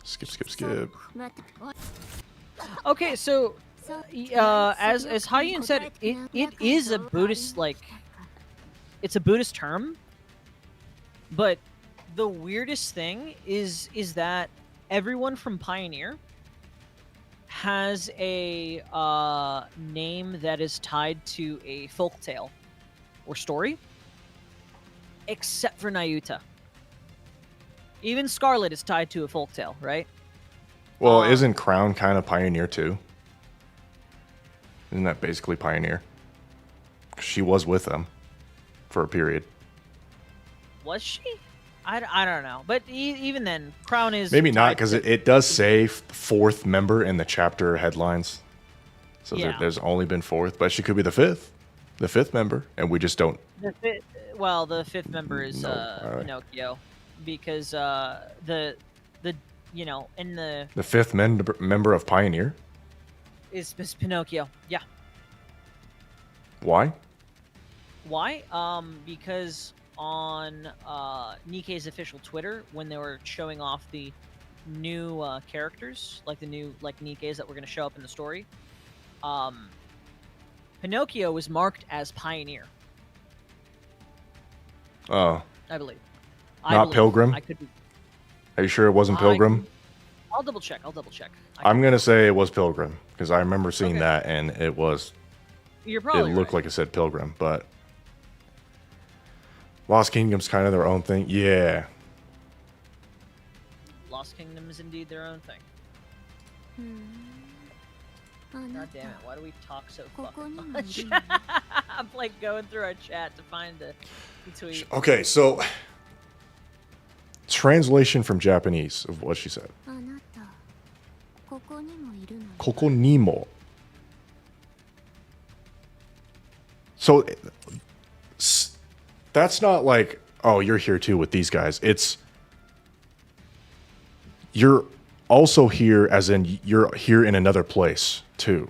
Skip. Okay, so as Hyun said, it is a Buddhist, like, it's a Buddhist term, but the weirdest thing is that everyone from Pioneer has a name that is tied to a folktale or story, except for Nayuta. Even Scarlet is tied to a folktale, right? Well, isn't Crown kind of Pioneer too? Isn't that basically Pioneer? She was with them for a period. Was she? I don't know. But even then, Crown is... Maybe not, tied because to- it does say fourth member in the chapter headlines. So Yeah. there's only been fourth, but she could be the fifth member, and we just don't. the fifth member is No, alright. Pinocchio, because the in the The fifth member of Pioneer? is Pinocchio. Yeah. Why? Why? Because on NIKKE's official Twitter, when they were showing off the new characters, like the new NIKKEs that were going to show up in the story, Pinocchio was marked as Pioneer, Oh, I believe. Not Pilgrim? I could be. are you sure it wasn't Pilgrim? I'll double check. I'm gonna say it was Pilgrim because I remember seeing Okay. that, and it was. You're probably It looked like it said Pilgrim, but Lost Kingdom's kind of their own thing. Yeah. Lost Kingdom is indeed their own thing. God damn it, why do we talk so fucking much? I'm like going through our chat to find the tweet. Okay, so translation from Japanese of what she said. Koko nimo. So that's not like, oh, you're here too with these guys. It's You're also here, as in you're here in another place too.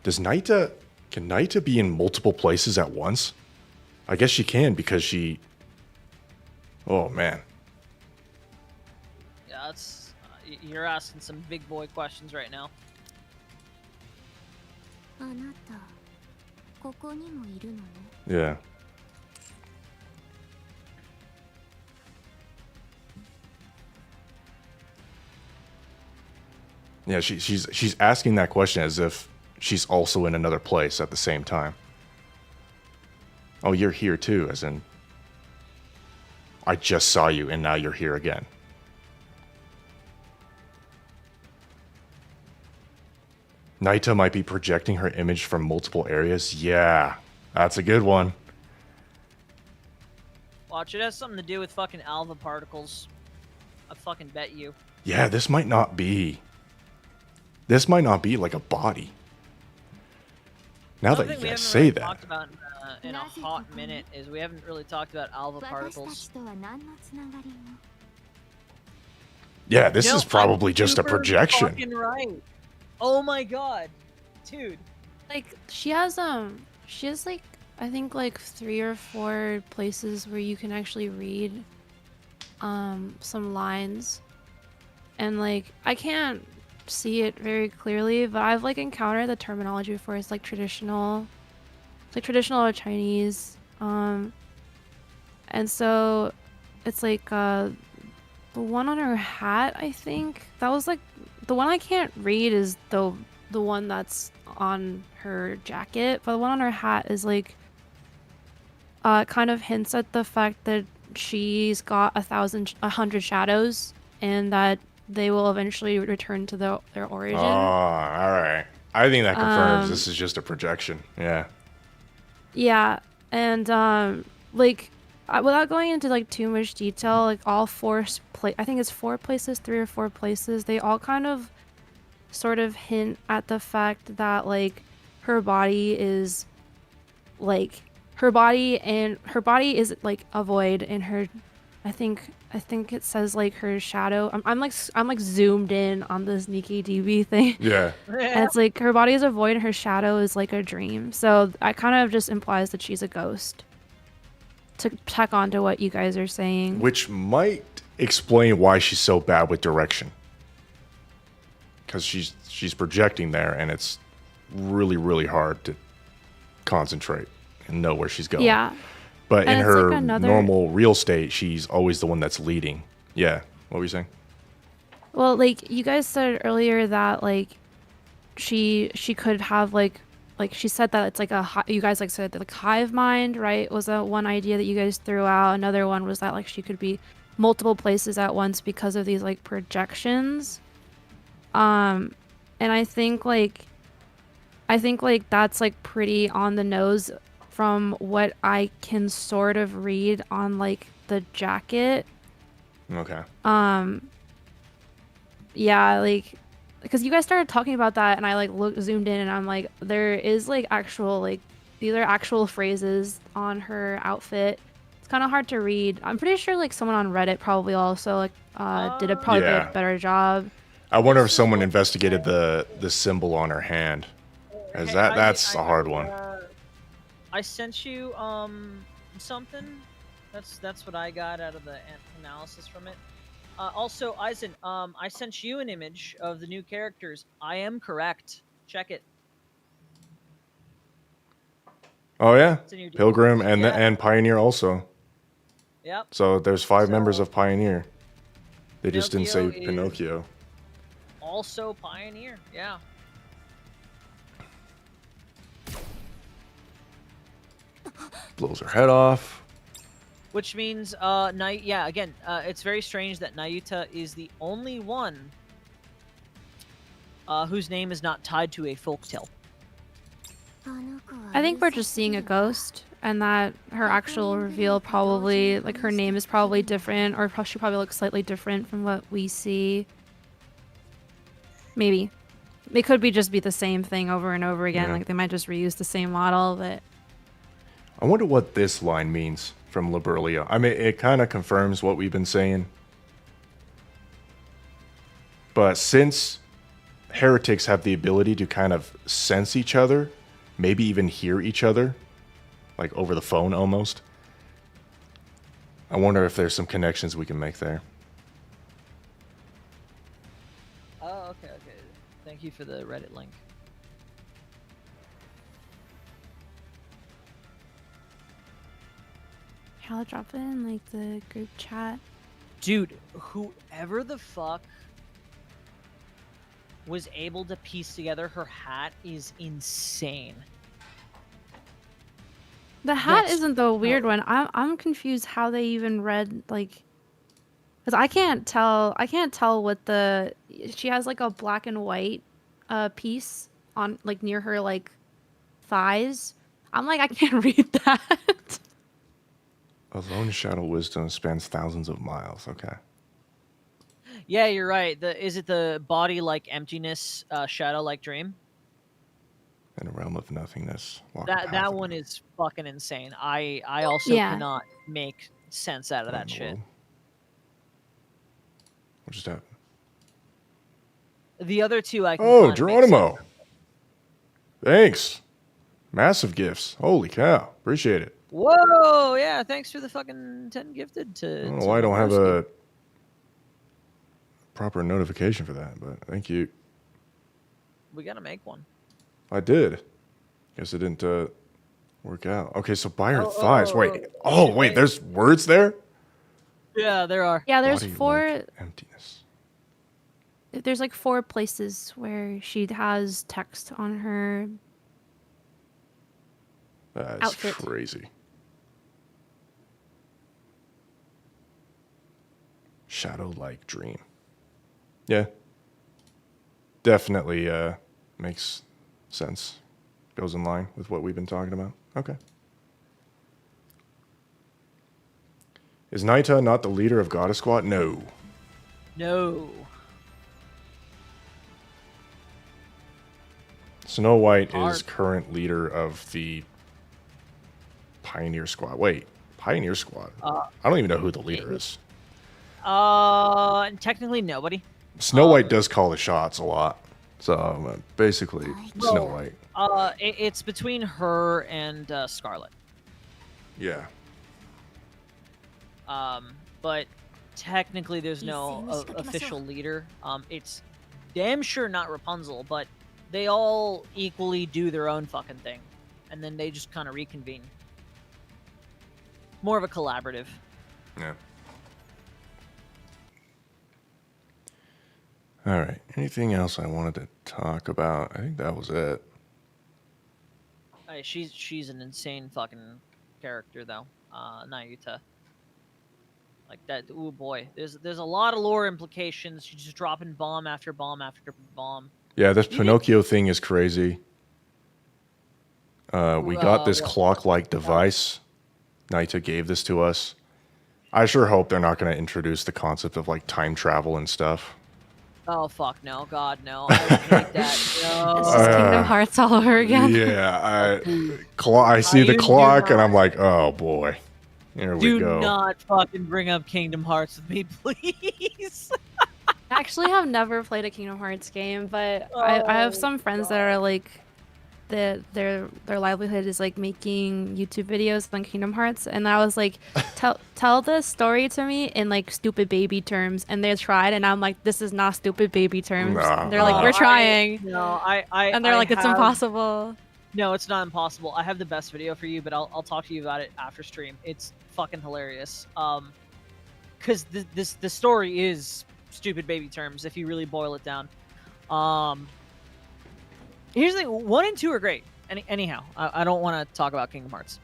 Can Naita be in multiple places at once? I guess she can because she. Oh man. Yeah, you're asking some big boy questions right now. あなたここにもいるのね Yeah. Yeah, she's asking that question as if she's also in another place at the same time. Oh, you're here too, as in I just saw you and now you're here again. Naita might be projecting her image from multiple areas. Yeah, that's a good one. Watch, it has something to do with fucking alpha particles. I fucking bet you. Yeah, this might not be. This might not be like a body. Now that you we guys haven't say really that. talked about in a hot minute is we haven't really talked about alpha 私た particles. ちとは何のつながりも Yeah, this No, is probably I'm just a super projection. Fucking right. Oh my god, dude. Like she has like I think like 3 or 4 places where you can actually read some lines, and like I can't see it very clearly, but I've like encountered the terminology before. It's like traditional Chinese, and so it's like the one on her hat, I think that was like the one I can't read is the one that's on her jacket, but the one on her hat is like kind of hints at the fact that she's got 100 shadows and that they will eventually return to their origin. Oh, all right. I think that confirms this is just a projection. Yeah. Yeah, and like without going into like too much detail, like all 4 I think it's 4 places, 3 or 4 places, they all kind of sort of hint at the fact that like her body is like her body is like a void, and her I think it says like her shadow. I'm like zoomed in on this NIKKE DB thing. Yeah. And it's like her body is a void and her shadow is like a dream. So I kind of just implies that she's a ghost. To tack on to what you guys are saying. Which might explain why she's so bad with direction. Because she's projecting there, and it's really, really hard to concentrate and know where she's going. Yeah. But And in it's her like normal real state, she's always the one that's leading. Yeah. What were you saying? Well, like you guys said earlier that like she could have like she said that it's like you guys like said that like hive mind, right? Was one idea that you guys threw out. Another one was that like she could be multiple places at once because of these like projections. And I think like that's like pretty on the nose from what I can sort of read on like the jacket. Okay. Yeah, like because you guys started talking about that and I like zoomed in and I'm like there is like actual like these are actual phrases on her outfit. It's kind of hard to read. I'm pretty sure like someone on Reddit probably also like did a better job. I wonder if someone investigated the symbol on her hand. As Hey, that's a hard one. I sent you something. That's what I got out of the analysis from it. Also, Eisen, I sent you an image of the new characters. I am correct. Check it. Oh yeah, It's a new Pilgrim deal. and Pioneer also. Yep. So there's 5 So- members of Pioneer. They just didn't say Pinocchio is- Pinocchio. Also Pioneer. Yeah. Blows her head off. Which means, again, it's very strange that Nayuta is the only one whose name is not tied to a folktale. あの子は I think we're just seeing a ghost, and that her actual reveal probably, like, her name is probably different, or she probably looks slightly different from what we see. Maybe. It could be just be the same thing over and over again, Yeah. like they might just reuse the same model, but... I wonder what this line means from Liberlia. I mean, it kind of confirms what we've been saying, But since heretics have the ability to kind of sense each other, maybe even hear each other, like over the phone almost, I wonder if there's some connections we can make there. Oh, okay. Thank you for the Reddit link. I'll drop it in like the group chat. Dude, whoever the fuck was able to piece together her hat is insane. The hat That's- isn't the weird one. I'm confused how they even read like, because I can't tell what the she has like a black and white piece on like near her like thighs. I'm like I can't read that. A lone shadow wisdom spans thousands of miles. Okay. Yeah, you're right. Is it the body like emptiness, shadow like dream? In a realm of nothingness. Walk a path That of one no- is fucking insane. I also Yeah. cannot make sense out of What in that the shit. world? What just happened? The other two I can Oh, kind of make sense Geronimo. of. Thanks. Massive gifts. Holy cow. Appreciate it. Whoa, yeah, thanks for the fucking 10 gifted to. I don't know to why I don't have Broski. a proper notification for that, but thank you. We gotta make one. I did. Guess it didn't work out. Okay, so by her Oh, thighs. oh, Wait. oh, Oh, shit, wait. wait. There's words there? Yeah, there are. Yeah, there's Body four. like emptiness. There's like 4 places where she has text on her. That's Outfit. crazy. Shadow-like dream. Yeah. Definitely makes sense. Goes in line with what we've been talking about. Okay. Is Naita not the leader of Goddess Squad? No. No. Snow White Hard. is current leader of the Pioneer Squad. Wait, Pioneer Squad? I don't even know who the leader is. Technically nobody. Snow White does call the shots a lot. So basically, Snow White. It's between her and Scarlet. Yeah. But technically there's no official leader. It's damn sure not Rapunzel, but they all equally do their own fucking thing, and then they just kind of reconvene. More of a collaborative. Yeah. All right. Anything else I wanted to talk about? I think that was it. She's an insane fucking character though, Nayuta. Like that. Oh boy, there's a lot of lore implications. She's just dropping bomb after bomb after bomb. Yeah, this Pinocchio thing is crazy. We got this clock-like device. Naita gave this to us. I sure hope they're not going to introduce the concept of like time travel and stuff. Oh fuck no, God no! I would hate that. No. It's just Kingdom Hearts all over again. Yeah, I see the clock and I'm like, oh boy, here we Do go. not fucking bring up Kingdom Hearts with me, please. I actually have never played a Kingdom Hearts game, but I have some friends that are like, their livelihood is like making YouTube videos on Kingdom Hearts, and I was like, tell the story to me in like stupid baby terms, and they tried, and I'm like, this is not stupid baby terms. Nah. And they're like, we're trying, and they're like, it's impossible. No, it's not impossible. I have the best video for you, but I'll talk to you about it after stream. It's fucking hilarious. Because the story is stupid baby terms if you really boil it down. Here's the thing: 1 and 2 are great. Anyhow, I don't want to talk about Kingdom Hearts.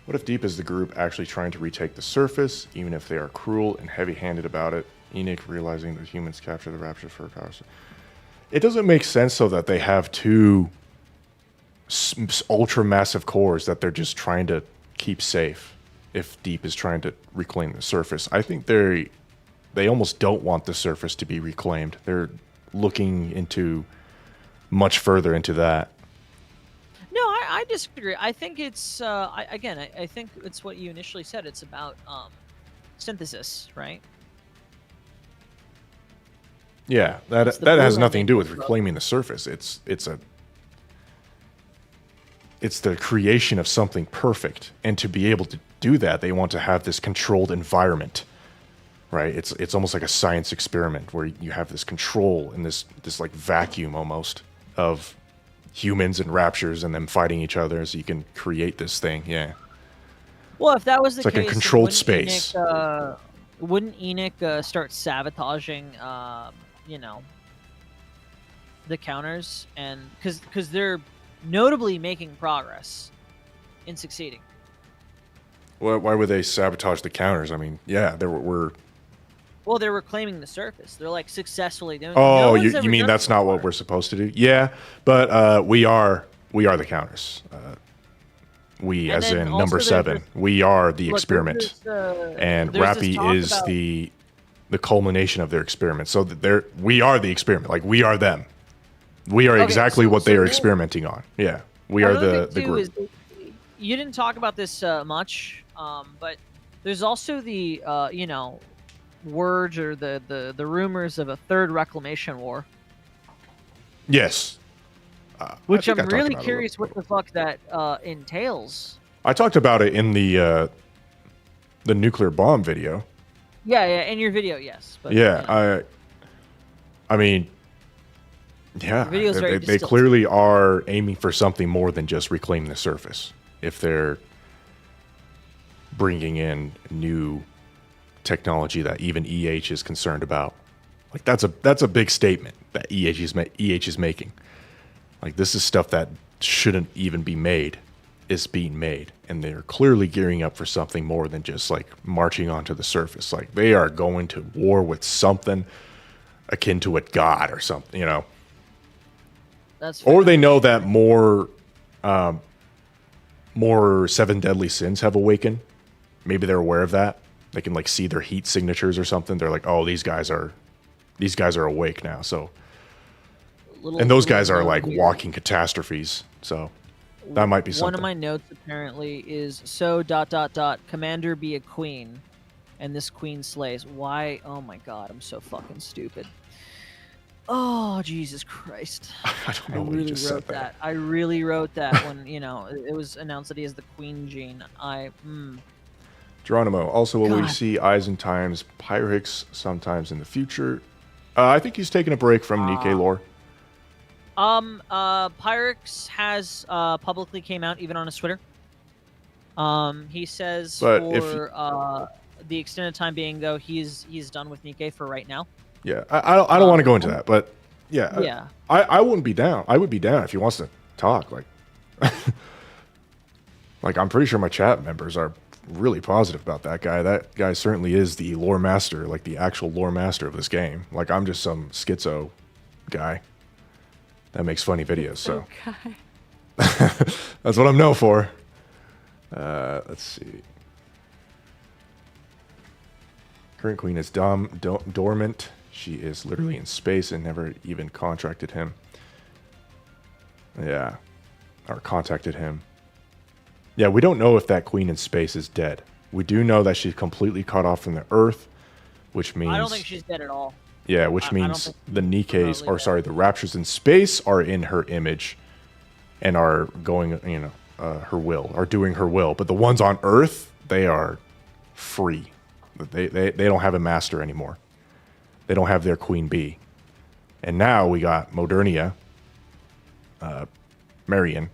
What if Deep is the group actually trying to retake the surface, even if they are cruel and heavy-handed about it? Enoch realizing that humans capture the rapture for cause. It doesn't make sense though that they have 2 ultra massive cores that they're just trying to keep safe. If Deep is trying to reclaim the surface, I think they almost don't want the surface to be reclaimed. They're looking into much further into that. No, I disagree. I think it's I think it's what you initially said. It's about synthesis, right? Yeah, that It's the that has blue nothing to do with ending. reclaiming the surface. It's the creation of something perfect, and to be able to do that, they want to have this controlled environment, right? It's almost like a science experiment where you have this control and this like vacuum almost of humans and raptures and them fighting each other, so you can create this thing. Yeah, Well, if that was the It's like a case, then controlled wouldn't space. wouldn't Enoch start sabotaging, you know, the counters, and because they're notably making progress in succeeding. why would they sabotage the counters? I mean, yeah, we're. Well, they're reclaiming the surface. They're like successfully doing. Oh, no one's you ever mean done that's it not what before. we're supposed to do? Yeah, but we are the counters. We, And as then in also number there's 7, this- we are the Look, experiment, and there's this Rappy talk is about- the culmination of their experiment. So that we are the experiment. Like, we are them. We are Okay, exactly so- what they so are then- experimenting on. Yeah, we are Another the thing, too, group. is you didn't talk about this much, but there's also the you know, words or the rumors of a third reclamation war, Yes. I which think I I'm talked really about it a curious little- what the fuck that entails. I talked about it in the nuclear bomb video. Yeah, in your video, yes. But, Yeah, you know. I mean, yeah, The video's very they distilled. clearly are aiming for something more than just reclaiming the surface. If they're bringing in new technology that even EH is concerned about, like that's a big statement that EH is making. Like, this is stuff that shouldn't even be made, is being made, and they're clearly gearing up for something more than just like marching onto the surface. Like, they are going to war with something akin to a god or something, you know. That's Or fair. they know that more seven deadly sins have awakened. Maybe they're aware of that. They can like see their heat signatures or something. They're like, oh, these guys are awake now. So, and those guys are like walking catastrophes. So that might be something. One of my notes apparently is Commander be a queen, and this queen slays. Why? Oh my god, I'm so fucking stupid. Oh Jesus Christ! I don't know I what you really just wrote said there. that. I really wrote that when it was announced that he has the queen gene. Geronimo. Also, will we God. see Eisentime's Pyrrhix sometimes in the future? I think he's taking a break from NIKKE lore. Pyrrhix has publicly came out even on his Twitter. He says But if for the extended time being, though, he's done with NIKKE for right now. Yeah, I don't want to go into that, but yeah, Yeah. I wouldn't be down. I would be down if he wants to talk. Like, like I'm pretty sure my chat members are really positive about that guy. That guy certainly is the lore master, like the actual lore master of this game. Like, I'm just some schizo guy that makes funny videos. So Okay. that's what I'm known for. Let's see. Current queen is dormant. She is literally in space and never even contracted him. Yeah. Or contacted him. Yeah, we don't know if that queen in space is dead. We do know that she's completely cut off from the Earth, which means... I don't think she's dead at all. Yeah, which I don't means think the Nikke's, remotely or dead. sorry, the Raptures in space are in her image and are going, her will, are doing her will. But the ones on Earth, they are free. They don't have a master anymore. They don't have their queen bee. And now we got Modernia, Marion,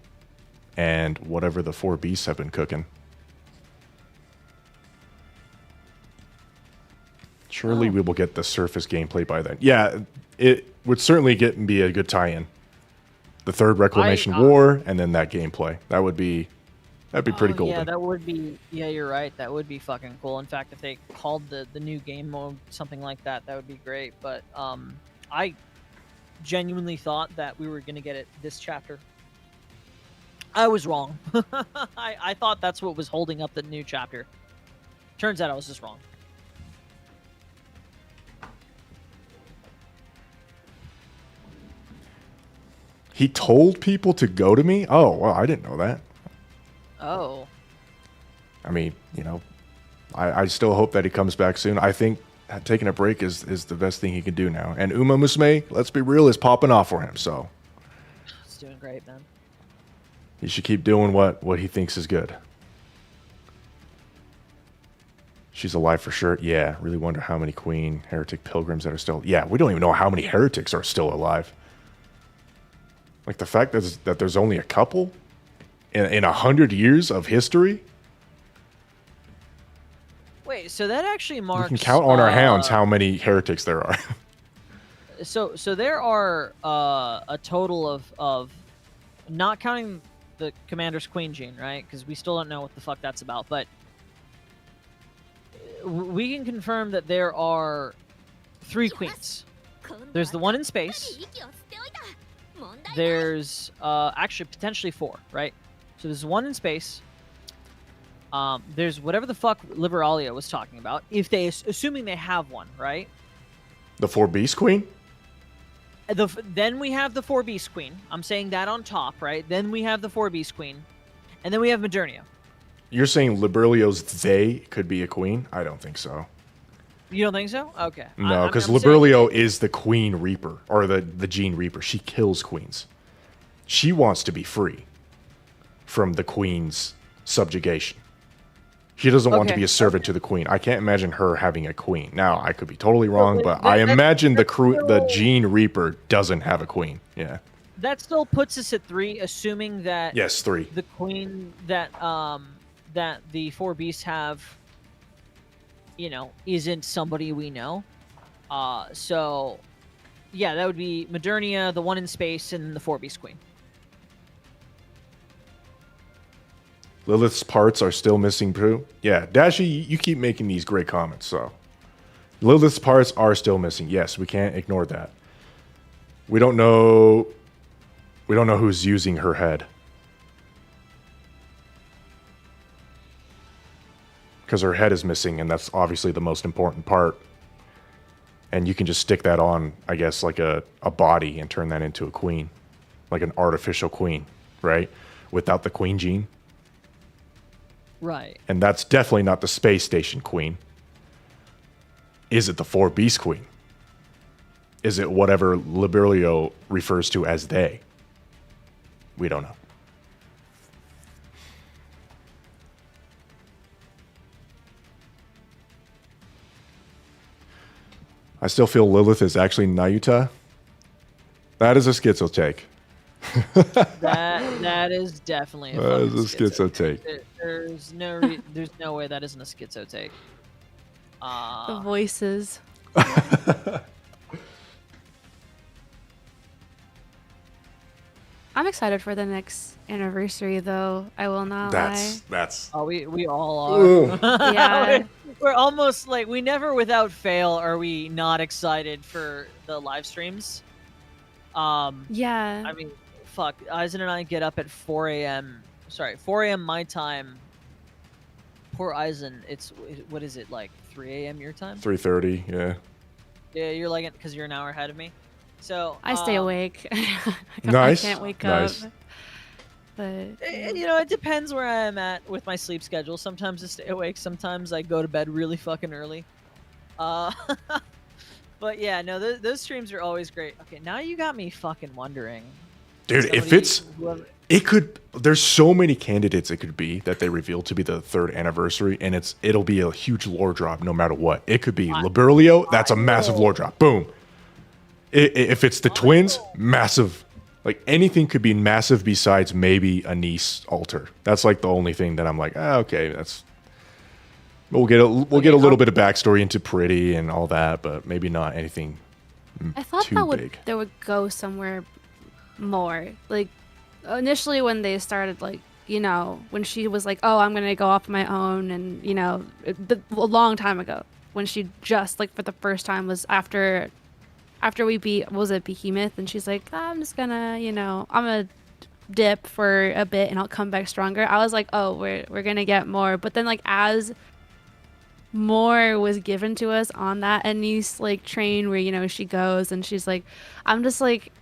and whatever the 4 beasts have been cooking. Surely we will get the surface gameplay by then. Yeah, it would certainly be a good tie-in. The third Reclamation War, and then that gameplay. That'd be pretty cool. Yeah, that would be. Yeah, you're right. That would be fucking cool. In fact, if they called the new game mode something like that, that would be great. But I genuinely thought that we were gonna get it this chapter. I was wrong. I thought that's what was holding up the new chapter. Turns out I was just wrong. He told people to go to me? Oh, well, I didn't know that. Oh. I mean, I still hope that he comes back soon. I think taking a break is the best thing he can do now. And Uma Musume, let's be real, is popping off for him. So It's doing great, man. he should keep doing what he thinks is good. She's alive for sure. Yeah, really wonder how many Queen heretic pilgrims that are still. Yeah, we don't even know how many heretics are still alive. Like the fact that there's only a couple in 100 years of history. Wait, so that actually marks. We can count on our hands how many heretics there are. So there are a total of not counting the Commander's Queen gene, right? Because we still don't know what the fuck that's about, but we can confirm that there are 3 queens. There's the one in space. There's actually potentially 4, right? So there's one in space. There's whatever the fuck Liberalia was talking about. If they, assuming they have one, right? The 4 Beast Queen? Then we have the 4 Beast Queen. I'm saying that on top, right? Then we have the 4 Beast Queen. And then we have Modernia. You're saying Liberlio's they could be a queen? I don't think so. You don't think so? Okay. No, because I'm Liberlio is the Queen Reaper, or the Gene Reaper. She kills queens. She wants to be free from the queen's subjugation. She doesn't want to be a servant to the queen. I can't imagine her having a queen. Now, I could be totally wrong, but I imagine the Gene Reaper doesn't have a queen. Yeah. That still puts us at 3, assuming that Yes, 3. the queen that that the 4 beasts have, you know, isn't somebody we know. So yeah, that would be Modernia, the one in space, and the 4 beast queen. Lilith's parts are still missing too. Yeah, Dashi, you keep making these great comments, so. Lilith's parts are still missing. Yes, we can't ignore that. We don't know who's using her head. Because her head is missing, and that's obviously the most important part. And you can just stick that on, I guess, like a body and turn that into a queen. Like an artificial queen, right? Without the queen gene. Right. And that's definitely not the space station queen. Is it the 4 beast queen? Is it whatever Liberlio refers to as they? We don't know. I still feel Lilith is actually Nayuta. That is a schizo take. that is definitely that is a schizo take. There's no way that isn't a schizo take. The voices. I'm excited for the next anniversary, though. I will not lie. That's. Oh, we all are. Yeah. We're almost like, we never without fail are we not excited for the live streams. Yeah. I mean, fuck. Eisen and I get up at 4 a.m. Sorry, 4 a.m. my time. Poor Eisen. What is it, like 3 a.m. your time? 3:30. Yeah. Yeah, you're like, because you're an hour ahead of me. So I stay awake. Nice. I can't wake Nice. up. But you know, it depends where I'm at with my sleep schedule. Sometimes I stay awake. Sometimes I go to bed really fucking early. But yeah, no, those streams are always great. Okay, now you got me fucking wondering. Dude, if it's... It could... There's so many candidates it could be that they reveal to be the 3rd anniversary, and it'll be a huge lore drop no matter what. It could be Liberlio. That's a massive lore drop. Boom. If it's the twins, massive. Like, anything could be massive besides maybe Anise altar. That's like the only thing that I'm like, okay, that's... We'll get a little bit of backstory into Pretty and all that, but maybe not anything I thought too that big. they would go somewhere more. Like, initially when they started, like, you know, when she was like, oh, I'm going to go off my own, and, you know, a long time ago, when she just, like, for the first time was after we beat, what was it, Behemoth, and she's like, I'm just gonna, you know, I'm gonna dip for a bit and I'll come back stronger. I was like, oh, we're gonna get more. But then, like, as more was given to us on that Anise, like, train where, you know, she goes and she's like, I'm just like,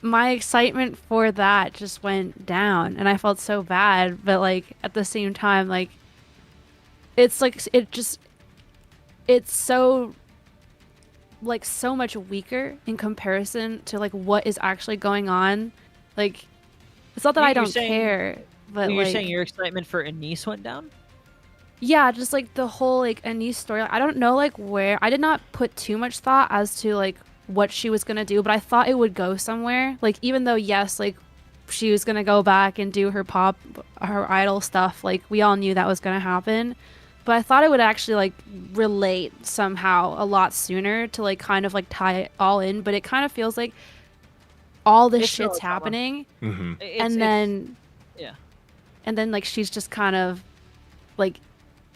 my excitement for that just went down, and I felt so bad. But, like, at the same time, like, it's like, it's so like so much weaker in comparison to like what is actually going on. Like, it's not that I don't care, but you're like, saying your excitement for Anise went down? yeah, just like the whole like Anise story. I don't know like where. I did not put too much thought as to like what she was gonna do, but I thought it would go somewhere. Like, even though yes, like she was gonna go back and do her idol stuff, like we all knew that was gonna happen. But I thought it would actually like relate somehow a lot sooner to like kind of like tie it all in. But it kind of feels like all this shit's happening, and then yeah, and then like she's just kind of like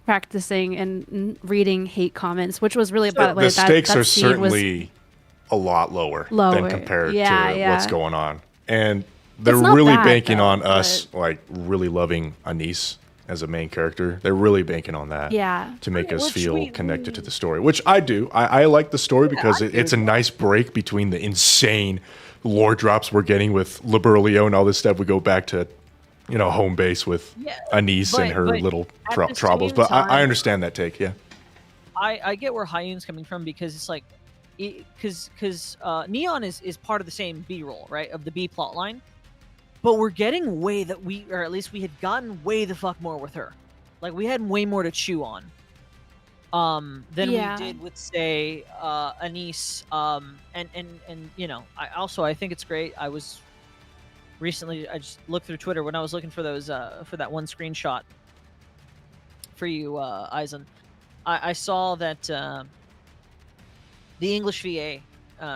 practicing and reading hate comments, which was really about the stakes are certainly a lot lower than compared to what's going on, and they're really banking on us like really loving Anise as a main character. They're really banking on that to make us feel connected to the story, which I do. I like the story because it's a nice break between the insane lore drops we're getting with Liberlio and all this stuff. We go back to, you know, home base with Anise and her little troubles. But I understand that take, yeah. I get where Hyun's coming from, because it's like, because Neon is part of the same B-roll, right, of the B plot line. But we're getting way that or at least we had gotten way the fuck more with her. Like, we had way more to chew on than we did with, say, Anise. And you know, I think it's great. I just looked through Twitter when I was looking for those for that one screenshot for you, Eisen. I saw that the English VA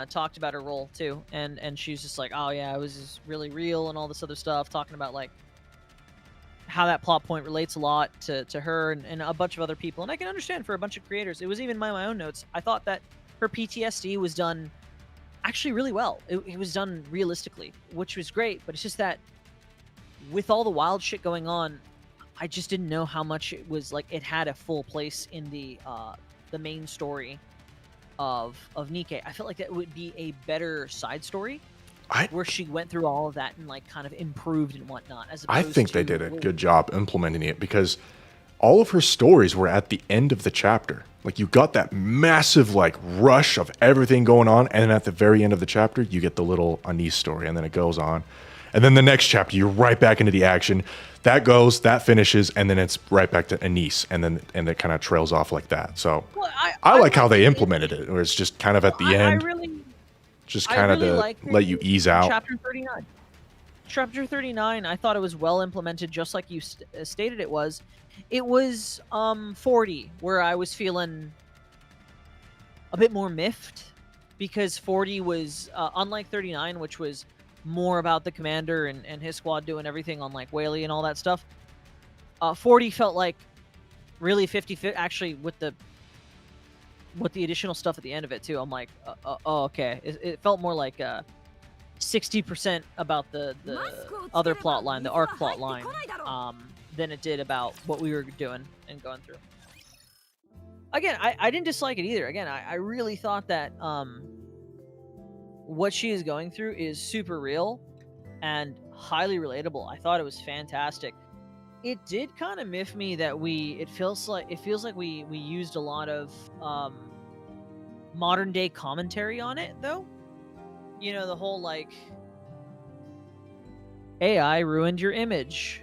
talked about her role too, and she was just like, oh yeah, it was just really real and all this other stuff, talking about like how that plot point relates a lot to her and a bunch of other people. And I can understand for a bunch of creators. It was even my own notes. I thought that her PTSD was done actually really well. It was done realistically, which was great. But it's just that with all the wild shit going on, I just didn't know how much it was like it had a full place in the main story of NIKKE. I felt like that would be a better side story where she went through all of that and like kind of improved and whatnot. I think they did a good job implementing it, because all of her stories were at the end of the chapter. Like, you got that massive like rush of everything going on, and then at the very end of the chapter, you get the little Anise story, and then it goes on. And then the next chapter, you're right back into the action. That goes, that finishes, and then it's right back to Anise, and it kind of trails off like that. So I like how they implemented it, where it's just kind of at the end, just kind of to let you ease out. Chapter 39. Chapter 39, I thought it was well implemented, just like you stated it was. It was 40, where I was feeling a bit more miffed, because 40 was, unlike 39, which was more about the commander and his squad doing everything on like Whaley and all that stuff. 40 felt like really 50-50, actually, with the additional stuff at the end of it too. I'm like, oh, okay. It felt more like 60% about the other plot line, the arc plot line, than it did about what we were doing and going through. Again, I didn't dislike it either. Again, I really thought that what she is going through is super real and highly relatable. I thought it was fantastic. It did kind of miff me that it feels like we used a lot of modern day commentary on it, though. You know, the whole like AI ruined your image.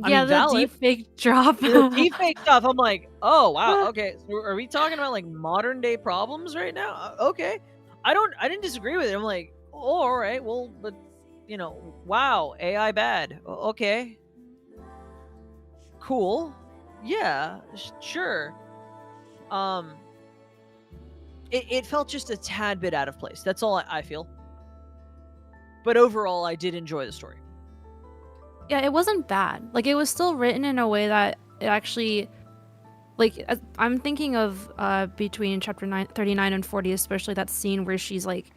Yeah, the deepfake drop. The deepfake stuff. I'm like, oh wow, okay. So are we talking about like modern day problems right now? Okay, I didn't disagree with it. I'm like, oh, all right, well, but you know, wow, AI bad. Okay, cool, yeah, sure. It felt just a tad bit out of place. That's all I feel. But overall, I did enjoy the story. Yeah, it wasn't bad. Like, it was still written in a way that it actually, like, I'm thinking of between chapter 39 and 40, especially that scene where she's like,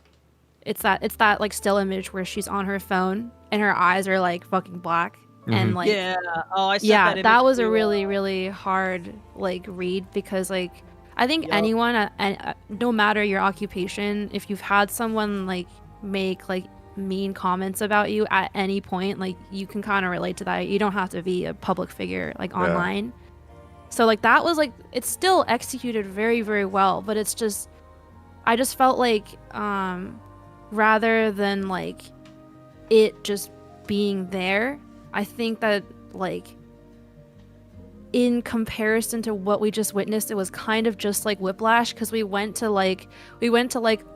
it's that like still image where she's on her phone and her eyes are like fucking black. And like, yeah, I said that was a really, really hard like read, because like I think anyone, no matter your occupation, if you've had someone like make like mean comments about you at any point, like you can kind of relate to that. You don't have to be a public figure like online. So like that was like it's still executed very, very well, but it's just I just felt like rather than like it just being there, I think that like in comparison to what we just witnessed, it was kind of just like Whiplash, because we went to like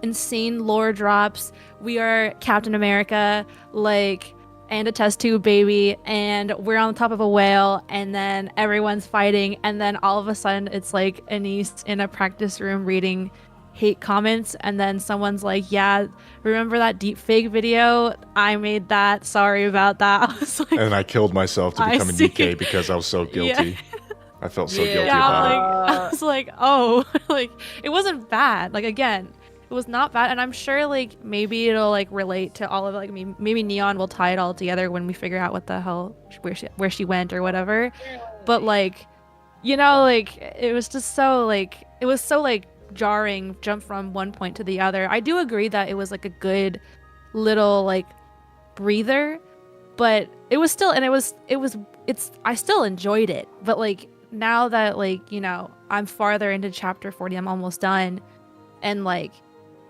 insane lore drops. We are Captain America, like, and a test tube baby, and we're on the top of a whale, and then everyone's fighting, and then all of a sudden it's like Anise in a practice room reading hate comments, and then someone's like, yeah, remember that deep fake video? I made that, sorry about that. I was like, And I killed myself to I become a see. NIKKE because I was so guilty. Yeah. I felt so guilty Yeah, about it. I was like, oh, like it wasn't bad. Like again, it was not bad, and I'm sure like maybe it'll like relate to all of it. Like maybe Neon will tie it all together when we figure out what the hell where she went or whatever. But like, you know, like it was just so like it was so like jarring, jump from one point to the other. I do agree that it was like a good little like breather, but it was still, and it's I still enjoyed it, but like now that like, you know, I'm farther into chapter 40, I'm almost done, and like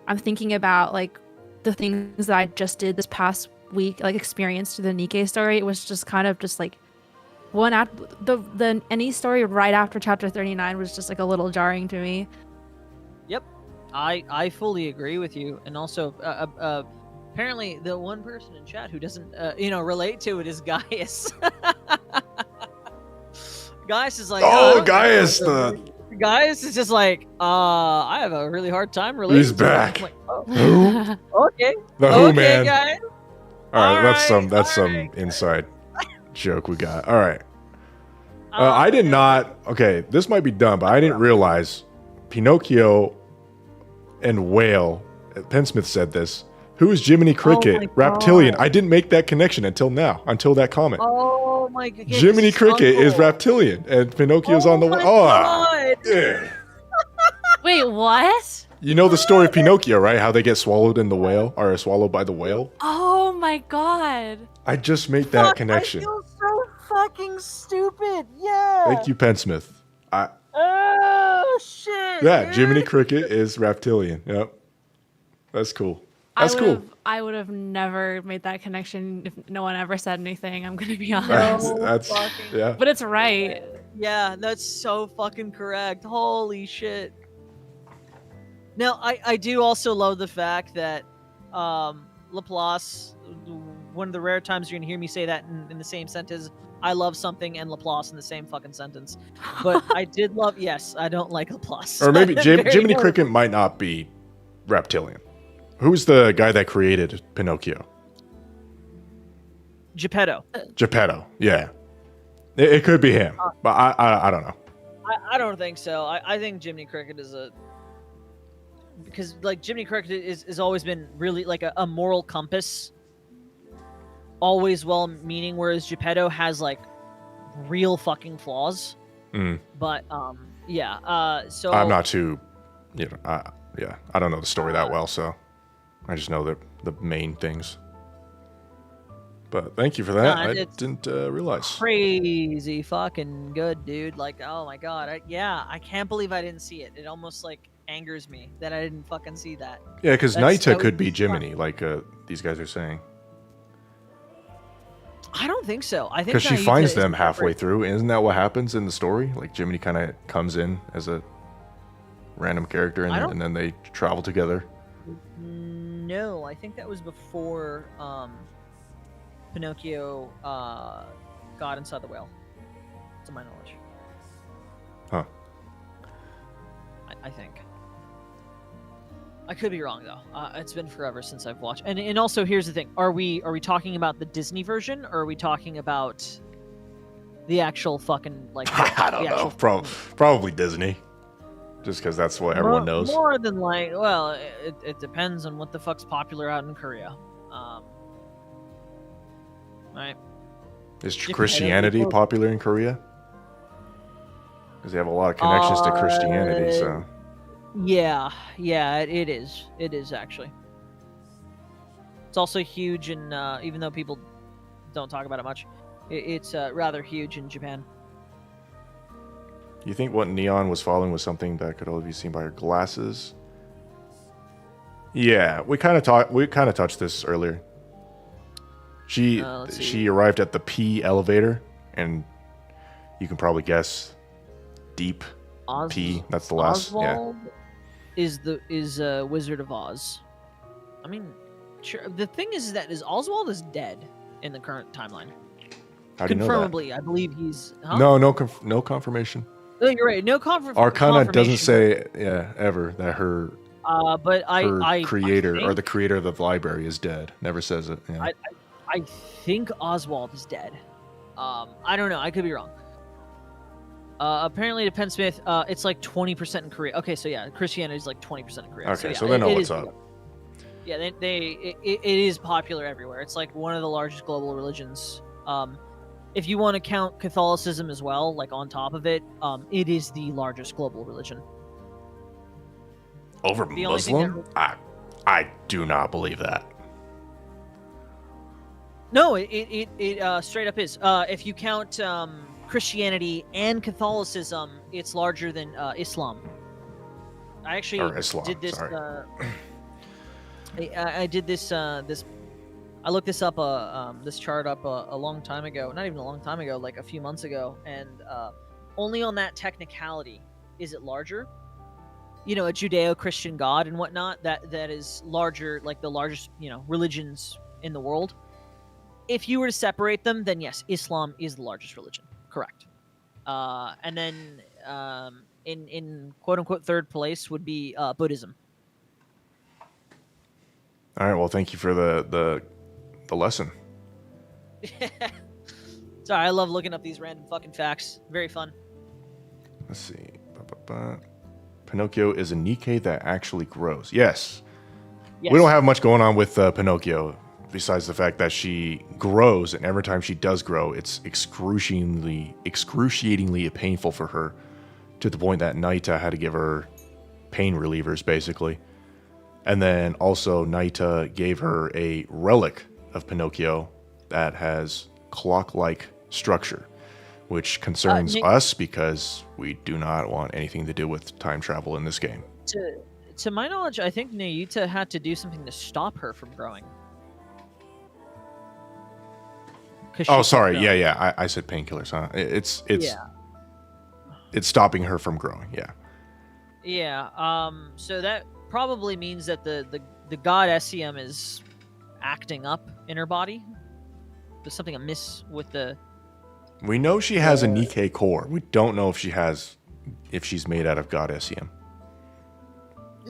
I'm thinking about like the things that I just did this past week, like experienced through the NIKKE story. It was just kind of just like the Anise story right after chapter 39 was just like a little jarring to me. Yep, I fully agree with you, and also apparently the one person in chat who doesn't relate to it is Gaius. Gaius is like, Oh, Gaius, Gaius is just like, I have a really hard time relating. He's back. I'm like, oh, okay, The Who Man. guys. All right, that's some right. inside joke we got. All right. I did not. Okay, this might be dumb, but I didn't realize Pinocchio and Whale. Pensmith said this. Who is Jiminy Cricket? Reptilian. I didn't make that connection until now, until that comment. Oh my god. Jiminy Cricket is reptilian, and Pinocchio's on the whale. Oh, yeah. Wait, what? You know the story of Pinocchio, right? How they get swallowed in the whale, or swallowed by the whale? Oh my god. I just made that connection. I feel so fucking stupid. Yeah. Thank you, Pensmith. Oh shit. Yeah, dude. Jiminy Cricket is reptilian. Yep. That's cool. That's cool. I would have never made that connection if no one ever said anything. I'm gonna be honest. That's yeah. But it's right. Yeah, that's so fucking correct. Holy shit. Now, I do also love the fact that Laplace, one of the rare times you're gonna hear me say that in the same sentence, I love something and Laplace in the same fucking sentence. But I did love, yes, I don't like Laplace. Or maybe Jiminy good. Cricket might not be reptilian. Who's the guy that created Pinocchio? Geppetto. Geppetto. Yeah. It could be him, but I don't know. I don't think so. I think Jiminy Cricket is because like Jiminy Cricket is always been really like a moral compass, always well-meaning, whereas Geppetto has like real fucking flaws. But yeah. So I'm not too, I don't know the story that well, so I just know the main things. But thank you for that. I didn't realize. Crazy fucking good, dude. Like, oh my god. I can't believe I didn't see it. It almost like angers me that I didn't fucking see that. Yeah, because NIKKE could be smart. Jiminy, like these guys are saying. I don't think so. I think Because she Naita finds is them halfway different. through. Isn't that what happens in the story? Like Jiminy kind of comes in as a random character, and then they travel together. No, I think that was before Pinocchio got inside the whale, to my knowledge. Huh. I think. I could be wrong though. It's been forever since I've watched. And also, here's the thing: are we talking about the Disney version, or are we talking about the actual fucking like? I don't know. Probably Disney. Just because that's what everyone knows. More than like, well, it depends on what the fuck's popular out in Korea. Right. Is Christianity popular in Korea? Because they have a lot of connections to Christianity, so. Yeah, it is. It is actually. It's also huge in, even though people don't talk about it much, it's rather huge in Japan. You think what Neon was following was something that could only be seen by her glasses? Yeah, we kind of touched this earlier. She arrived at the P elevator, and you can probably guess deep P. That's the last. Oswald is Wizard of Oz. I mean, sure. The thing is that Oswald is dead in the current timeline. How do you know Confirmably, that? I believe he's. Huh? No confirmation. No, you're right. No confirmation. Arcana doesn't say ever that her. But I creator I or the creator of the library is dead. Never says it. Yeah. I think Oswald is dead. I don't know. I could be wrong. Apparently, to Penn Smith, it's like 20% in Korea. Okay, so yeah, Christianity is like 20% in Korea. Okay, so so they know what's is, up. Yeah, it is popular everywhere. It's like one of the largest global religions. If you want to count Catholicism as well, like on top of it, it is the largest global religion. Over Muslim? I do not believe that. No, it straight up is. If you count Christianity and Catholicism, it's larger than Islam. I actually did this. I did this. I looked this up. This chart up a long time ago. Not even a long time ago, like a few months ago, and only on that technicality is it larger. You know, a Judeo-Christian God and whatnot. That is larger, like the largest, religions in the world. If you were to separate them, then yes, Islam is the largest religion. Correct. And then in quote unquote third place would be Buddhism. All right. Well, thank you for the lesson. Sorry, I love looking up these random fucking facts. Very fun. Let's see. Pinocchio is a Nikke that actually grows. Yes. We don't have much going on with Pinocchio, besides the fact that she grows, and every time she does grow, it's excruciatingly painful for her, to the point that Naita had to give her pain relievers, basically. And then also Naita gave her a relic of Pinocchio that has clock-like structure, which concerns us because we do not want anything to do with time travel in this game. To my knowledge, I think Naita had to do something to stop her from growing. Oh, sorry. Yeah. I said painkillers, huh? It's stopping her from growing. Yeah. Yeah. So that probably means that the god Essiem is acting up in her body. There's something amiss with the. We know she has a Nikke core. We don't know if she's made out of god Essiem.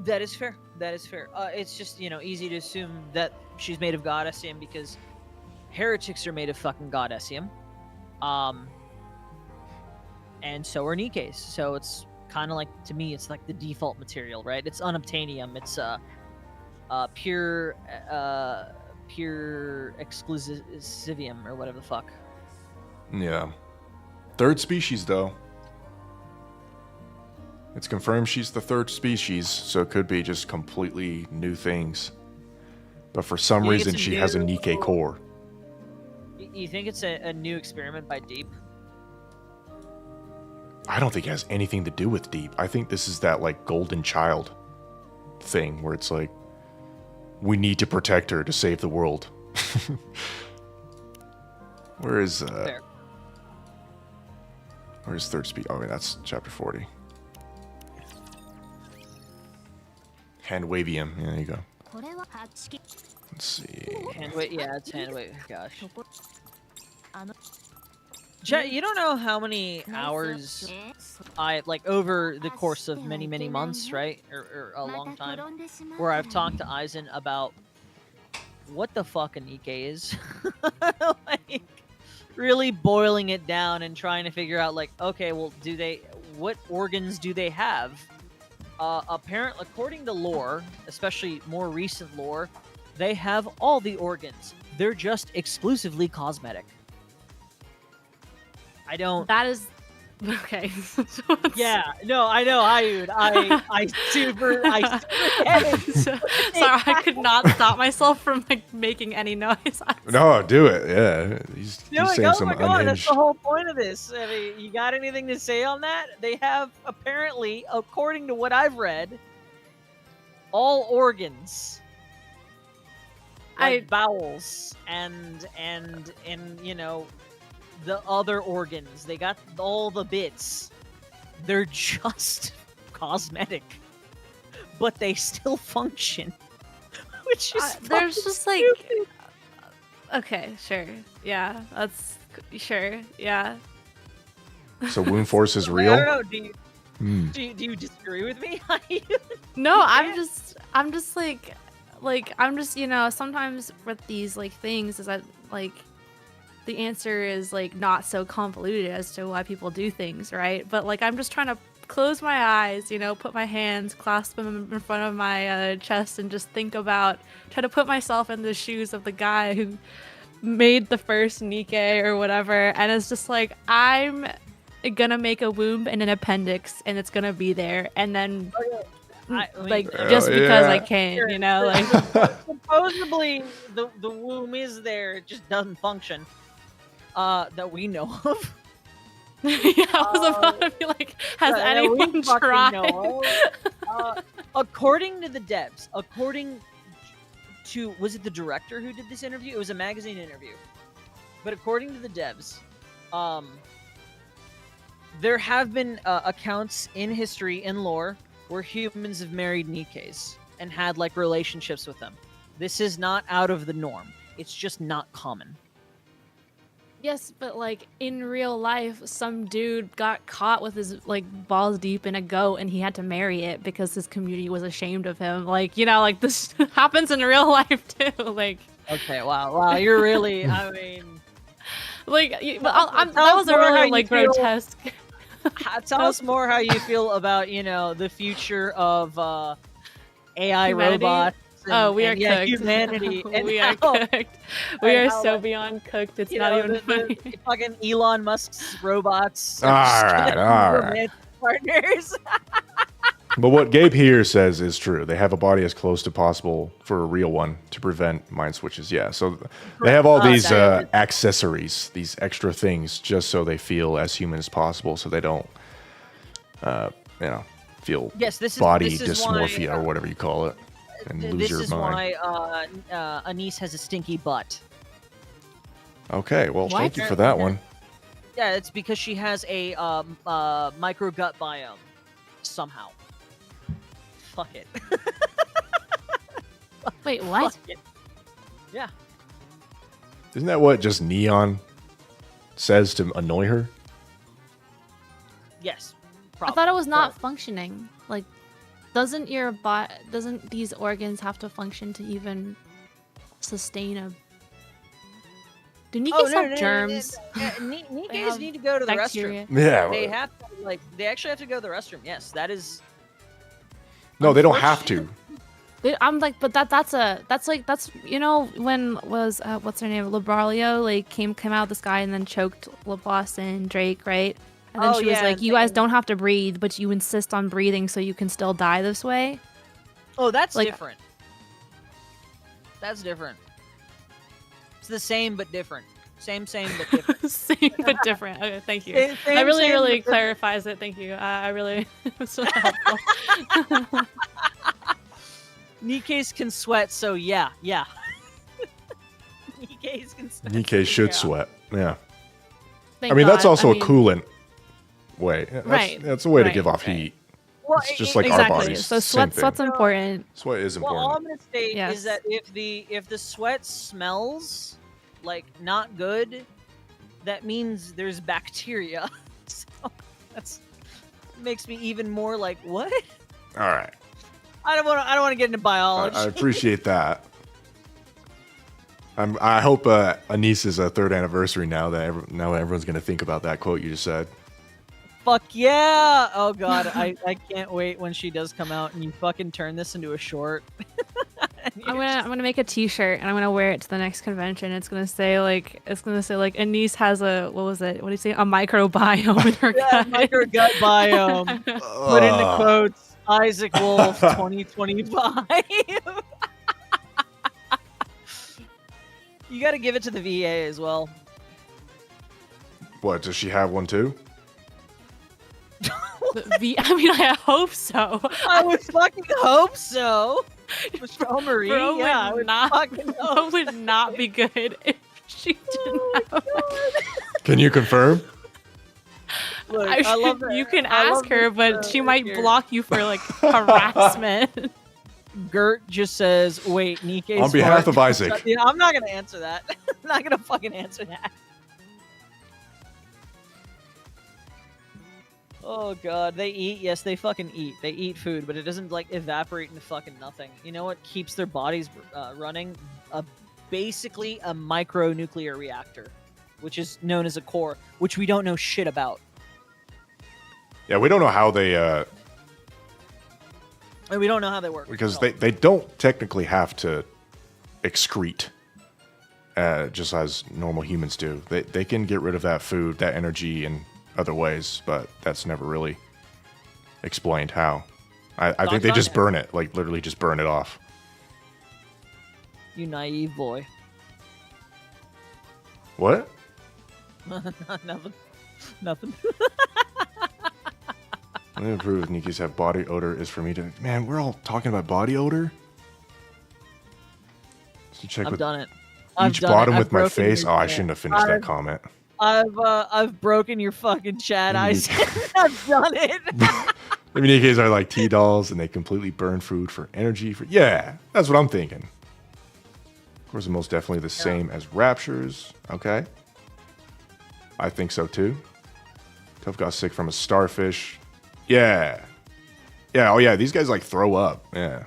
That is fair. It's just easy to assume that she's made of god Essiem because heretics are made of fucking god Essiem, and so are Nikkes. So it's kind of like, to me, it's like the default material, right? It's unobtainium. It's pure exclusivium or whatever the fuck. Yeah. Third species, though. It's confirmed she's the third species, so it could be just completely new things. But for some reason, she has a Nikke core. You think it's a new experiment by Deep? I don't think it has anything to do with Deep. I think this is that, like, golden child thing where it's like, we need to protect her to save the world. Where's third speed? Oh, wait, that's chapter 40. Handwavium. Yeah, there you go. Let's see. It's handwave. Gosh. Chat, you don't know how many hours I, like, over the course of many, many months, right? Or a long time, where I've talked to Eisen about what the fuck a Nikke is. Like, really boiling it down and trying to figure out, like, okay, well, what organs do they have? Apparently, according to lore, especially more recent lore, they have all the organs. They're just exclusively cosmetic. That is Okay. Yeah, no, I know, I super get it. Sorry, I could not stop myself from like making any noise. No, do it. Yeah, he's saying Oh some my god, that's unhinged. the whole point of this. I mean, you got anything to say on that? They have, apparently, according to what I've read, all organs, like bowels and you know, the other organs. They got all the bits. They're just cosmetic, but they still function. Which is there's fucking just like stupid. okay, sure, yeah, that's sure, yeah. So wound force is I real. don't know. Do you disagree with me? No, I'm just like I'm just, you know, sometimes with these like things is that like the answer is like not so convoluted as to why people do things, right? But like I'm just trying to close my eyes, you know, put my hands, clasp them in front of my chest, and just think about, try to put myself in the shoes of the guy who made the first NIKKE or whatever, and it's just like I'm gonna make a womb and an appendix, and it's gonna be there, and then like just because I can, you know, like supposedly the womb is there, it just doesn't function. That we know of. Yeah, I was about to be like, has anyone tried? According to the devs, according to, was it the director who did this interview? It was a magazine interview. But according to the devs, there have been accounts in history, in lore, where humans have married NIKKEs and had like relationships with them. This is not out of the norm. It's just not common. Yes, but like in real life, some dude got caught with his like balls deep in a goat, and he had to marry it because his community was ashamed of him. Like, you know, like this happens in real life too. Like, okay, wow, you're really, I mean, like, that was a really like grotesque. Tell us more how you feel about, you know, the future of AI robots. Oh, we are cooked. Humanity. We are cooked. We are so beyond cooked. It's not even funny. Fucking Elon Musk's robots. All right. Partners. But what Gabe here says is true. They have a body as close to possible for a real one to prevent mind switches. Yeah, so they have all these accessories, these extra things, just so they feel as human as possible, so they don't, you know, feel body dysmorphia or whatever you call it. And lose your mind. Why Anise has a stinky butt. Okay, well, thank you for that one. Yeah, it's because she has a micro gut biome. Somehow. Fuck it. Wait, what? Yeah. Isn't that what just Neon says to annoy her? Yes. Probably. I thought it was not functioning. Like, doesn't these organs have to function to even sustain a... Do NIKKEs have germs? NIKKEs need to go to the restroom. Yeah. They have to, like, they actually have to go to the restroom. Yes, that is... No, they don't have to. I'm like, but that's you know, when was what's her name, Labraglio, like came out this guy and then choked LaBoss and Drake, right? And then she was like, you guys don't have to breathe, but you insist on breathing so you can still die this way. Oh, that's like, different. That's different. It's the same but different. Same but different. Same but different. Okay, thank you. That really clarifies it. Thank you. I really was so helpful. NIKKEs can sweat, so yeah. NIKKEs can sweat. NIKKE should sweat. Yeah. Thank I mean, God. that's also a coolant way. Right. That's a way to give off heat. Well, it's just like exactly. our bodies. So sweat's important. Sweat is important. Well, all I'm gonna say is that if the sweat smells like not good, that means there's bacteria. So that's makes me even more like, what? All right. I don't want to get into biology. I appreciate that. I hope Anise's 3rd anniversary now that everyone's gonna think about that quote you just said. Fuck yeah! Oh god, I can't wait when she does come out and you fucking turn this into a short. I'm gonna make a T-shirt and I'm gonna wear it to the next convention. It's gonna say like Anise has a what was it? What do you say? A microbiome in her gut. Micro gut biome. Put in the quotes. Isaac Wolf 2025. You got to give it to the VA as well. What, does she have one too? I mean, I hope so. I would fucking hope so. Michelle Marie, Bro yeah, I would fucking hope. would not be good if she didn't have that. Can you confirm? Look, I love that. You can I love ask her, this, but she might here. block you for like harassment. Gert just says, "Wait, Nikkei." On behalf of Isaac. Yeah, I'm not gonna answer that. I'm not gonna fucking answer that. Oh god, they eat. Yes, they fucking eat. They eat food, but it doesn't like evaporate into fucking nothing. You know what keeps their bodies running? Basically a micronuclear reactor, which is known as a core, which we don't know shit about. Yeah, we don't know how they And we don't know how they work. because at all. they don't technically have to excrete just as normal humans do. They can get rid of that food, that energy in other ways, but that's never really explained how. I think they just burn it, like literally just burn it off. You naive boy. What? Nothing. Nothing. I'm gonna prove if Nikki's have body odor is for me to. Man, we're all talking about body odor. So check I've with done it. each bottom I've with my broken face. your Oh, I chat. shouldn't have finished that comment. I've broken your fucking chat, Isaac. I've done it. I mean, Nikki's are like tea dolls, and they completely burn food for energy. Yeah, that's what I'm thinking. Of course, most definitely the same as raptures. Okay, I think so too. Tough got sick from a starfish. Yeah. Oh yeah, these guys like throw up. Yeah.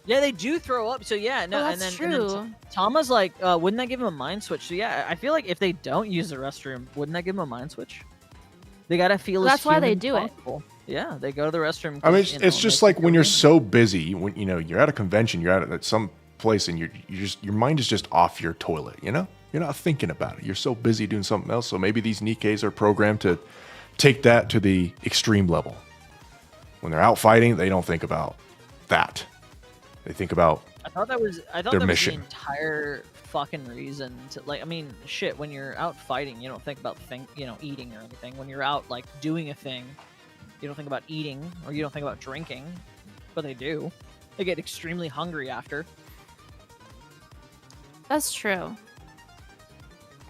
Yeah, they do throw up. So yeah, no, Oh, that's and then true. Tama's like, wouldn't that give him a mind switch? So yeah, I feel like if they don't use the restroom, wouldn't that give him a mind switch? They gotta feel. Well, as that's why they human do as it. possible. Yeah, they go to the restroom. I mean, 'cause, it's just they like feel when you're human. so busy, when you're at a convention, you're at some place, and you're just your mind is just off your toilet. You know, you're not thinking about it. You're so busy doing something else. So maybe these Nikkes are programmed to take that to the extreme level. When they're out fighting, they don't think about that. They think about I thought that was their mission. the entire fucking reason to like. I mean, shit. When you're out fighting, you don't think about eating or anything. When you're out like doing a thing, you don't think about eating or you don't think about drinking, but they do. They get extremely hungry after. That's true.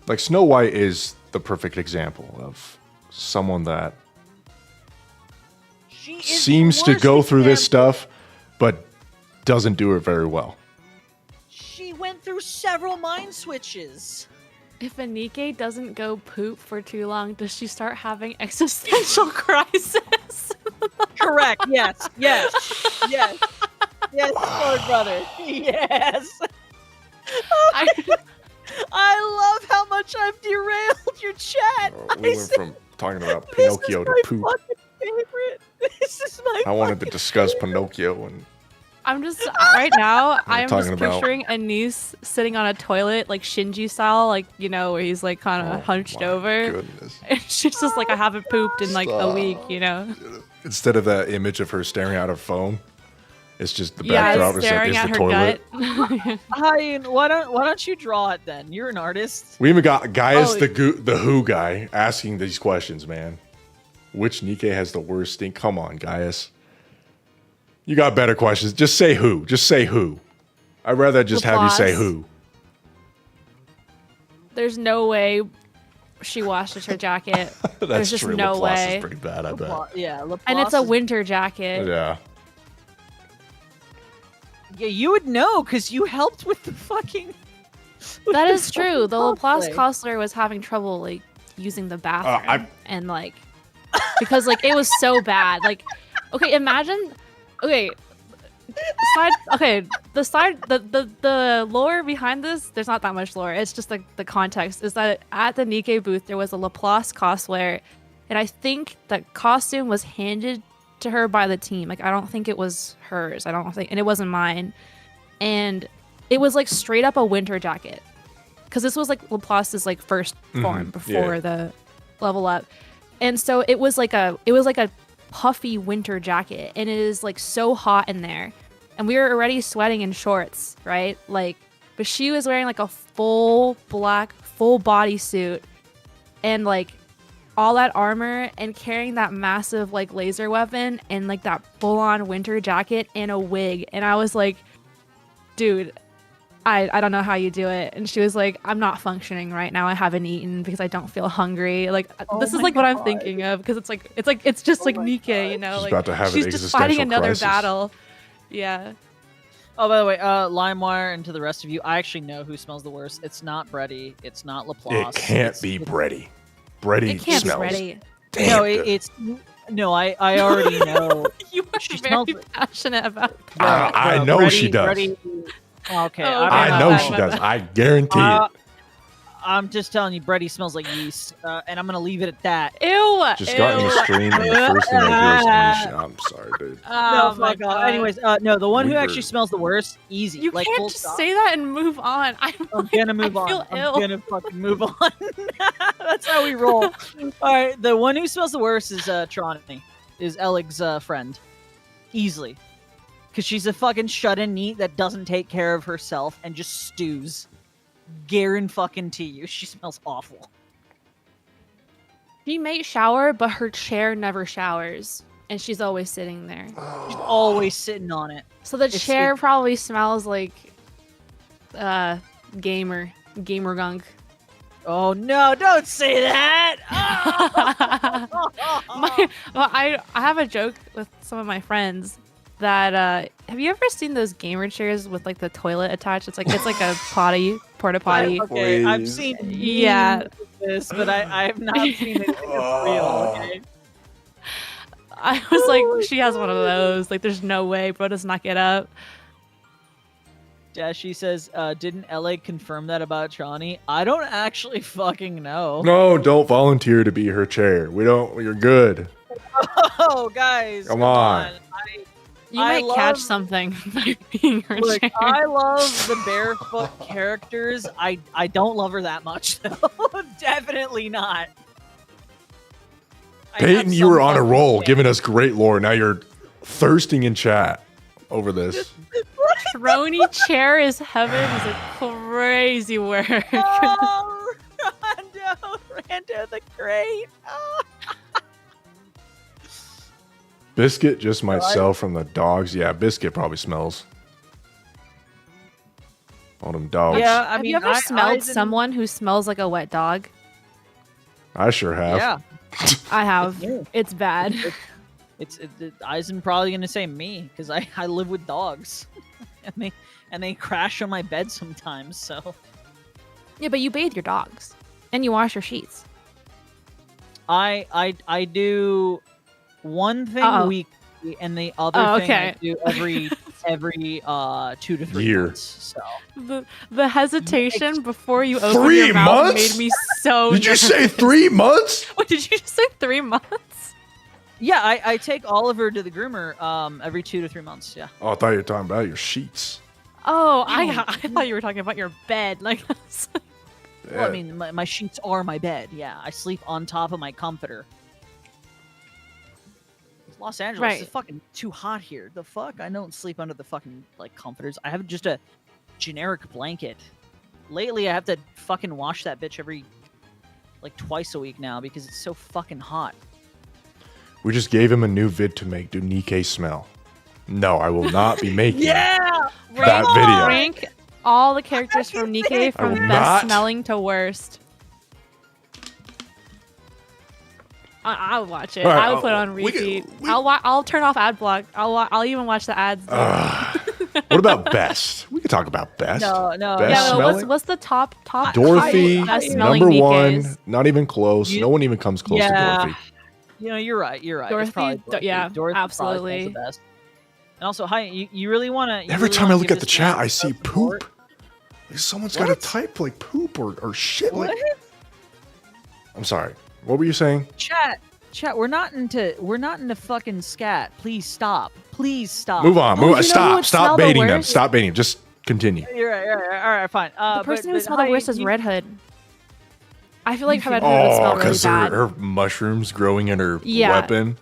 like Snow White is the perfect example of someone that She is seems the to worst go through this example. stuff, but doesn't do it very well. She went through several mind switches. If a Nikkei doesn't go poop for too long, does she start having existential crisis? Correct. Yes. Yes. Yes. Yes, Lord brother. Yes. I love how much I've derailed your chat. We went from talking about This Pinocchio is to my poop. fucking favorite. This is my. I wanted to fucking discuss favorite. Pinocchio and I'm just right now. I'm just talking about- picturing Anise sitting on a toilet, like Shinji style, like where he's like kind of hunched my over, Goodness. and she's just like, I haven't pooped in like a week, Instead of that image of her staring at her phone, it's just the Yeah, backdrop is staring the at her toilet. gut. Hi, why don't you draw it then? You're an artist. We even got Gaius Oh. the Who guy asking these questions, man. Which Nikkei has the worst stink? Come on, Gaius. You got better questions. Just say who. Just say who. I'd rather just have you say Laplace. who. There's no way she washes her jacket. That's There's just true. no Laplace way. is pretty bad, I bet. Yeah, Laplace And it's a is- winter jacket. Yeah. Yeah, you would know because you helped with the fucking. with That the is true. The Laplace cosplay. Costler was having trouble like using the bathroom I- and like because like it was so bad. Like, okay, imagine. Okay, the lore behind this. There's not that much lore. It's just like the context is that at the Nikkei booth there was a Laplace cosplayer, and I think that costume was handed to her by the team. Like I don't think it was hers. I don't think, and it wasn't mine. and it was like straight up a winter jacket. Because this was like Laplace's like first form before the level up. And so it was like a puffy winter jacket, and it is like so hot in there. And we were already sweating in shorts, right? Like, but she was wearing like a full black, full body suit and like all that armor and carrying that massive like laser weapon and like that full on winter jacket and a wig. And I was like, dude, I don't know how you do it. And she was like, I'm not functioning right now. I haven't eaten because I don't feel hungry. Like this is like what I'm thinking of, because it's just like NIKKE, you know, She's like about to have she's an just fighting existential another crisis. battle. Yeah. Oh, by the way, LimeWire, and to the rest of you, I actually know who smells the worst. It's not Breddy. It's not Laplace. It can't be Breddy. Breddy It can't be smells. ready. Damn No, good. it's no. I already know. You are She very smells- passionate about I know she does. Okay, Oh, okay, I my know bad, she my does. bad. I guarantee it. I'm just telling you, Breddy smells like yeast, and I'm gonna leave it at that. Ew. Just got in the ew. stream, and the first thing I hear is Anise. I'm sorry, dude. Oh, No, my fuck off. God. Anyways, no, the one who Weird. actually smells the worst, easy. You like, can't full just stop. say that and move on. I'm gonna move I on. feel I'm ill. gonna fucking move on. That's how we roll. All right, the one who smells the worst is Tronny, is Elig's friend, easily, because she's a fucking shut-in neat that doesn't take care of herself and just stews. Guarantee you, she smells awful. She may shower, but her chair never showers, and she's always sitting there. She's always sitting on it. So the It's- chair probably smells like gamer gunk. Oh no! Don't say that. I have a joke with some of my friends that have you ever seen those gamer chairs with like the toilet attached? It's like a porta potty. Okay, I've Please. seen Yeah. memes of this, but I have not seen it in real. Okay. I was like, she has one of those. Like, there's no way bro does not get up. Dashi says, didn't LA confirm that about Tronny? I don't actually fucking know. No, don't volunteer to be her chair. We don't. You're good. Oh, guys. Come on. You I might catch love- something by being her Look, chair. I love the barefoot characters. I don't love her that much, though. Definitely not. I have Peyton, you were some on a fucking roll, shit. giving us great lore. Now you're thirsting in chat over this. Throny chair is heaven is a crazy word. Oh, Rando the Great. Oh. Biscuit just might I- sell from the dogs. Yeah, Biscuit probably smells. All them dogs. Yeah, I Have mean, you ever I smelled didn't- someone who smells like a wet dog? I sure have. Yeah, I have. Yeah. It's bad. Eisen probably gonna say me because I live with dogs, and they crash on my bed sometimes. So Yeah, but you bathe your dogs and you wash your sheets. I do one thing Uh-oh. weekly, and the other thing I okay. do every 2 to 3 Year. months. So The hesitation before you open 3 your mouth months? made me so Did you nervous. say 3 months? What did you just say? 3 months? yeah, I take Oliver to the groomer every 2 to 3 months. Yeah. Oh, I thought you were talking about your sheets. Oh, I thought you were talking about your bed. Like, Well, I mean, my sheets are my bed. Yeah, I sleep on top of my comforter. Los Angeles Right. is fucking too hot here. The fuck? I don't sleep under the fucking like comforters. I have just a generic blanket. Lately, I have to fucking wash that bitch every like twice a week now because it's so fucking hot. We just gave him a new vid to make. Do NIKKE smell? No, I will not be making Yeah. that video. rank all the characters from NIKKE from will best not. smelling to worst. I'll watch it. All right, I would put it on we can- repeat. I'll turn off ad block. I'll even watch the ads. What about best? We could talk about best. No, no. Best yeah, well, smelling? what's the top Dorothy, best smelling number NIKKEs? one. Not even close. You- No one even comes close to Yeah. Dorothy. You know, you're right. You're right. It's Dorothy? probably Do- yeah, Dorothy probably absolutely. smells the best. And also, hi, you really want to? Every time I look at the chat, I see poop. Like someone's got to What? type like poop or shit. What? Like, I'm sorry. What were you saying? Chat, we're not into fucking scat. Please stop. Please stop. Move on. Oh, you know who Stop. would Stop smell the baiting them. worst? Stop baiting. Just Continue. You're right. You're right. All right, fine. The person who but smells the how worst is you- Red Hood. I feel like Red Hood would Oh, smell really because bad. her mushrooms growing in her Yeah. weapon.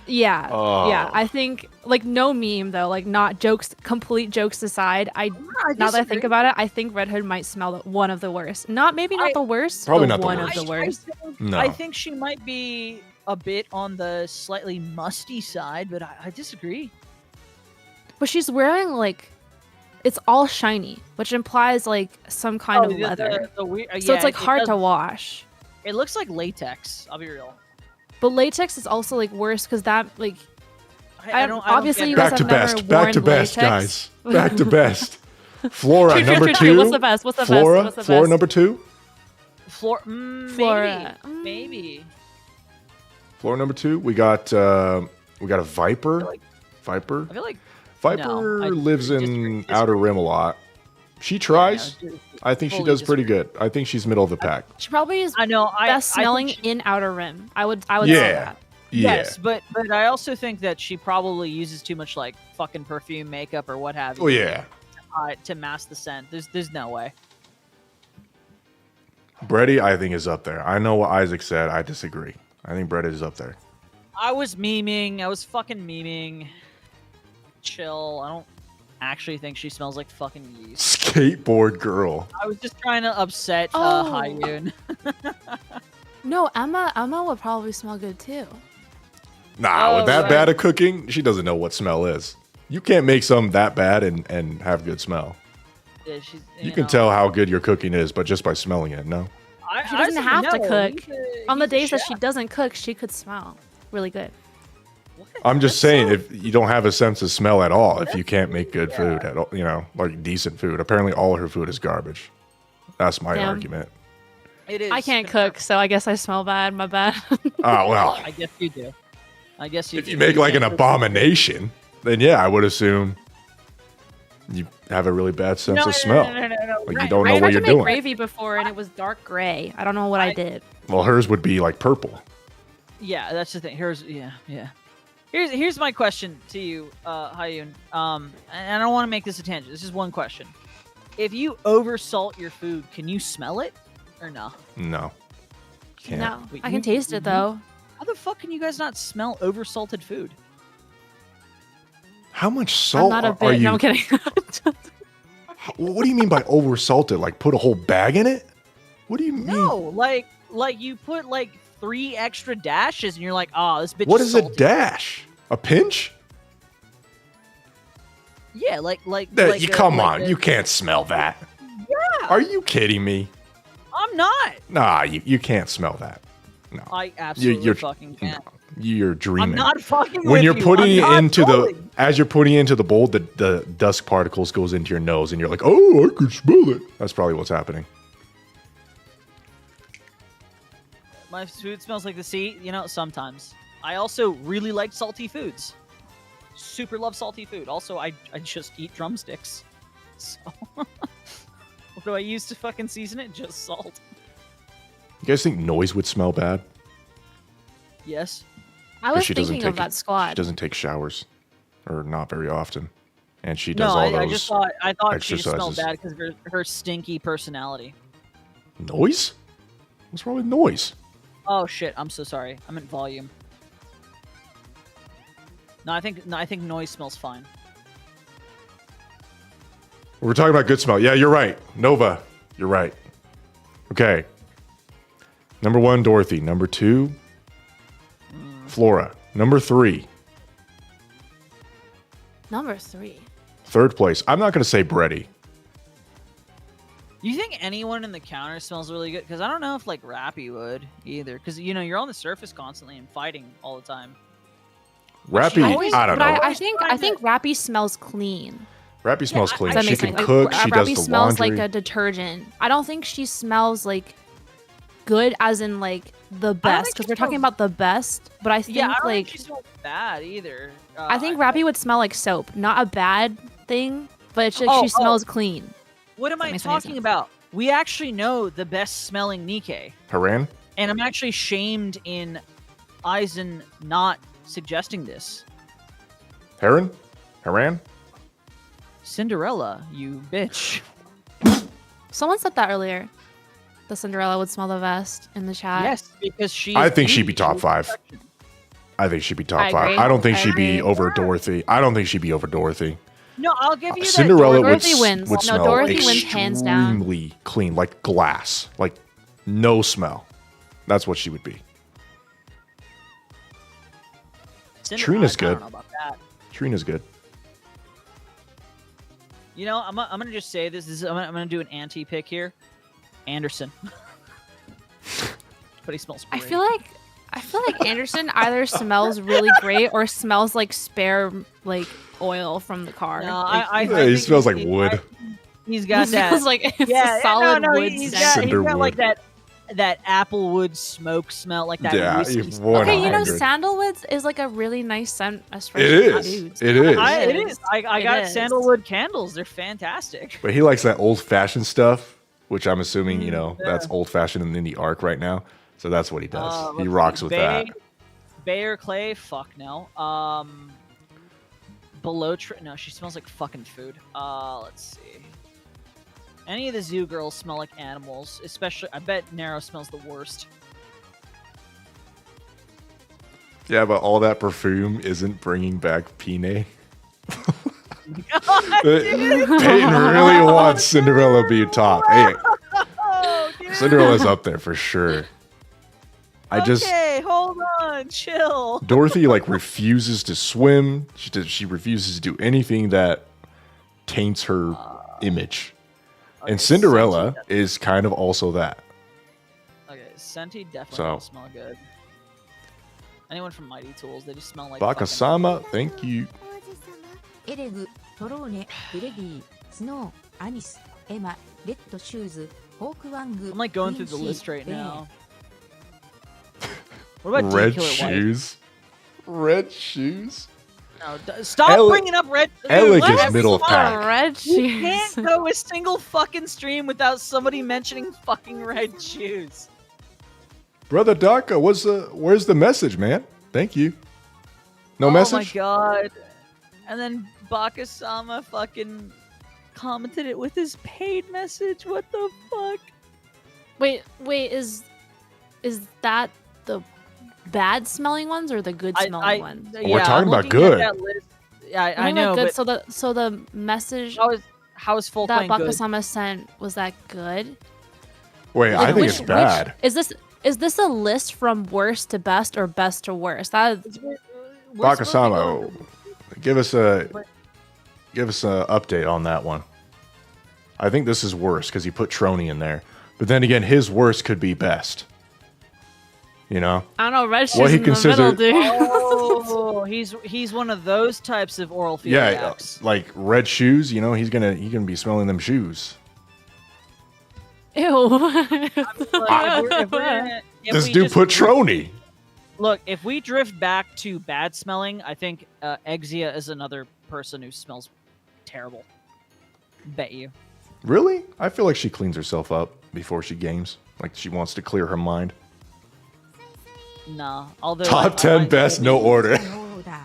Yeah, Oh. yeah. I think like no meme though, like not jokes. Complete jokes aside, now that I think disagree. about it, I think Red Hood might smell one of the worst. Maybe not the worst. Probably but not the one worst. of the worst. No. I think she might be a bit on the slightly musty side, but I disagree. But she's wearing like, it's all shiny, which implies like some kind of leather. So it's like hard to wash. It looks like latex. I'll be real. But latex is also like worse because that like I don't obviously get you it. guys Back to have never best. Back to worn best, latex. guys. Back to best. Flora, True, number true, two. true. What's the best? What's the best? Flora, What's the Flora, best? number two. Flora. Maybe. Flora, number two. We got a Viper. like- Viper. I feel like Viper No, I lives in disagree. Outer Rim a lot. She tries. I think she fully does pretty disagree. good. I think she's middle of the pack. She probably is I know. best I smelling think she- in Outer Rim. I would say Yeah. that. Yeah. Yes, but I also think that she probably uses too much like fucking perfume, makeup, or what have you. Oh yeah. To mask the scent. There's no way. Brady, I think, is up there. I know what Isaac said. I disagree. I think Brady is up there. I was memeing. I was fucking memeing. Chill. I don't actually think she smells like fucking yeast. Skateboard girl. I was just trying to upset Oh. Hyun. No, Emma would probably smell good too. Nah, Oh, with that right. bad at cooking, she doesn't know what smell is. You can't make something that bad and have good smell. Yeah, she's, You can tell how good your cooking is, but just by smelling it, no? She doesn't have to cook. On the He's a days that she chef. doesn't cook, she could smell really good. I'm just saying, if you don't have a sense of smell at all, if you can't make good food at all, like decent food. Apparently, all her food is garbage. That's my Damn. argument. It is. I can't cook, so I guess I smell bad. My bad. Oh, well, I guess you do. I guess you. if you make like an abomination, then yeah, I would assume you have a really bad sense of smell. No. Like you don't know I what tried you're to make doing. gravy before, and it was dark gray. I don't know what I did. Well, hers would be like purple. Yeah, that's the thing. Yeah. Here's my question to you, Hyun. And I don't want to make this a tangent. This is one question. If you oversalt your food, can you smell it or no? No. Can't. No, Wait, I can taste it though. How the fuck can you guys not smell oversalted food? How much I'm salt not a are bit. you? No, I'm kidding. What do you mean by oversalted? Like put a whole bag in it? What do you mean? No, like you put like 3 extra dashes, and you're like, oh, this bitch. What is is a salty. dash? A pinch? Yeah, like Come on, you can't smell that. Yeah. Are you kidding me? I'm not. Nah, you can't smell that. No. I absolutely you're fucking can't. You're dreaming. I'm not fucking when with you're you. putting I'm it not into trolling. as you're putting it into the bowl, the dust particles goes into your nose, and you're like, oh, I could smell it. That's probably what's happening. My food smells like the sea, sometimes. I also really like salty foods. Super love salty food. Also, I just eat drumsticks. So, what do I use to fucking season it? Just salt. You guys think Noise would smell bad? Yes. I 'Cause was she doesn't thinking of take that She squad. doesn't take showers, or not very often, and she does No, all I those just thought she just smelled exercises. bad because of her stinky personality. Noise? What's wrong with Noise? Oh shit! I'm so sorry. I meant volume. No, I think noise smells fine. We're talking about good smell. Yeah, you're right. Nova, you're right. Okay. Number 1, Dorothy. Number 2, Flora. Number 3, Number 3. third place. I'm not going to say Brady. You think anyone in the counter smells really good? Because I don't know if like Rappy would either. Because you're on the surface constantly and fighting all the time. Rappy, always- I don't But know. I think Rappy smells clean. Rappy smells clean. Does that She make can sense? cook. Like, She does Rappy the smells laundry. like a detergent. I don't think she smells like good as in like the best think because she we're talking smells- about the best. But I think Yeah, I don't like think she smells bad either. I think Rappy would smell like soap. Not a bad thing, but it's just Oh, she smells clean. What am That I makes any talking sense. about? We actually know the best smelling NIKKE, Haran? and I'm actually shamed in Eisen not suggesting this. Haran? Haran? Cinderella, you bitch. Someone said that earlier. The Cinderella would smell the best in the chat. Yes, because she. I think she'd be top 5. I think she'd be top I 5. agree. I don't think I she'd be agree. over Dorothy. I don't think she'd be over Dorothy. No, I'll give you that. Cinderella would, Dorothy wins. would No, smell Dorothy wins hands down. extremely clean, like glass, like no smell. That's what she would be. Trina's I good. don't know about that. Trina's good. You know, I'm gonna just say this. I'm gonna do an anti-pick here. Anderson. But he smells great. I feel like Anderson either smells really great or smells like spare like oil from the car. No, Like, I Yeah, he think smells like wood. He's he got that. smells like it's a solid wood he's scent. got like that applewood smoke smell, like that. Yeah, whiskey you've smell. won Okay, you know 100. sandalwood is like a really nice scent, especially It for is. dudes. It is. It is. I It got is. sandalwood candles. They're fantastic. But he likes that old-fashioned stuff, which I'm assuming, Yeah. that's old-fashioned in the arc right now. So that's what he does. He let's rocks see, with that. Bayer Clay, fuck no. No, she smells like fucking food. Let's see. Any of the zoo girls smell like animals. Especially, I bet Nero smells the worst. Yeah, but all that perfume isn't bringing back Pine. God, dude. Peyton really wants Cinderella to be top. Hey, Oh, dude. Cinderella's up there for sure. Okay, hold on, chill. Dorothy like refuses to swim. She refuses to do anything that taints her image. Okay, And Cinderella is kind of also that. Okay, Senti definitely So. don't smell good. Anyone from Mighty Tools, they just smell like Bakasama, thank you. エレグ、トローネ、グレビー、スノー、アニス、エマ、レッドシューズ、ホークワング、 I'm like going through the list right now. What about Red Killer White? shoes. Red shoes. No, stop bringing up red. Eleg Let is us middle of talk. pack. Red You shoes. can't go a single fucking stream without somebody mentioning fucking red shoes. Brother Daka, where's the message, man? Thank you. No Oh message? my god. And then Bakasama fucking commented it with his paid message. What the fuck? Wait, is that the bad smelling ones or the good smelling ones? We're talking I'm about looking good. at that list. Yeah, I Talking know, about good, but so the message how is full that playing good? Bakasama sent, was that good? Wait, I Like, think it's bad. Is this a list from worst to best or best to worst? That Bakasama, give us a update on that one. I think this is worse because he put Trony in there. But then again, his worst could be best. You know? I don't know, red shoes What he in the middle, considered- dude. Oh, he's one of those types of oral Yeah, philiacs. like red shoes, he's gonna be smelling them shoes. Ew. Look, if we're gonna- if This we dude just- put Trony. Look, if we drift back to bad smelling, I think Exia is another person who smells terrible. Bet you. Really? I feel like she cleans herself up before she games. Like she wants to clear her mind. Nah. Although Top 10 best, no order. そうだ。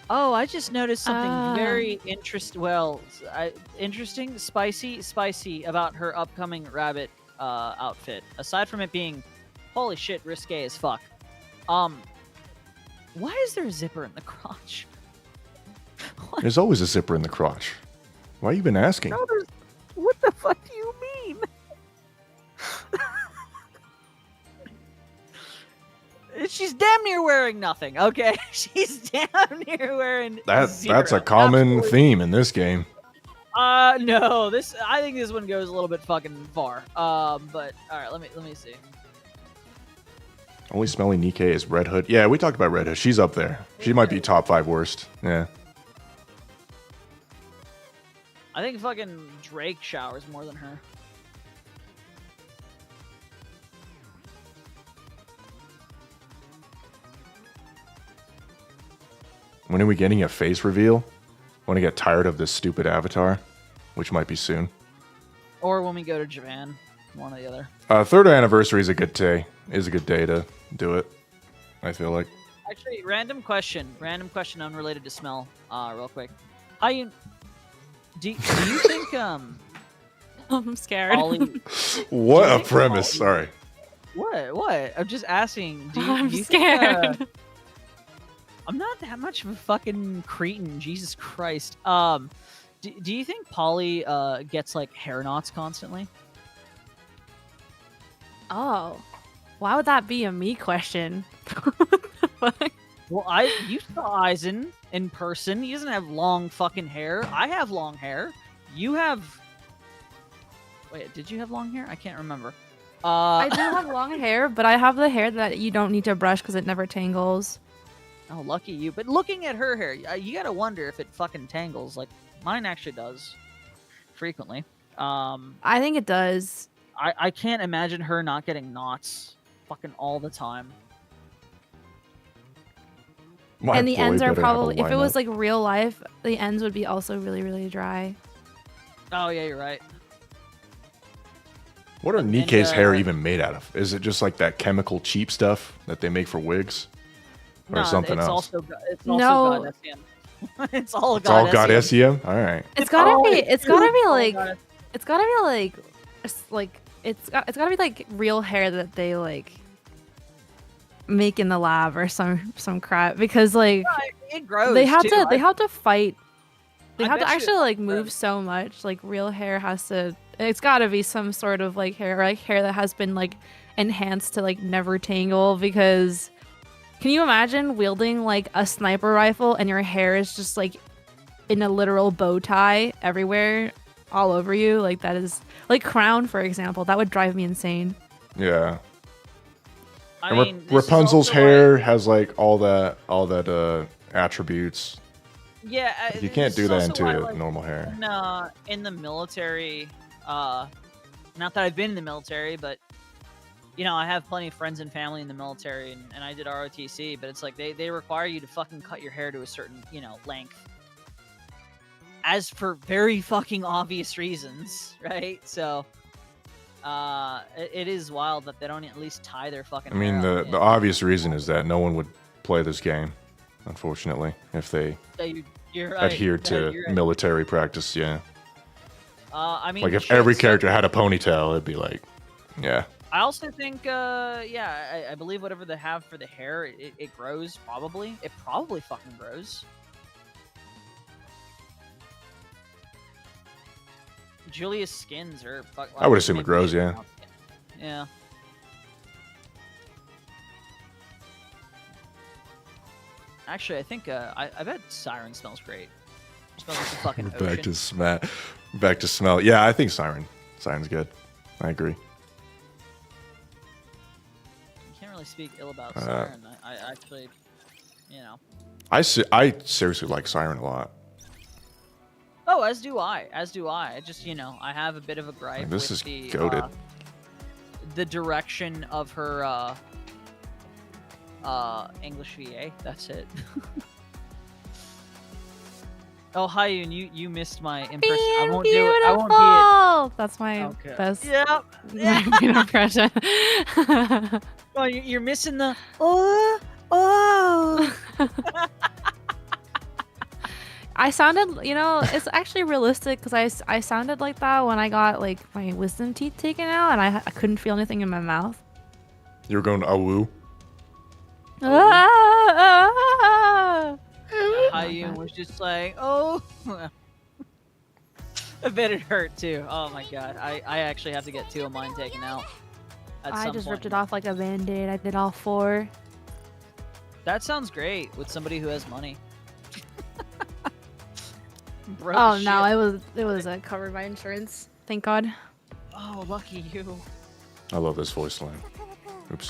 Oh, I just noticed something Ah. very interesting, spicy about her upcoming rabbit outfit. Aside from it being, holy shit, risque as fuck. Why is there a zipper in the crotch? There's always a zipper in the crotch. Why you been asking? No, what the fuck do you mean? She's damn near wearing nothing. Okay, she's damn near wearing. That's a zero. common Absolutely. theme in this game. No, I think this one goes a little bit fucking far. But all right, let me see. Only smelling NIKKE is Red Hood. Yeah, we talked about Red Hood. She's up there. She might be top 5 worst. Yeah. I think fucking Drake showers more than her. When are we getting a face reveal? When I get tired of this stupid avatar, which might be soon. Or when we go to Japan, one or the other. 3rd anniversary is a good day. Is a good day to do it. I feel like. Actually, random question unrelated to smell. Real quick. How you do you think I'm scared. Ollie? What Do you a think premise. Ollie- Sorry. What? I'm just asking. Do you, I'm do you scared. Think, I'm not that much of a fucking cretin. Jesus Christ. Do you think Polly gets like hair knots constantly? Oh, why would that be a me question? What the fuck? Well, you saw Eisen in person. He doesn't have long fucking hair. I have long hair. You have. Wait, did you have long hair? I can't remember. I do have long hair, but I have the hair that you don't need to brush because it never tangles. Oh, lucky you. But looking at her hair, you gotta wonder if it fucking tangles. Like, mine actually does. Frequently. I think it does. I can't imagine her not getting knots fucking all the time. My And the boy ends are better have a probably, if it was lineup. like real life, the ends would be also really, really dry. Oh, yeah, you're right. What are and, Nikke's hair uh, even made out of? Is it just like that chemical cheap stuff that they make for wigs? Or Nah, something it's else? It's also No. got SEM. It's all It's all got got SEM. SEM? Alright. It's gotta be, it's gotta be all like, got it's gotta be like, it's gotta be like real hair that they like make in the lab or some crap because like It grows. they have too. to they have to fight. They I have to bet you actually it like move grows. so much. Like real hair has to. It's got to be some sort of like hair that has been like enhanced to like never tangle. Because can you imagine wielding like a sniper rifle and your hair is just like in a literal bow tie everywhere, all over you? Like that is like Crown, for example. That would drive me insane. Yeah. I And mean, this is Rapunzel's also hair why- has like all that attributes. Yeah, You can't this do is that also into why, like, normal hair. in the military, not that I've been in the military, but you know, I have plenty of friends and family in the military, and I did ROTC, but it's like they require you to fucking cut your hair to a certain, you know, length. As for very fucking obvious reasons, right? So, it is wild that they don't at least tie their fucking I mean, hair the obvious reason is that no one would play this game, unfortunately, if they you're right. adhered to You're right. military practice. Yeah. I mean, Like if shit, every so- character had a ponytail, it'd be like, yeah. I also think, yeah, I believe whatever they have for the hair, it grows, probably. It probably fucking grows. Julia's skins are... I would assume it maybe grows, she- yeah. Yeah. Actually, I think, I bet Siren smells great. Smells like the fucking We're ocean. back to smell. Yeah, I think Siren's good. I agree. You can't really speak ill about Siren. I actually, you know... I seriously like Siren a lot. Oh, as do I. As do I. I just, you know, I have a bit of a gripe Like, this with is the goated. The direction of her English VA. That's it. Oh, hi, and you missed my impression. I won't do it. I won't be Beautiful! That's my Okay. best Yep. impression. Oh, you're missing the oh. I sounded, you know, it's actually realistic because I sounded like that when I got like my wisdom teeth taken out and I couldn't feel anything in my mouth. You're going to awoo? Hayun was just like, oh. I bet it hurt too. Oh my god. I actually have to get 2 of mine taken out. At I some just point. ripped it off like a band-aid. I did all 4. That sounds great with somebody who has money. Broke Oh as no, shit. it was covered by insurance. Thank God. Oh, lucky you. I love this voice line. Oops.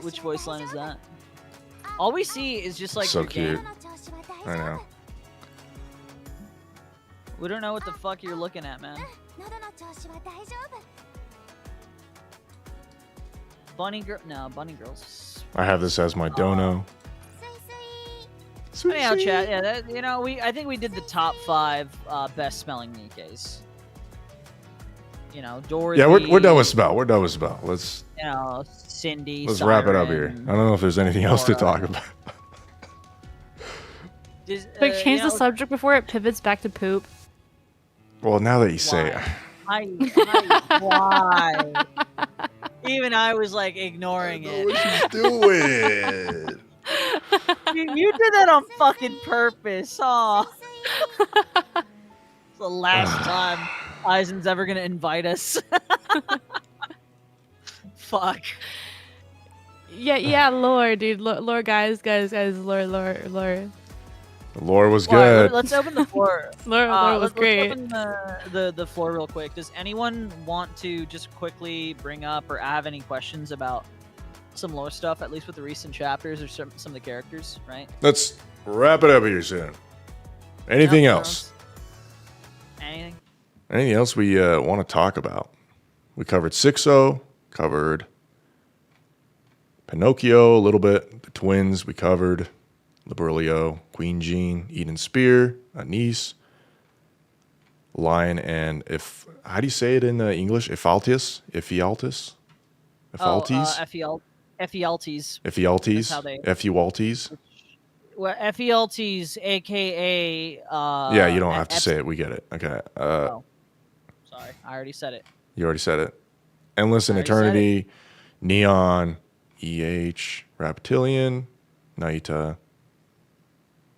Which voice line is that? All we see is just like So your game. cute. I know. We don't know what the fuck you're looking at, man. Bunny girl? No, bunny girls. I have this as my dono. Anyhow, chat. Yeah, that, you know, I think we did the top 5 best smelling Nikkes. you know, Dorothy. Yeah, we're done with Spell. We're done with Spell. Let's You know, Cindy. wrap it up here. Siren, I don't know if there's anything else to Laura. talk about. Like change you the know, subject before it pivots back to poop. Well, now that you say it, why? Why? Even I was like ignoring it. she's doing. You did that on fucking purpose. Aw. It's the last time Eisen's ever gonna invite us. Fuck. Yeah, lore, dude. Lore, guys, lore. The lore was Well, good. let's open the floor. Lore was let's great. open the floor real quick. Does anyone want to just quickly bring up or have any questions about some lore stuff, at least with the recent chapters or some of the characters, right? Let's wrap it up here soon. Anything Nothing else? Anything? Anything else we want to talk about? We covered Schizo, covered Pinocchio a little bit, the twins we covered, Liberlio, Queen Jean, Eden Spear, Anise, Lion, and how do you say it in English? Ephialtes? Ephialtes? Ephialtes. Ephialtes? how they- Ephialtes? Well, Ephialtes, aka. Yeah, you don't have to say it. We get it. Okay. Oh. Sorry, I already said it. You already said it. Endless in I already said Eternity, Neon, EH, Reptilian, Naita.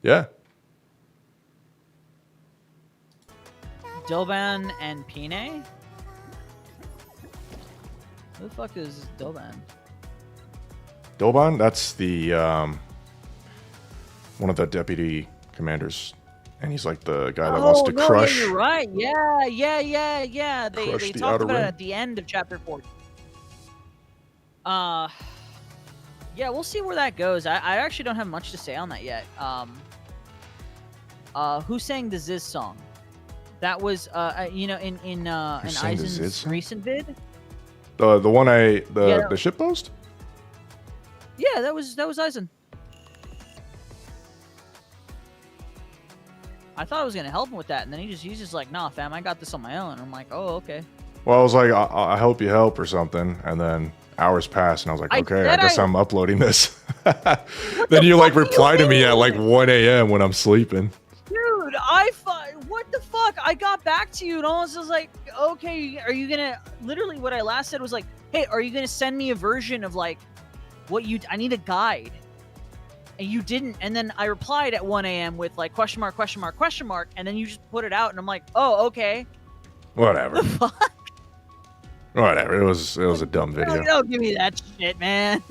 Yeah. Doban and Pine? Who the fuck is Doban? Doban, that's the one of the deputy commanders. And he's like the guy that wants to crush. Yeah, you're right. Yeah. They Crush the talked Outer about Rim. it at the end of chapter 4. Yeah, we'll see where that goes. I actually don't have much to say on that yet. Who sang the Ziz song? That was in sang the Ziz Eisen's song? recent vid. The one Yeah. the ship post? Yeah, that was Eisen. I thought I was gonna help him with that, and then he's just like, "Nah, fam, I got this on my own." I'm like, "Oh, okay." Well, I was like, I hope you help or something. And then hours passed, and I was like, I okay, said I guess I- I'm uploading this. Then you like fuck do you reply to me at like mean? 1 a.m. when I'm sleeping. Dude, what the fuck? I got back to you and almost was like, okay, are you gonna, literally what I last said was like, hey, are you gonna send me a version of like I need a guide. And you didn't, and then I replied at 1 a.m. with like question mark, and then you just put it out and I'm like, oh, okay. Whatever. Fuck. Whatever. It was a dumb video. Don't give me that shit, man.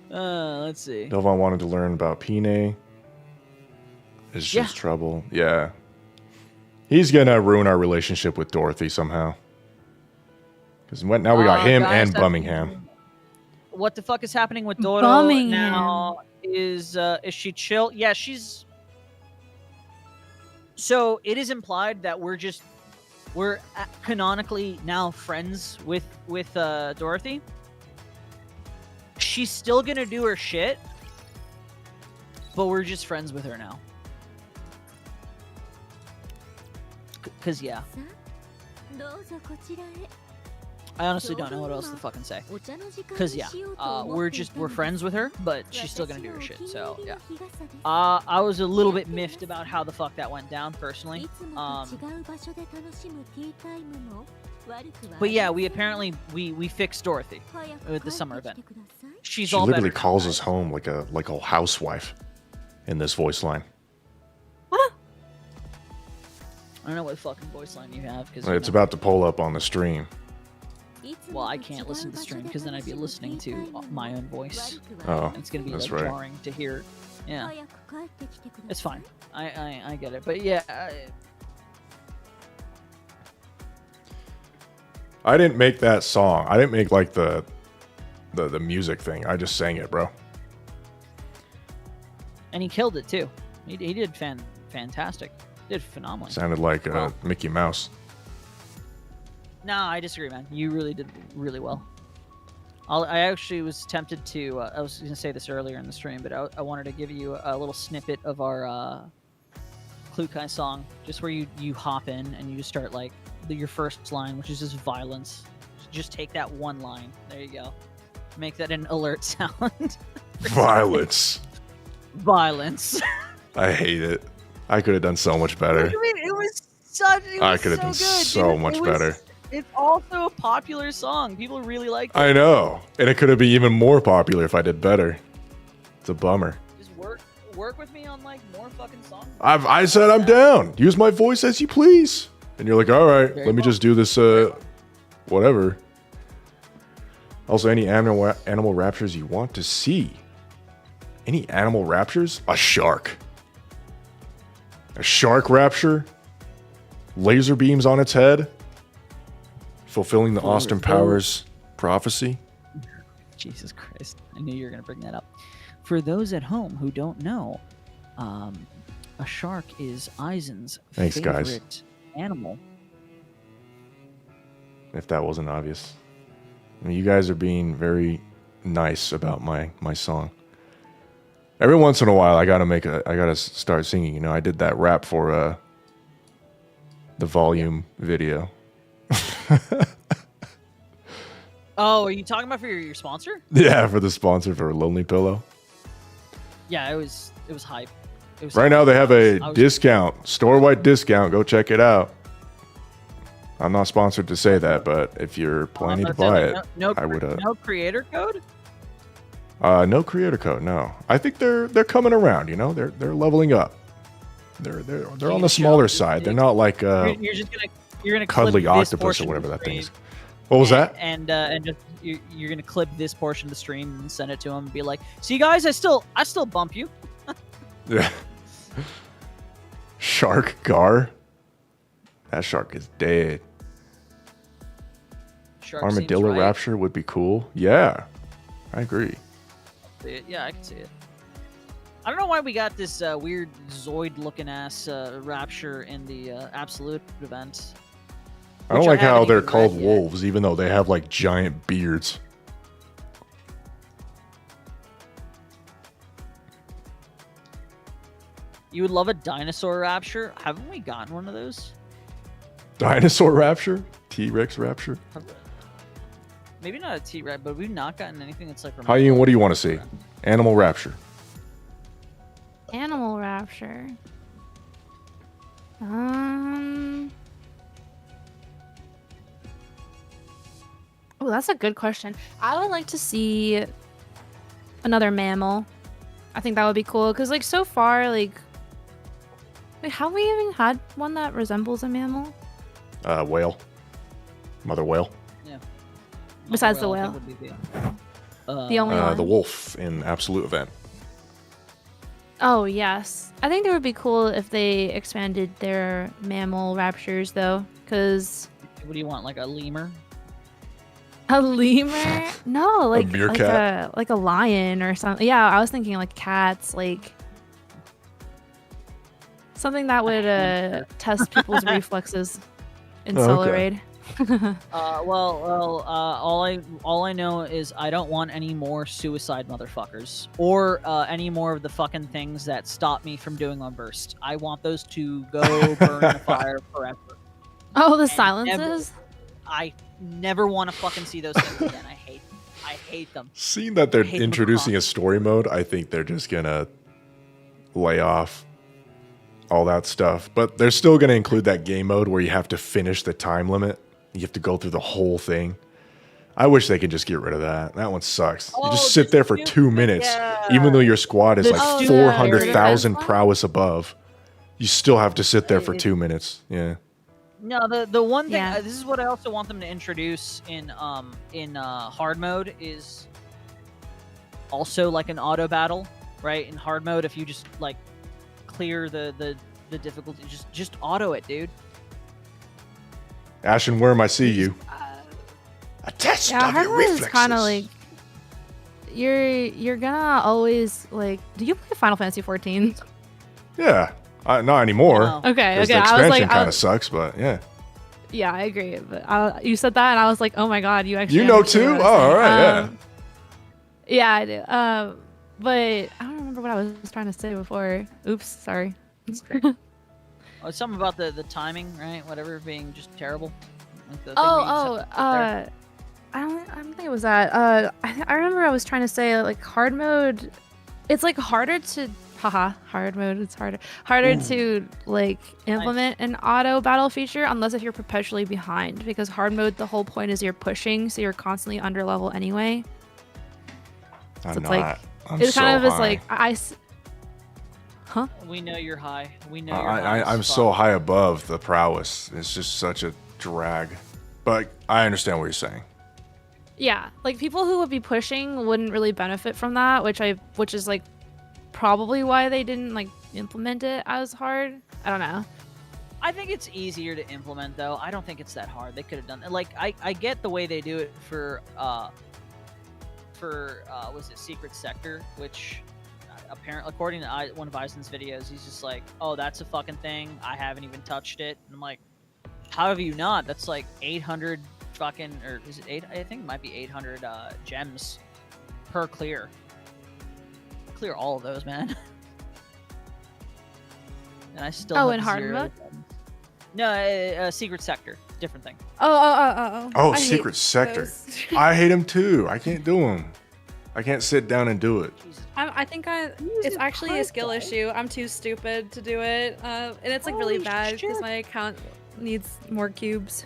Let's see. Delvon wanted to learn about Pine. It's just trouble. Yeah. He's gonna ruin our relationship with Dorothy somehow. Because now we got him guys, and Birmingham. What the fuck is happening with Doro Birmingham. now? Is she chill? Yeah, she's. So it is implied that we're canonically now friends with Dorothy. She's still gonna do her shit, but we're just friends with her now. Cause yeah, I honestly don't know what else to fucking say. Cause yeah, we're friends with her, but she's still gonna do her shit. So yeah, I was a little bit miffed about how the fuck that went down personally. But yeah, we apparently we fixed Dorothy with the summer event. She's She all literally better now, calls guys. us home like a housewife in this voice line. I don't know what fucking voice line you have because It's about to pull up on the stream. Well, I can't listen to the stream because then I'd be listening to my own voice. Oh, And it's gonna be that's like right. jarring to hear. Yeah, it's fine. I get it. But yeah, I didn't make that song. I didn't make like the music thing. I just sang it, bro. and he killed it too. He did fantastic. Did phenomenally. Sounded like Well. Mickey Mouse. No, I disagree, man. You really did really well. I actually was tempted to. I was going to say this earlier in the stream, but I wanted to give you a little snippet of our Klukai song, just where you hop in and you just start like your first line, which is just violence. Just take that one line. There you go. Make that an alert sound. Violence. Violence. I hate it. I could have done so much better. What do you mean? It was such. It was I could have done so good, so dude. much better. It's also a popular song. People really like it. I know, and it could have been even more popular if I did better. It's a bummer. Just work with me on like more fucking songs. I said I'm down. Use my voice as you please. And you're like, all right, let me just do this. Whatever. Also, any animal raptures you want to see? Any animal raptures? A shark. A shark rapture? Laser beams on its head? Fulfilling the Austin Powers prophecy? Jesus Christ. I knew you were going to bring that up. For those at home who don't know, a shark is Eisen's favorite animal. If that wasn't obvious. I mean, you guys are being very nice about my song. Every once in a while, I gotta start singing. You know, I did that rap for the volume video. Oh, are you talking about for your sponsor? Yeah, for the sponsor for Lonely Pillow. Yeah, it was hype. It was Right hype. now they have a I was- discount, store-wide discount. Go check it out. I'm not sponsored to say that, but if you're planning to buy it, I would. No creator code. No creator code. No, I think they're coming around. You know, they're leveling up. They're on the smaller side. They're not like You're gonna cuddly clip this octopus or portion of whatever the that thing is. stream, What was that? And just you're gonna clip this portion of the stream and send it to him and be like, "See, guys, I still bump you." Yeah. Shark Gar. That shark is dead. Shark Armadillo seems right. rapture would be cool. Yeah, I agree. See it. Yeah, I can see it. I don't know why we got this weird Zoid-looking ass rapture in the Absolute event. I don't Which like how haven't they're even called read yet. wolves, even though they have like giant beards. You would love a dinosaur rapture. Haven't we gotten one of those? Dinosaur rapture? T-Rex rapture? Maybe not a T-Rex, but we've not gotten anything that's like. Ian, what do you want to see? Animal rapture. Animal rapture. Oh, that's a good question. I would like to see another mammal. I think that would be cool because, like, so far, like, wait, have we even had one that resembles a mammal? Whale. Mother whale. Yeah. Besides the I whale. think would be The only one. The wolf in Absolute Event. Oh, yes. I think it would be cool if they expanded their mammal raptures, though, because What do you want? Like a lemur? a lemur? No, like meerkat? like a lion or something. Yeah, I was thinking like cats, like something that would test people's reflexes in Solar Okay. Raid. All I know is I don't want any more suicide motherfuckers or any more of the fucking things that stop me from doing on burst. I want those to go burn in the fire forever. Oh, the And silences. I never want to fucking see those things again. I hate them. Seeing that they're hate them introducing a across. story mode, I think they're just gonna lay off all that stuff. But they're still gonna include that game mode where you have to finish the time limit. You have to go through the whole thing. I wish they could just get rid of that. That one sucks. You Oh, just sit there for 2 minutes, even though your squad is The like stupid 400,000 one? prowess above. You still have to sit there for 2 minutes. Yeah. No, the one thing Yeah. this is what I also want them to introduce in hard mode is also like an auto battle, right? In hard mode, if you just like clear the difficulty, just auto it, dude. Ashen Worm, I see you. A test Yeah, of hard your mode is reflexes. kind of like you're gonna always like. Do you play Final Fantasy 14? Yeah. Not anymore. No. Okay, 'Cause okay. the I was expansion like, kind of sucks, but yeah. yeah, I agree. But you said that, and I was like, oh my god, you actually. You know understood too? what I was Oh, all saying. right, Yeah, I do. But I don't remember what I was trying to say before. Oops, sorry. Oh, something about the timing, right? Whatever being just terrible. Like the thing Oh, where you just have to sit there. I don't think it was that. I remember I was trying to say like hard mode. It's like harder to hard mode. It's harder to like implement an auto battle feature unless if you're perpetually behind, because hard mode, the whole point is you're pushing, so you're constantly under level anyway. So it's like it's so kind of just high. like huh? We know you're high. We know you're high. I'm so high above the prowess. It's just such a drag. But I understand what you're saying. Yeah, like people who would be pushing wouldn't really benefit from that, which is like probably why they didn't like implement it as hard. I don't know. I think it's easier to implement though. I don't think it's that hard. They could have done like I get the way they do it for was it Secret Sector, which apparently according to one of Eisen's videos, he's just like, oh, that's a fucking thing. I haven't even touched it. And I'm like, how have you not? That's like 800 fucking, or is it 8? I think it might be 800 gems per clear. Clear all of those, man. And I still have in hard zero mode? gems. No, Secret Sector, different thing. Oh. Oh, I hate Secret Sector. those. I hate him too. I can't do him. I can't sit down and do it. Jesus. I think it's actually a skill issue. I'm too stupid to do it, and it's like really Holy bad because shit. my account needs more cubes.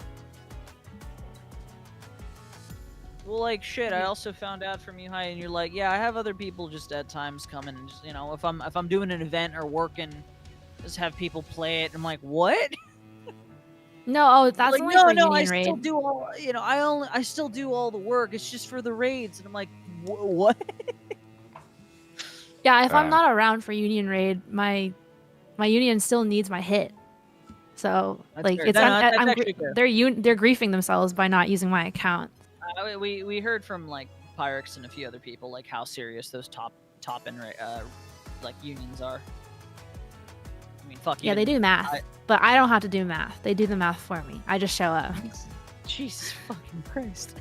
Well, like shit. I also found out from you, Hi, and you're like, yeah, I have other people just at times come in and just, you know, if I'm doing an event or working, just have people play it. And I'm like, what? No, that's like, only no, for no, Union I Raid. still do all, you know, I still do all the work. It's just for the raids. And I'm like, what? Yeah, if I'm Ah. not around for Union Raid, my union still needs my hit. So That's like fair. it's No, no, that's actually fair. they're griefing themselves by not using my account. We heard from like Pyrex and a few other people like how serious those top end like unions are. I mean, fuck Yeah, they do math, but I don't have to do math. They do the math for me. I just show up. Jesus fucking Christ.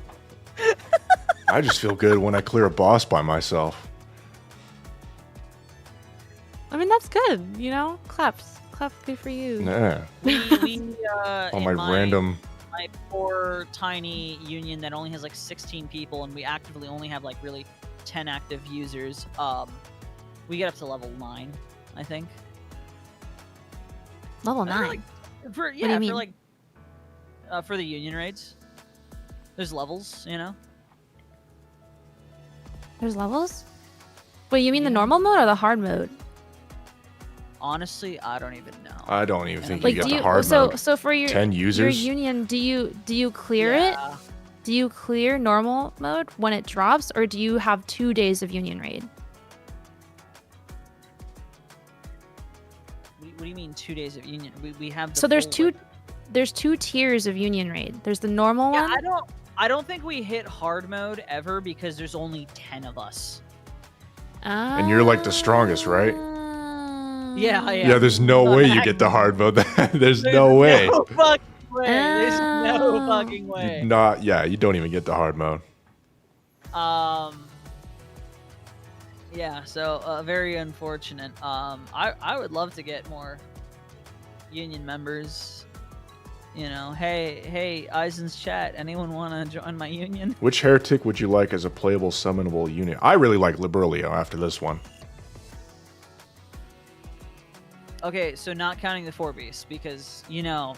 I just feel good when I clear a boss by myself. I mean, that's good, you know? Claps, good for you. Yeah. We On in my random. my poor tiny union that only has like 16 people, and we actively only have like really 10 active users. We get up to level 9, I think. Level I feel 9. like- for do you mean? for like for the union raids. There's levels, you know. There's levels? Wait, you mean the Yeah. normal mode or the hard mode? Honestly, I don't even know. I don't even think Like, you do got you the hard so mode. so for your 10 users? your union, do you clear it? Yeah. Do you clear normal mode when it drops, or do you have 2 days of Union Raid? What do you mean 2 days of union? We have the So there's full, there's 2 tiers of Union Raid. There's the normal Yeah, one. I don't think we hit hard mode ever because there's only 10 of us. And you're, like, the strongest, right? Yeah, Yeah, there's no way you get the hard mode. There's no way. No fucking way. There's no Oh. fucking way. You don't even get the hard mode. Yeah, so very unfortunate. I would love to get more union members. You know, hey, Eisen's chat. Anyone want to join my union? Which heretic would you like as a playable summonable unit? I really like Liberlio after this one. Okay, so not counting the 4 beasts because you know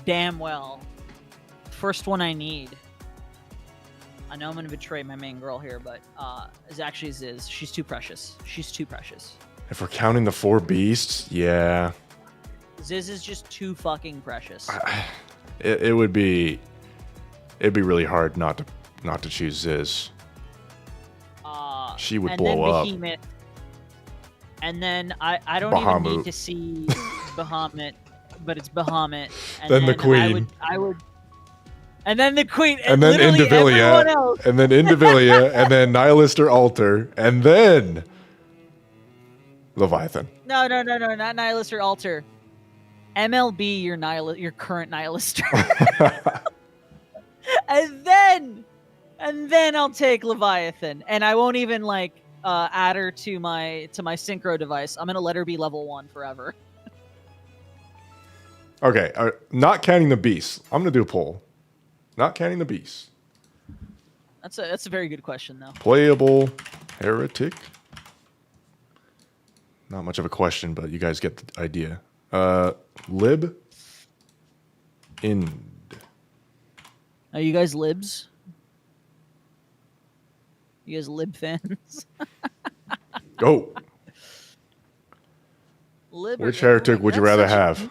damn well, first one I need. I know I'm gonna betray my main girl here, but is actually Ziz. She's too precious. She's too precious. If we're counting the 4 beasts, yeah. Ziz is just too fucking precious. It'd be really hard not to choose Ziz. She would and blow then up. Behemoth. And then I don't even Bahamut. need to see Bahamut, but it's Bahamut. And Then the queen. I would. And then the queen. And then literally everyone Indivilia, else. and then Indivilia, and then Nihilister Altar, and then Leviathan. No, not Nihilister Altar. MLB, your current Nihilister. and then I'll take Leviathan, and I won't even like add her to my synchro device. I'm gonna let her be level 1 forever. Okay, not counting the beasts. I'm gonna do a poll. Not counting the beasts. That's a very good question though. Playable heretic. Not much of a question, but you guys get the idea. Lib. Ind. Are you guys libs? You guys lib fans? Go. Lib Which or heretic would you rather that's have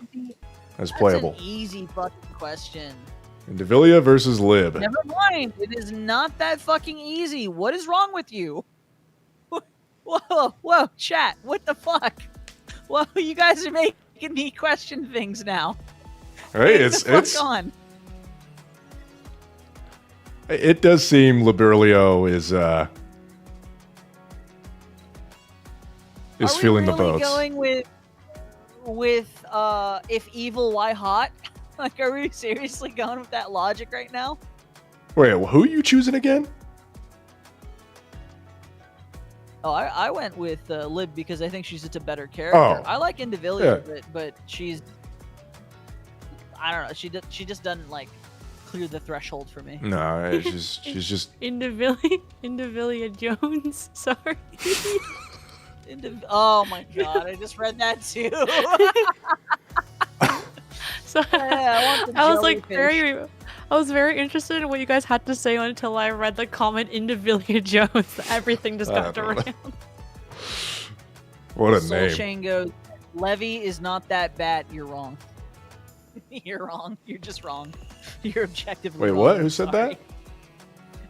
as an playable? easy fucking question. Indivilia versus Lib. Never mind. It is not that fucking easy. What is wrong with you? Whoa, chat. What the fuck? Well, you guys are making me question things now. Hey, Get the fuck on. It does seem Liberlio is feeling the really boats. Going with if evil, why hot? Like, are we seriously going with that logic right now? Wait, who are you choosing again? Oh, I went with Lib because I think she's just a better character. Oh. I like Indivilia, but she's, I don't know. She just doesn't like clear the threshold for me. No, she's just Indivilia Jones. Sorry. Oh my god! I just read that too. So Yeah, I was like I was very interested in what you guys had to say until I read the comment Indivilia Jones. Everything just got derailed. What a Soul name. Chain goes, Levy is not that bad. You're wrong. You're wrong. You're just wrong. You're objectively Wait, wrong. what? Who said Sorry.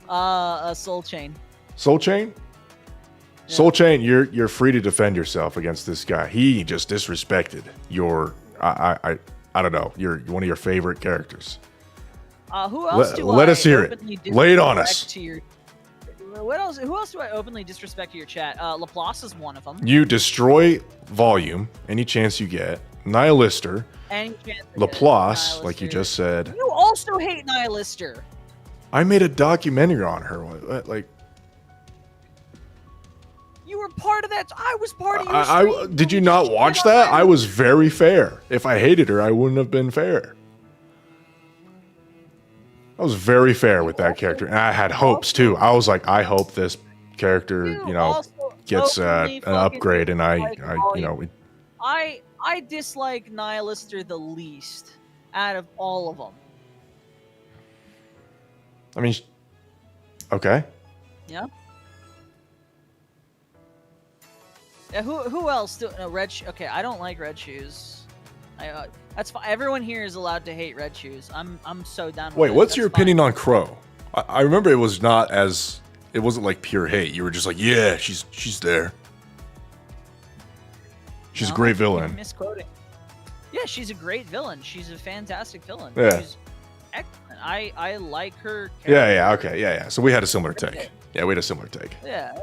that? Soul Chain. Soul Chain? Yeah. Soul Chain, you're free to defend yourself against this guy. He just disrespected your I don't know, one of your favorite characters. Who else do let I us hear it. openly Lay it on disrespect us. to your- What else? Who else do I openly disrespect to your chat? Laplace is one of them. You destroy volume any chance you get. Nihilister, Any chance I get. Laplace, like you Nihilister. just said. You also hate Nihilister. I made a documentary on her. Like You were part of that. I was part of your stream. did you Holy not shit, watch I'm that? not- I was very fair. If I hated her, I wouldn't have been fair. I was very fair with that character, and I had hopes too. I was like, I hope this character, also gets openly an fucking upgrade, and dislike I volume. I dislike Nihilister the least out of all of them. I mean, okay. Yeah. Yeah. Who else? No, Red. Okay, I don't like Red Shoes. That's fine. Everyone here is allowed to hate Red Shoes. I'm so down. Wait, with what's That's your fine. opinion on Crow? I remember it was not as, it wasn't like pure hate. You were just like, yeah, she's there. She's a great you're villain. misquoting. Yeah, she's a great villain. She's a fantastic villain. Yeah. She's excellent. I like her. Yeah, character. okay, yeah. So we had a similar take. Yeah, we had a similar take. Yeah.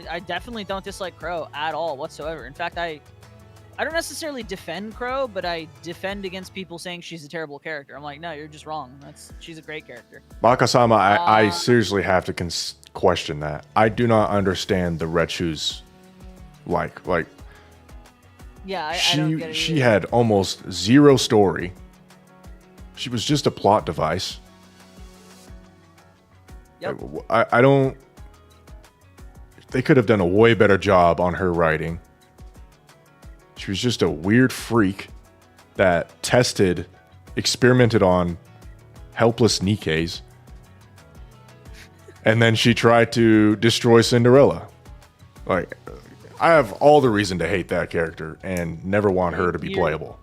I definitely don't dislike Crow at all whatsoever. In fact, I don't necessarily defend Crow, but I defend against people saying she's a terrible character. I'm like, no, you're just wrong. She's a great character. Bakasama, I seriously have to question that. I do not understand the Red Shoes like Yeah, I don't get it. she either. had almost zero story. She was just a plot device. Yep. I don't. They could have done a way better job on her writing. She was just a weird freak that experimented on helpless Nikkes. And then she tried to destroy Cinderella. Like, I have all the reason to hate that character and never want her to be playable.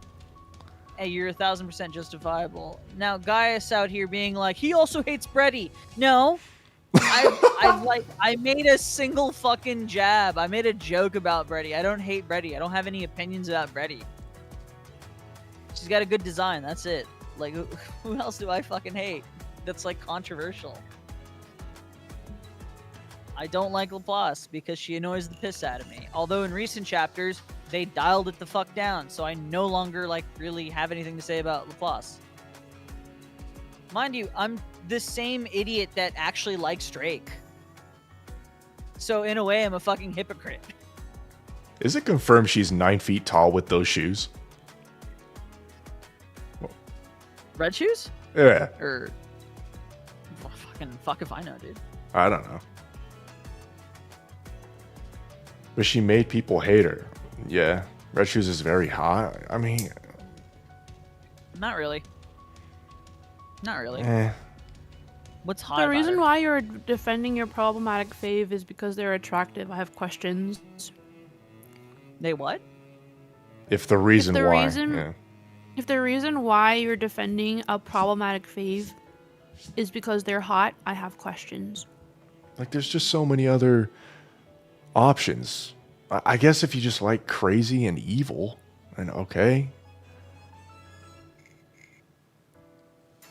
Hey, you're 1,000% justifiable. Now, Gaius out here being like, he also hates Brady. No. I made a single fucking jab. I made a joke about Brady. I don't hate Brady. I don't have any opinions about Brady. She's got a good design. That's it. Like, who else do I fucking hate? That's like controversial. I don't like Laplace because she annoys the piss out of me. Although in recent chapters, they dialed it the fuck down, so I no longer like really have anything to say about Laplace. Mind you, I'm the same idiot that actually likes Drake. So in a way, I'm a fucking hypocrite. Is it confirmed she's 9 feet tall with those shoes? Red Shoes? Yeah. Or fuck if I know, dude. I don't know. But she made people hate her. Yeah. Red Shoes is very hot. I mean, Not really. Not really. What's hot The about reason her? why you're defending your problematic fave is because they're attractive. I have questions. They what? if the reason the why. reason- Yeah. If the reason why you're defending a problematic fave is because they're hot, I have questions. Like, there's just so many other options. I guess if you just like crazy and evil, then okay.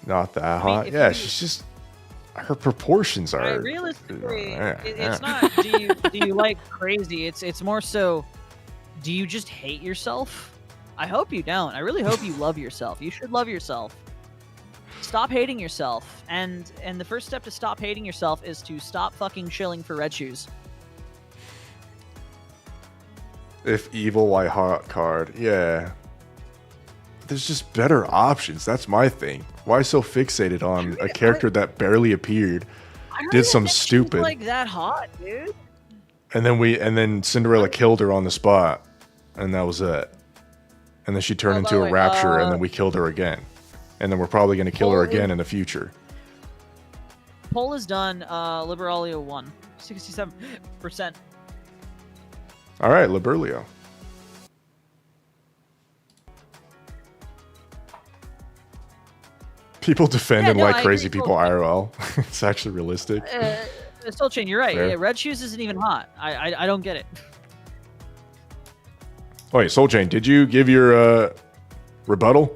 Not that mean, hot. if Yeah, you- she's just, her proportions are. Realistically, Yeah, it's yeah. not. Do you like crazy? It's more so. Do you just hate yourself? I hope you don't. I really hope you love yourself. You should love yourself. Stop hating yourself, and the first step to stop hating yourself is to stop fucking shilling for Red Shoes. If evil, why hot card? Yeah. There's just better options. That's my thing. Why so fixated on a character that barely appeared, I don't did even some think she's, stupid, like that hot, dude. and then Cinderella killed her on the spot, and that was it. And then she turned Oh, by into the a way, rapture, and then we killed her again. And then we're probably going to kill her Holy- again in the future. Poll is done. Liberalia won. 67%. All right, Liberlio. People defending no, like I crazy agree people totally. IRL. It's actually realistic. Soul Chain, you're right. Fair. Yeah, Red Shoes isn't even hot. I don't get it. Wait, Soul Chain, did you give your rebuttal?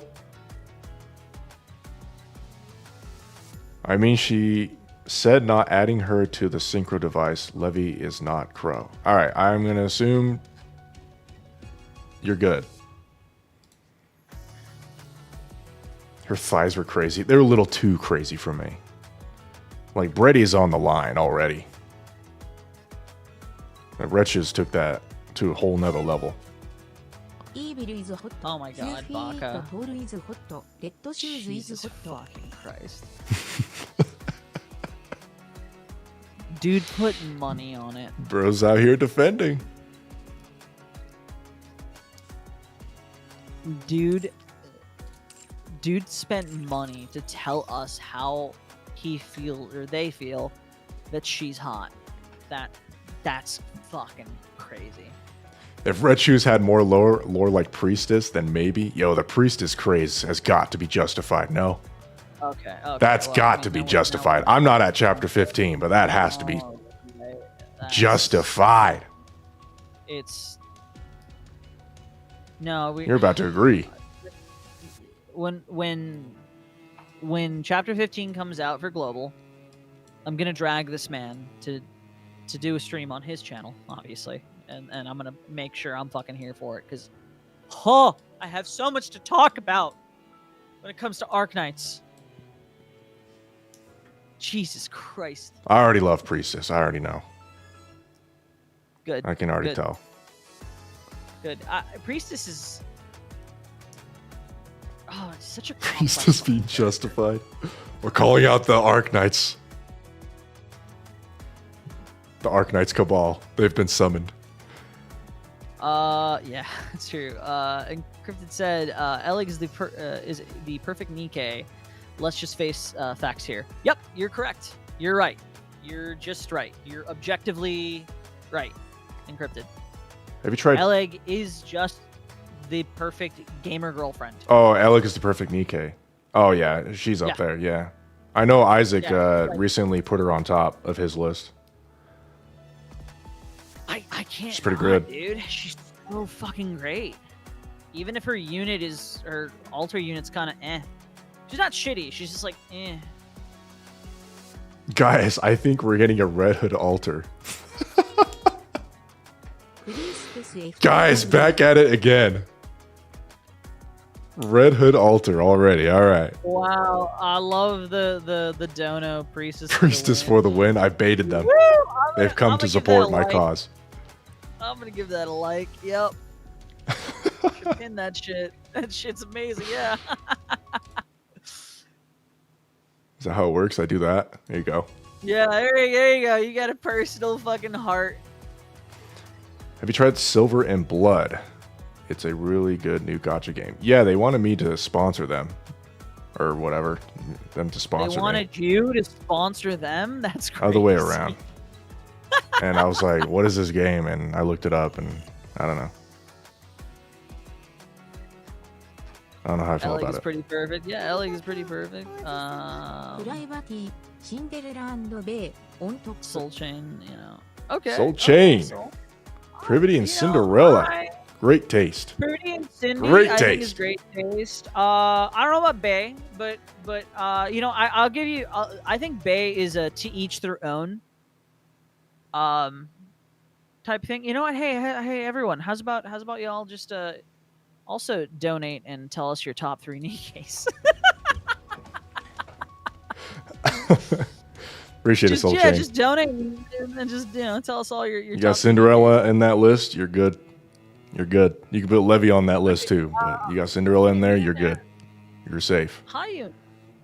I mean, she said not adding her to the synchro device. Levy is not Crow. All right, I'm going to assume you're good. Her thighs were crazy. They were a little too crazy for me. Like, Brady's on the line already. And Wretches took that to a whole nother level. Evil is hot. Oh my god, Goofy, Baka. the hole is hot. Red shoes is Jesus hot. fucking Christ. Dude put money on it. Bro's out here defending. Dude spent money to tell us how he feels or they feel that she's hot. That's fucking crazy. If Red Shoes had more lore like Priestess, then maybe. Yo, the Priestess craze has got to be justified. No? Okay. That's well, got I to mean, be no one- justified. I'm not at chapter 15, but that has to be Oh, okay. That's- justified. It's no. You're about to agree. When chapter 15 comes out for global, I'm gonna drag this man to do a stream on his channel, obviously, and I'm gonna make sure I'm fucking here for it because, I have so much to talk about when it comes to Arknights. Jesus Christ. I already love Priestess. I already know. Good. I can already Good. tell. Good. Priestess is. Oh, it's such a Priestess complex being justified. We're calling out the Arknights. The Arknights Cabal. They've been summoned. Yeah, that's true. Encrypted said, Elig is the perfect NIKKE. Let's just face facts here. Yep, you're correct. You're right. You're just right. You're objectively right. Encrypted. Have you tried? Elig is just the perfect gamer girlfriend. Oh, Alec is the perfect NIKKE. Oh, yeah. She's up Yeah. there. Yeah. I know Isaac Yeah, right. recently put her on top of his list. I can't. She's pretty lie, good. dude. She's so fucking great. Even if her altar unit's kind of eh. She's not shitty. She's just like eh. Guys, I think we're getting a Red Hood altar. Guys, back at it again. Red Hood altar already. All right. Wow, I love the Dono Priestess. Priestess for the win. I baited them. They've come to support my cause. I'm gonna give that a like. Yep. Should pin that shit. That shit's amazing. Yeah. Is that how it works? I do that. There you go. Yeah, there you go. You got a personal fucking heart. Have you tried Silver and Blood? It's a really good new gacha game. Yeah, they wanted me to sponsor them. Or whatever. Them to sponsor me. They wanted you to sponsor them? That's crazy. Other way around. And I was like, what is this game? And I looked it up and I don't know. I don't know how I feel Ellie about is it. pretty perfect. Yeah, Ellie is pretty perfect. プライバティ、シンデレラベイ、オントップ。 Soul Chain, you know. Okay. Soul Chain. Soul. Privity and You know, Cinderella. Great taste. Pretty and Cindy, Great I think is taste. great taste. I don't know about Bay, but you know, I'll give you. I think Bay is a to each their own. Type thing. You know what? Hey, everyone. How's about y'all just also donate and tell us your top 3 Nikke's. Appreciate it, Just, Soul yeah, Chain. just donate and just tell us all your. You top got 3 Cinderella in that list, you're good. You're good. You can put Levy on that list too, but you got Cinderella in there, you're good. You're safe. Hi,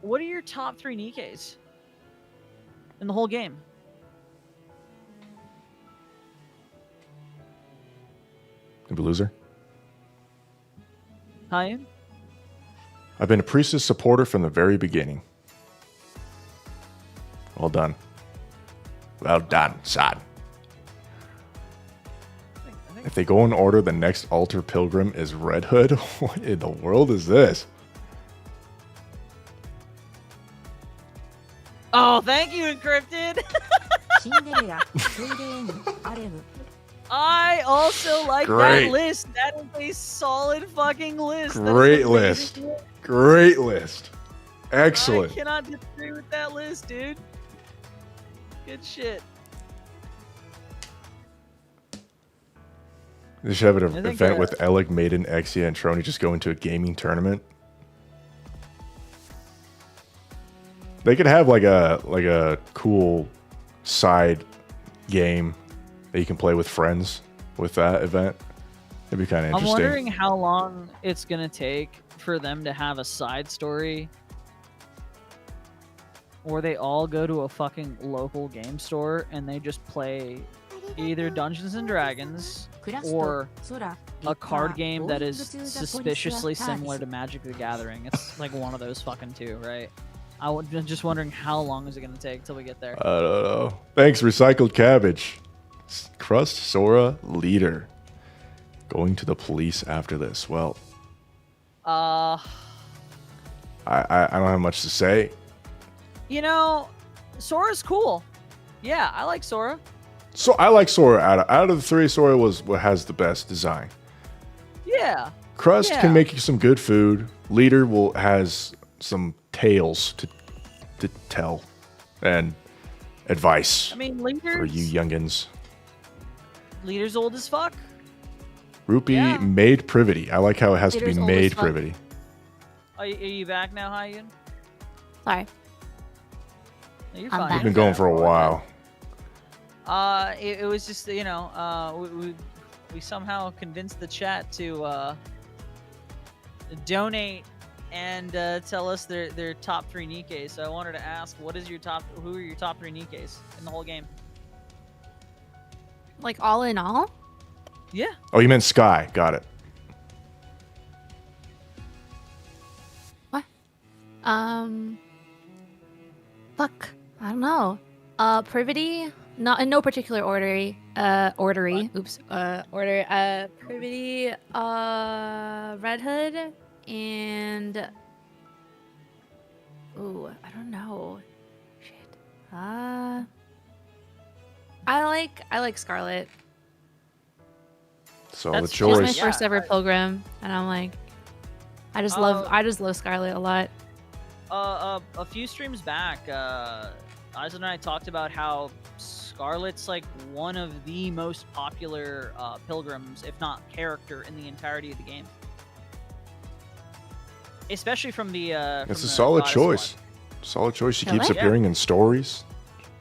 what are your top 3 Nikke's in the whole game? Did we lose her? Hi. I've been a Priestess supporter from the very beginning. Well done. Well done, son. I think If they go in order, the next altar pilgrim is Red Hood. What in the world is this? Oh, thank you, Encrypted. シンデレラ、トイレーヌ、アレム。 I also like Great. that list. That is a solid fucking list. That is Great amazing list. list. Great list. I Excellent. cannot disagree with that list, dude. Good shit. They should have an I think, event with Alec, Maiden, Exia, and Trony just go into a gaming tournament. They could have like a cool side game that you can play with friends with that event. It'd be kind of I'm interesting. wondering how long it's gonna take for them to have a side story, or they all go to a fucking local game store and they just play either Dungeons and Dragons クラス or と空、 a card ギ game ター that is ボーイング・トゥ・ザ・ポリス suspiciously はサービス similar to Magic the Gathering. It's like one of those fucking two, right? I'm just wondering how long is it gonna take till we get there. I don't know. Thanks, Recycled Cabbage. Crust Sora leader. Going to the police after this. Well, I don't have much to say. You know, Sora's cool. Yeah, I like Sora. So I like Sora. Out of the three, Sora was what has the best design. Yeah. Crust Yeah. can make you some good food. Leader has some tales to tell and advice I mean, for you youngins. Leader's old as fuck. Rupee Yeah. made privity. I like how it has Leader's to be old as made fuck. privity. Are you back now, Hyun? Sorry. No, you're I'm fine. back. We've been going for a while. It was just, you know, we somehow convinced the chat to donate and tell us their top 3 Nikke's. So I wanted to ask, who are your top 3 Nikke's in the whole game? Like all in all? Yeah. Oh, you meant Sky. Got it. What? Fuck. I don't know. Privity, not in no particular order. Order. Privity, Red Hood, and ooh, I don't know. Shit. I like Scarlet. Solid That's- She was my choice. Yeah, first ever I- pilgrim, and I'm like, I just Oh. love Scarlet a lot. A few streams back, Isaac and I talked about how Scarlet's like one of the most popular pilgrims, if not character, in the entirety of the game. Especially from the. It's from a the solid Goddess choice. one. Solid choice. She Really? keeps Yeah. appearing in stories.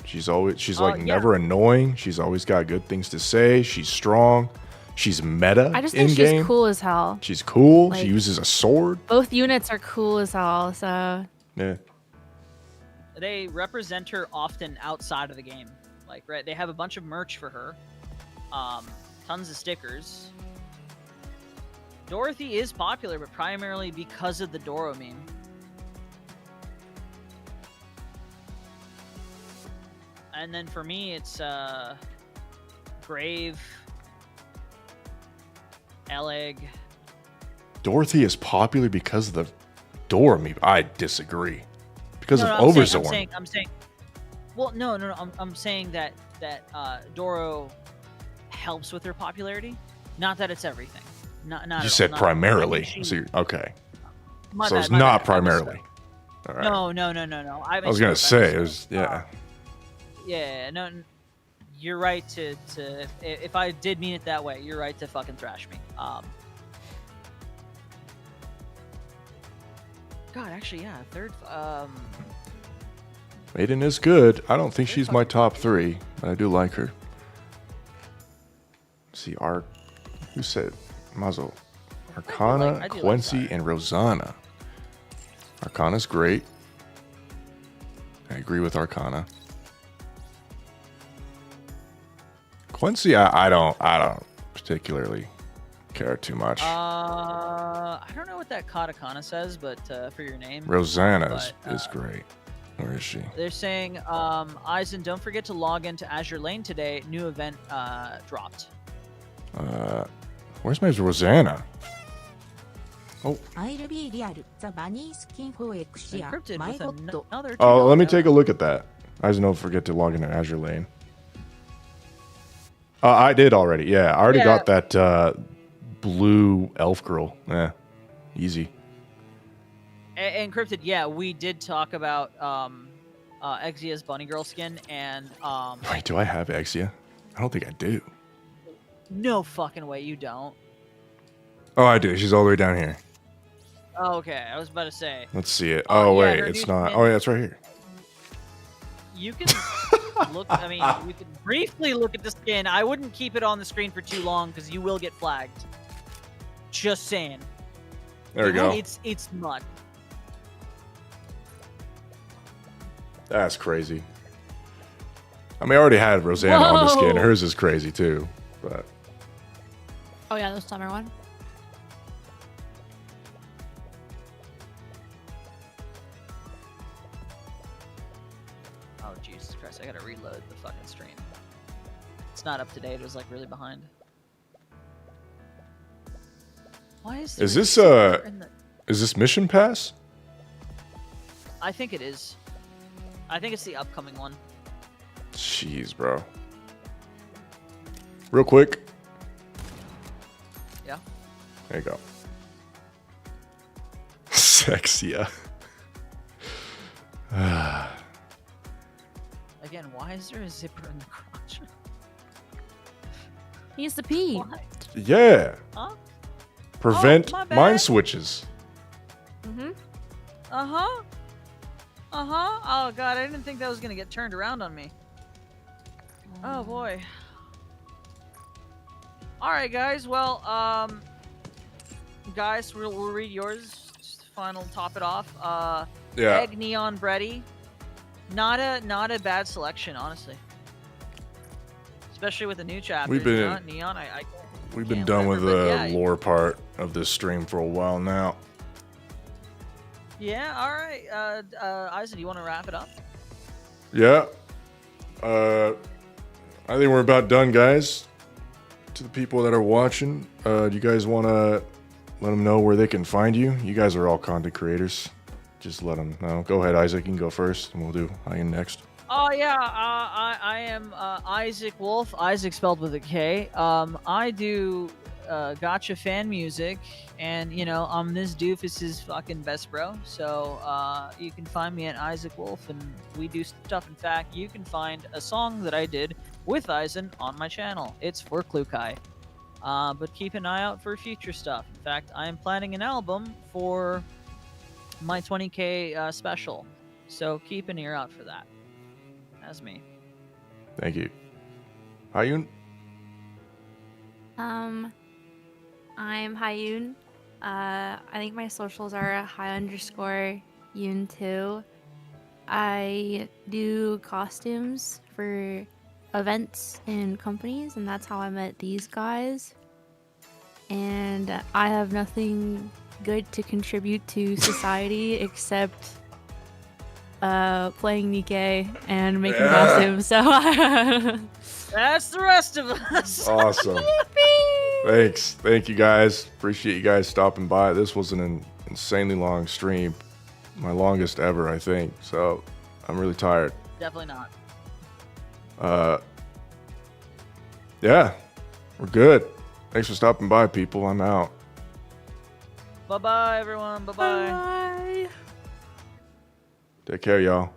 She's like yeah. never annoying. She's always got good things to say. She's strong. She's meta I just in think game. she's cool as hell. She's cool. She Like- uses a sword. Both units are cool as hell, so Yeah. they represent her often outside of the game. Like, right, they have a bunch of merch for her, tons of stickers. Dorothy is popular, but primarily because of the Doro meme. And then for me, it's Grave, Eleg. Dorothy is popular because of the Dora meme. I disagree. Because of I'm Overzorn. I'm saying. Well, no. I'm saying that Doro helps with her popularity. Not that it's everything. Not. You said primarily. So okay. So it's not primarily. All right. No. I was gonna say it was yeah. Yeah, no, you're right to if I did mean it that way, you're right to fucking thrash me. God, actually, yeah, third. Maiden is good. I don't think she's my top 3, but I do like her. Let's see, who said Muzzle? Arcana, I do like Quincy, Fire. and Rosanna. Arcana's great. I agree with Arcana. Quincy, I don't particularly care too much. I don't know what that katakana says, but for your name, Rosanna is great. Where is she? They're saying, Eisen, don't forget to log into Azure Lane today. New event dropped. Where's my Rosanna? Oh. I'll be real. The bunny skin for Exia. Encrypted My with god. another. Oh, let me take a $2. look at that. Eisen, don't forget to log into Azure Lane. I did already. Yeah, I already got that blue elf girl. Yeah, easy. Encrypted, yeah, we did talk about Exia's bunny girl skin, and Wait, do I have Exia? I don't think I do. no fucking way you don't. Oh, I do. She's all the way down here. Oh, okay, I was about to say Let's see it. Oh, Oh, yeah, wait, her it's new not. skin. Oh, yeah, it's right here. you can look. I mean, you can briefly look at the skin. I wouldn't keep it on the screen for too long because you will get flagged. Just saying. There we go. It's mud. That's crazy. I mean, I already had Rosanna on the skin. Whoa. Hers is crazy too, but Oh yeah, the summer one. Oh Jesus Christ! I gotta reload the fucking stream. It's not up to date. It was like really behind. Why is there Is a this, zipper in the- is this Mission Pass? I think it is. I think it's the upcoming one. Jeez, bro. Real quick. Yeah. There you go. Sexia. Again, why is there a zipper in the crotch? He used to pee. Why? Yeah. Huh? Prevent my bad. mind switches. Mm-hmm. Uh-huh. Uh-huh. Oh god, I didn't think that was gonna get turned around on me. Oh boy. Alright guys, well, guys, we'll read yours. Just final top it off. Yeah. Egg Neon Bready. Not a bad selection, honestly. Especially with the new chapters. We've been- you know? Neon, I We've been can't done with remember, the but yeah. lore part of this stream for a while now. Yeah, alright. Eisen, do you want to wrap it up? Yeah. I think we're about done, guys. To the people that are watching, do you guys want to let them know where they can find you? You guys are all content creators. Just let them know. Go ahead, Isaac. You can go first, and we'll do Ian next. Oh yeah, I am Isaac Wolf. Isaac spelled with a K. I do gotcha fan music, and you know I'm this doofus's fucking best bro. So you can find me at Isaac Wolf, and we do stuff. In fact, you can find a song that I did with Eisen on my channel. It's for Klukai. But keep an eye out for future stuff. In fact, I am planning an album for my 20K special. So keep an ear out for that. That's me. Thank you. Hayun? I'm Hayun. I think my socials are _Yoon2. I do costumes for events and companies, and that's how I met these guys. And I have nothing good to contribute to society except playing NIKKE and making costumes. So That's the rest of us. Awesome. Thanks. Thank you guys. Appreciate you guys stopping by. This was an insanely long stream. My longest ever, I think. So I'm really tired. Definitely not. Yeah, we're good. Thanks for stopping by, people. I'm out. Bye bye, everyone. Bye bye. bye. Take care, y'all.